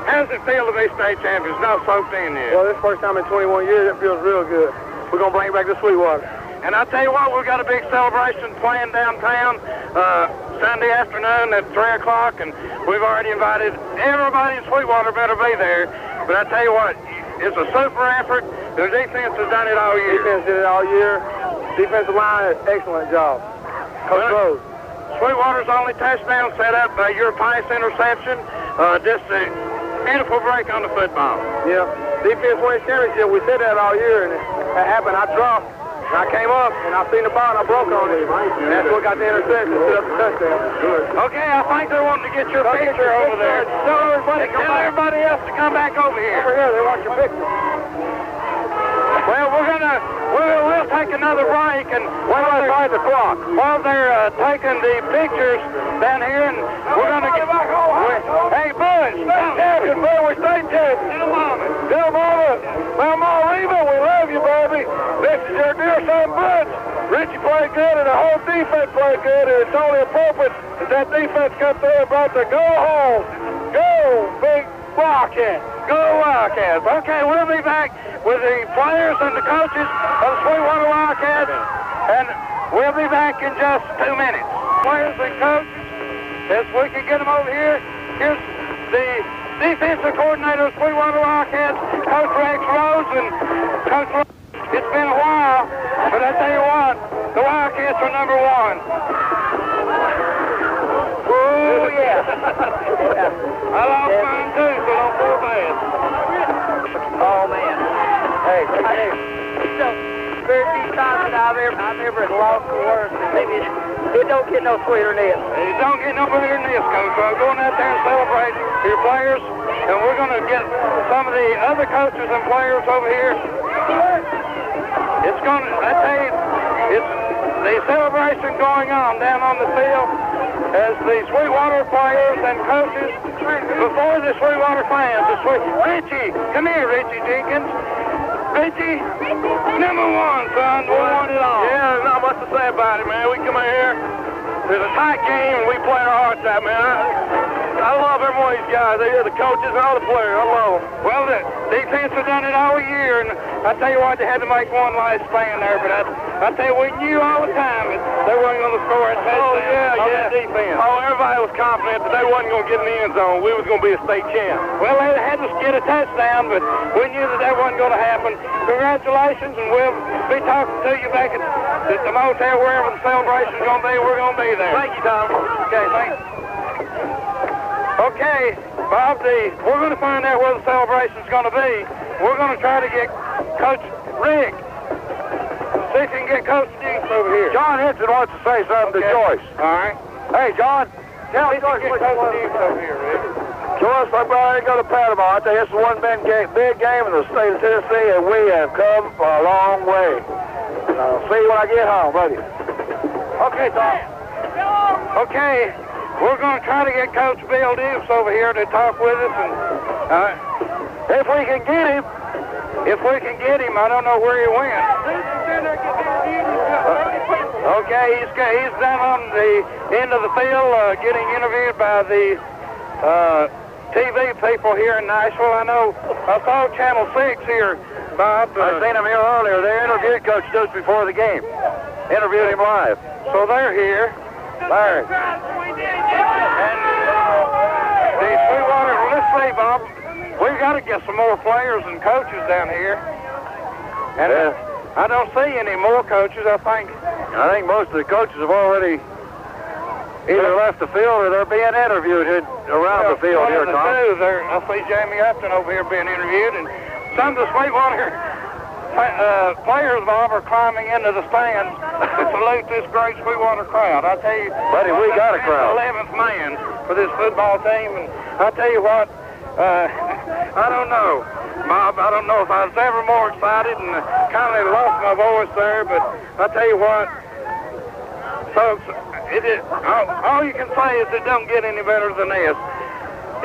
How does it feel to be state champions? Not soaked in yet. Well, this first time in 21 years, it feels real good. We're going to bring it back to Sweetwater. And I tell you what, we've got a big celebration planned downtown Sunday afternoon at 3 o'clock, and we've already invited everybody in Sweetwater better be there. But I tell you what, it's a super effort. The defense has done it all year. Defense did it all year. Defensive line, excellent job. Coach Rose. Sweetwater's only touchdown set up by your pass interception. Just a beautiful break on the football. Yeah, defense wins championship. We said that all year, and that happened. I dropped. And I came up, and I seen the ball, and I broke on it. And that's what got the interception, set up the touchdown. Good. Okay, I think they're wanting to get your picture over there. Tell everybody else to come back over here. Over here, they want your picture. Well, we'll take another break, and while the clock, while they're taking the pictures down here, and we're going to get back home. Hey, Bud, state champion, man, we're state champion. Little Mama, Mama Reba, we love you, baby. This is your dear son, Bud. Richie played good, and the whole defense played good, and it's only appropriate that defense come through about to go home. Go, big Wildcats. Go Wildcats. Okay, we'll be back with the players and the coaches of the Sweetwater Wildcats, and we'll be back in just 2 minutes. Players and coaches, as we can get them over here, here's the defensive coordinator of Sweetwater Wildcats, Coach Rex Rose, and Coach Rose. It's been a while, but I tell you what, the Wildcats are number one. Oh, yeah. I lost mine, too, so don't feel bad. Oh, man. Hey. It's the very few times that I've ever lost the worst. It don't get no sweeter than this. It don't get no better than this, Coach. So I'm going out there and celebrate your players, and we're going to get some of the other coaches and players over here. It's going to, I tell you, it's the celebration going on down on the field as the Sweetwater players and coaches before the Sweetwater fans. Richie, come here, Richie Jenkins. Richie, number one, son. We won it all. Yeah, there's not much to say about it, man. We come in here, there's a tight game, and we play our hearts out, man. I love every one of these guys. They're the coaches and all the players. I love them. Well, the defense has done it all year, and I tell you what, they had to make one last stand there, but I tell you, we knew all the time that they weren't going to score a touchdown on that defense. Oh, everybody was confident that they wasn't going to get in the end zone. We was going to be a state champ. Well, they had to get a touchdown, but we knew that wasn't going to happen. Congratulations, and we'll be talking to you back at the motel, wherever the celebration's going to be. We're going to be there. Thank you, Tom. Okay, thanks. Okay, Bob, we're going to find out where the celebration's going to be. We're going to try to get Coach Rick. See if you can get Coach Deeks over here. John Henson wants to say something to Joyce. All right. Hey, John, tell Joyce what you want. Deeks over here, Rick. Joyce, my brother, ain't going to Panama. I tell you, it's the one big game in the state of Tennessee, and we have come a long way. I'll see you when I get home, buddy. Okay, Tom. Okay. We're going to try to get Coach Bill Dukes over here to talk with us, and if we can get him, I don't know where he went. Okay, he's down on the end of the field getting interviewed by the TV people here in Nashville. I saw Channel 6 here, Bob. I seen him here earlier. They interviewed Coach Dukes before the game. Interviewed him live. So they're here. There. And the Sweetwater, let's see, Bob, we've got to get some more players and coaches down here. And I don't see any more coaches, I think most of the coaches have already either left the field or they're being interviewed around the field here, Tom. I see Jamie Upton over here being interviewed, and some of the Sweetwater players, Bob, are climbing into the stands to salute this great Sweetwater crowd. I tell you, buddy, we got a crowd. 11th man for this football team, and I tell you what, I don't know, Bob. I don't know if I was ever more excited, and kind of lost my voice there. But I tell you what, folks, all you can say is it don't get any better than this.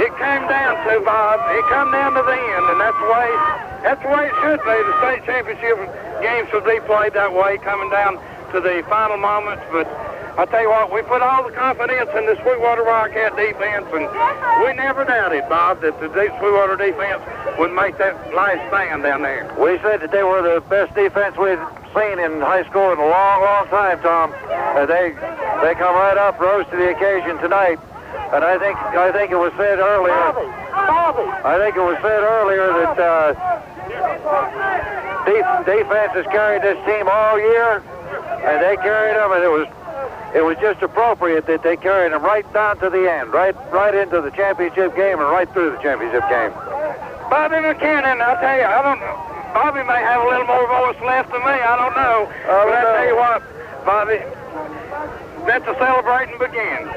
It came down to, Bob, it come down to the end, and that's the way it should be. The state championship game should be played that way, coming down to the final moments. But I tell you what, we put all the confidence in the Sweetwater Wildcat defense, and we never doubted, Bob, that the Sweetwater defense would make that last stand down there. We said that they were the best defense we'd seen in high school in a long, long time, Tom. They come right up, rose to the occasion tonight. And I think it was said earlier. I think it was said earlier that defense has carried this team all year, and they carried them, and it was just appropriate that they carried them right down to the end, right into the championship game and right through the championship game. Bobby McKinnon, I'll tell you, Bobby may have a little more voice left than me, I don't know. But I tell you what, Bobby, let the celebrating begin.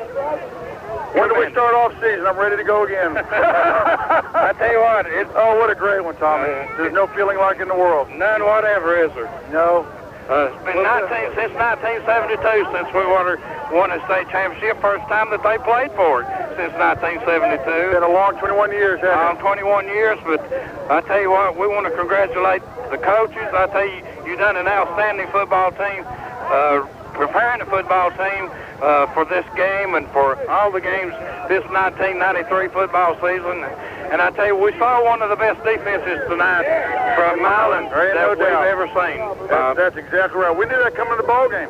When do we start off season? I'm ready to go again. I tell you what, Oh, what a great one, Tommy. There's no feeling like it in the world. none whatever, is there? No. It's been since 1972 since Sweetwater won a state championship. First time that they played for it since 1972. It's been a long 21 years, hasn't it? 21 years, but I tell you what, we want to congratulate the coaches. I tell you, you've done an outstanding football team, preparing the football team for this game and for all the games this 1993 football season. And I tell you, we saw one of the best defenses tonight from Milan that we've ever seen. That's exactly right. We knew that coming to the ball game.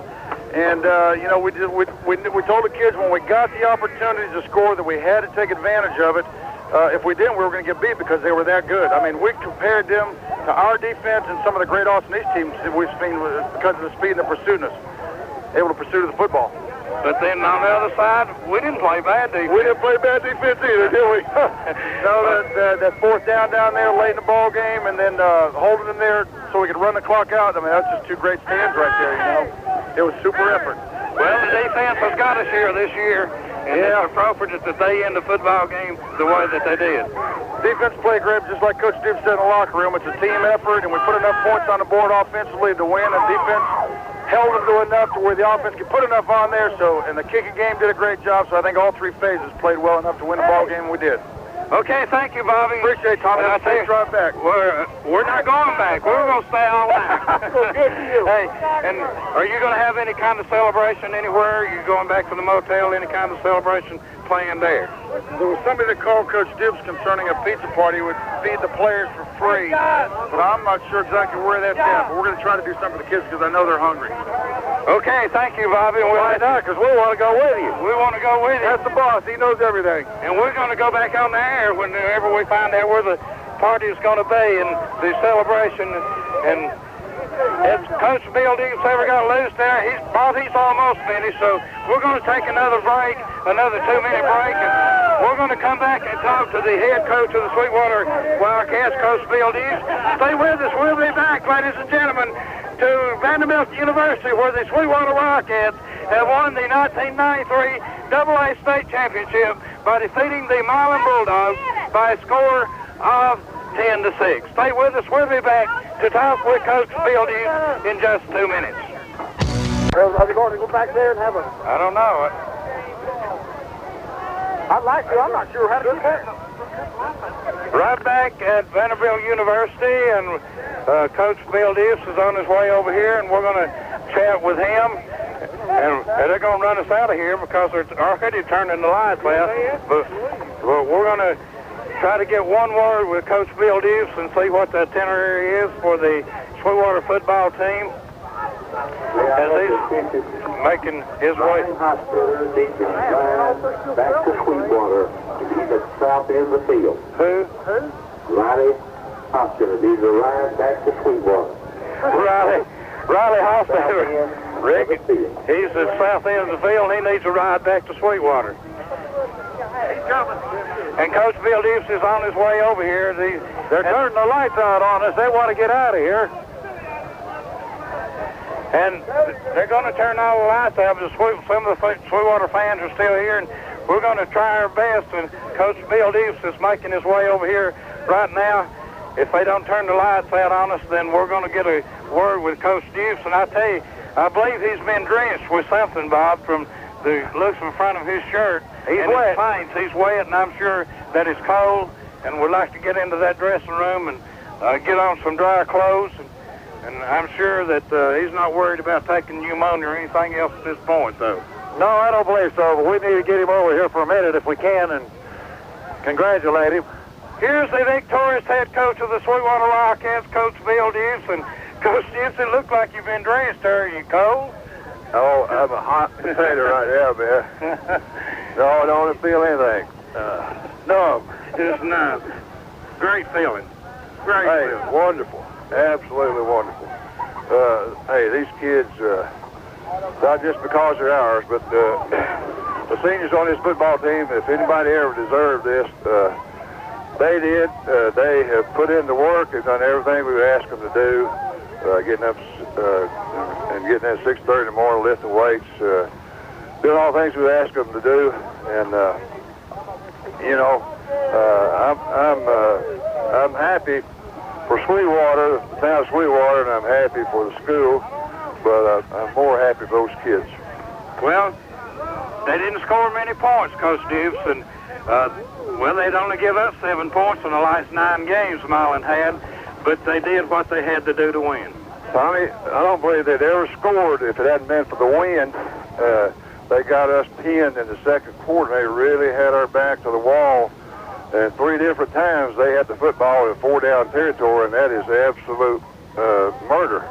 And, you know, we told the kids when we got the opportunity to score that we had to take advantage of it. If we didn't, we were going to get beat because they were that good. I mean, we compared them to our defense and some of the great Austin East teams that we've seen because of the speed and the pursuing us, able to pursue the football. But then on the other side, we didn't play bad defense. We didn't play bad defense either, did we? No, that fourth down there late in the ball game and then holding them there so we could run the clock out. I mean, that's just two great stands right there, you know. It was super effort. Well, the defense has got us here this year, and it's appropriate that they end the football game the way that they did. Defense played great, just like Coach Dib said in the locker room. It's a team effort, and we put enough points on the board offensively to win, and defense held them to enough to where the offense could put enough on there. So, and the kicking game did a great job, so I think all three phases played well enough to win the ball game, and we did. Okay, thank you, Bobby. Appreciate it, Tommy. I'll take you right back. We're not going back. We're going to stay all night. Good for you. Hey, and are you going to have any kind of celebration anywhere? Are you going back to the motel? Any kind of celebration planned there? There was somebody that called Coach Dibbs concerning a pizza party would feed the players for free, but I'm not sure exactly where that's at. But we're going to try to do something for the kids because I know they're hungry. Okay, thank you, Bobby. Why not? Because we want to go with you. We want to go with you. That's the boss. He knows everything. And we're going to go back on the air whenever we find out where the party is going to be and the celebration. And if Coach Bill Dees ever got loose there, he's almost finished. So we're going to take another break, another 2-minute break, and we're going to come back and talk to the head coach of the Sweetwater Wildcats, Coach Bill Dees. Stay with us. We'll be back, ladies and gentlemen, to Vanderbilt University, where the Sweetwater Wildcats have won the 1993 AA State Championship by defeating the Milan Bulldogs by a score of 10-6. Stay with us. We'll be back to talk with Coach Bill Dees in just 2 minutes. Are they going to go back there and have a... I don't know. I'd like to. I'm not sure how to do that. Right back at Vanderbilt University, and Coach Bill Dees is on his way over here, and we're going to chat with him. And they're going to run us out of here because they're already turning the lights out. But we're going to try to get one word with Coach Bill Dees and see what the itinerary is for the Sweetwater football team as he's making his way. Back to Sweetwater. He's at the south end of the field. Who? Riley Hospital. These are line back to Sweetwater. Riley Hospital. Rick, he's at the south end of the field, and he needs a ride back to Sweetwater. He's coming. And Coach Bill Dees is on his way over here. They're turning the lights out on us. They want to get out of here. And they're going to turn all the lights out, but some of the Sweetwater fans are still here, and we're going to try our best. And Coach Bill Dees is making his way over here right now. If they don't turn the lights out on us, then we're going to get a word with Coach Dees. And I tell you, I believe he's been drenched with something, Bob, from the looks in front of his shirt. He's and wet. He's wet, and I'm sure that it's cold, and we'd like to get into that dressing room and get on some dry clothes. And I'm sure that he's not worried about taking pneumonia or anything else at this point, though. No, I don't believe so, but we need to get him over here for a minute if we can and congratulate him. Here's the victorious head coach of the Sweetwater Wildcats, Coach Bill Dees. And Coach Dees, it looks like you've been drenched. Are you cold? Oh, I'm a hot potato right now, man. No, I don't feel anything. No. Just numb. Great feeling. Great feeling. Wonderful. Absolutely wonderful. Hey, these kids, not just because they're ours, but the seniors on this football team, if anybody ever deserved this, they did. They have put in the work. They've done everything we've asked them to do, getting up and getting at 6:30 in the morning, lifting weights, doing all the things we've asked them to do. And you know, I'm happy for Sweetwater, the town of Sweetwater, and I'm happy for the school, but I'm more happy for those kids. Well, they didn't score many points, Coach Dukes, and well, they'd only give up 7 points in the last 9 games Milan had, but they did what they had to do to win. Tommy, I don't believe they'd ever scored if it hadn't been for the wind. They got us pinned in the second quarter. They really had our back to the wall. And 3 different times they had the football in 4-down territory, and that is absolute murder.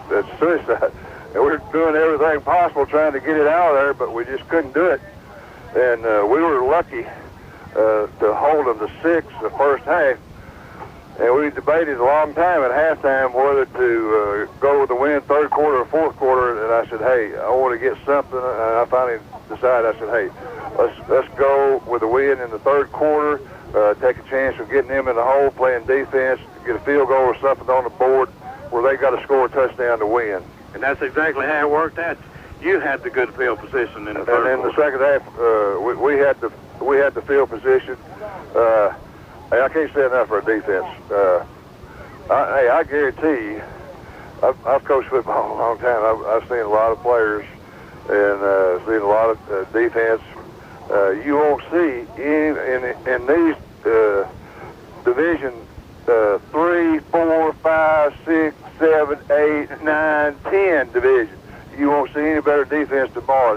That's suicide. And we're doing everything possible trying to get it out of there, but we just couldn't do it. And we were lucky to hold them to 6 the first half. And we debated a long time at halftime whether to go with the win third quarter or fourth quarter. And I said, hey, I want to get something. And I finally decided, I said, hey, let's go with the win in the third quarter, take a chance of getting them in the hole, playing defense, get a field goal or something on the board where they got to score a touchdown to win. And that's exactly how it worked out. You had the good field position in the third quarter. And in the second half, we had the field position. I can't say enough for our defense. I guarantee you, I've coached football a long time. I've seen a lot of players and seen a lot of defense. You won't see in these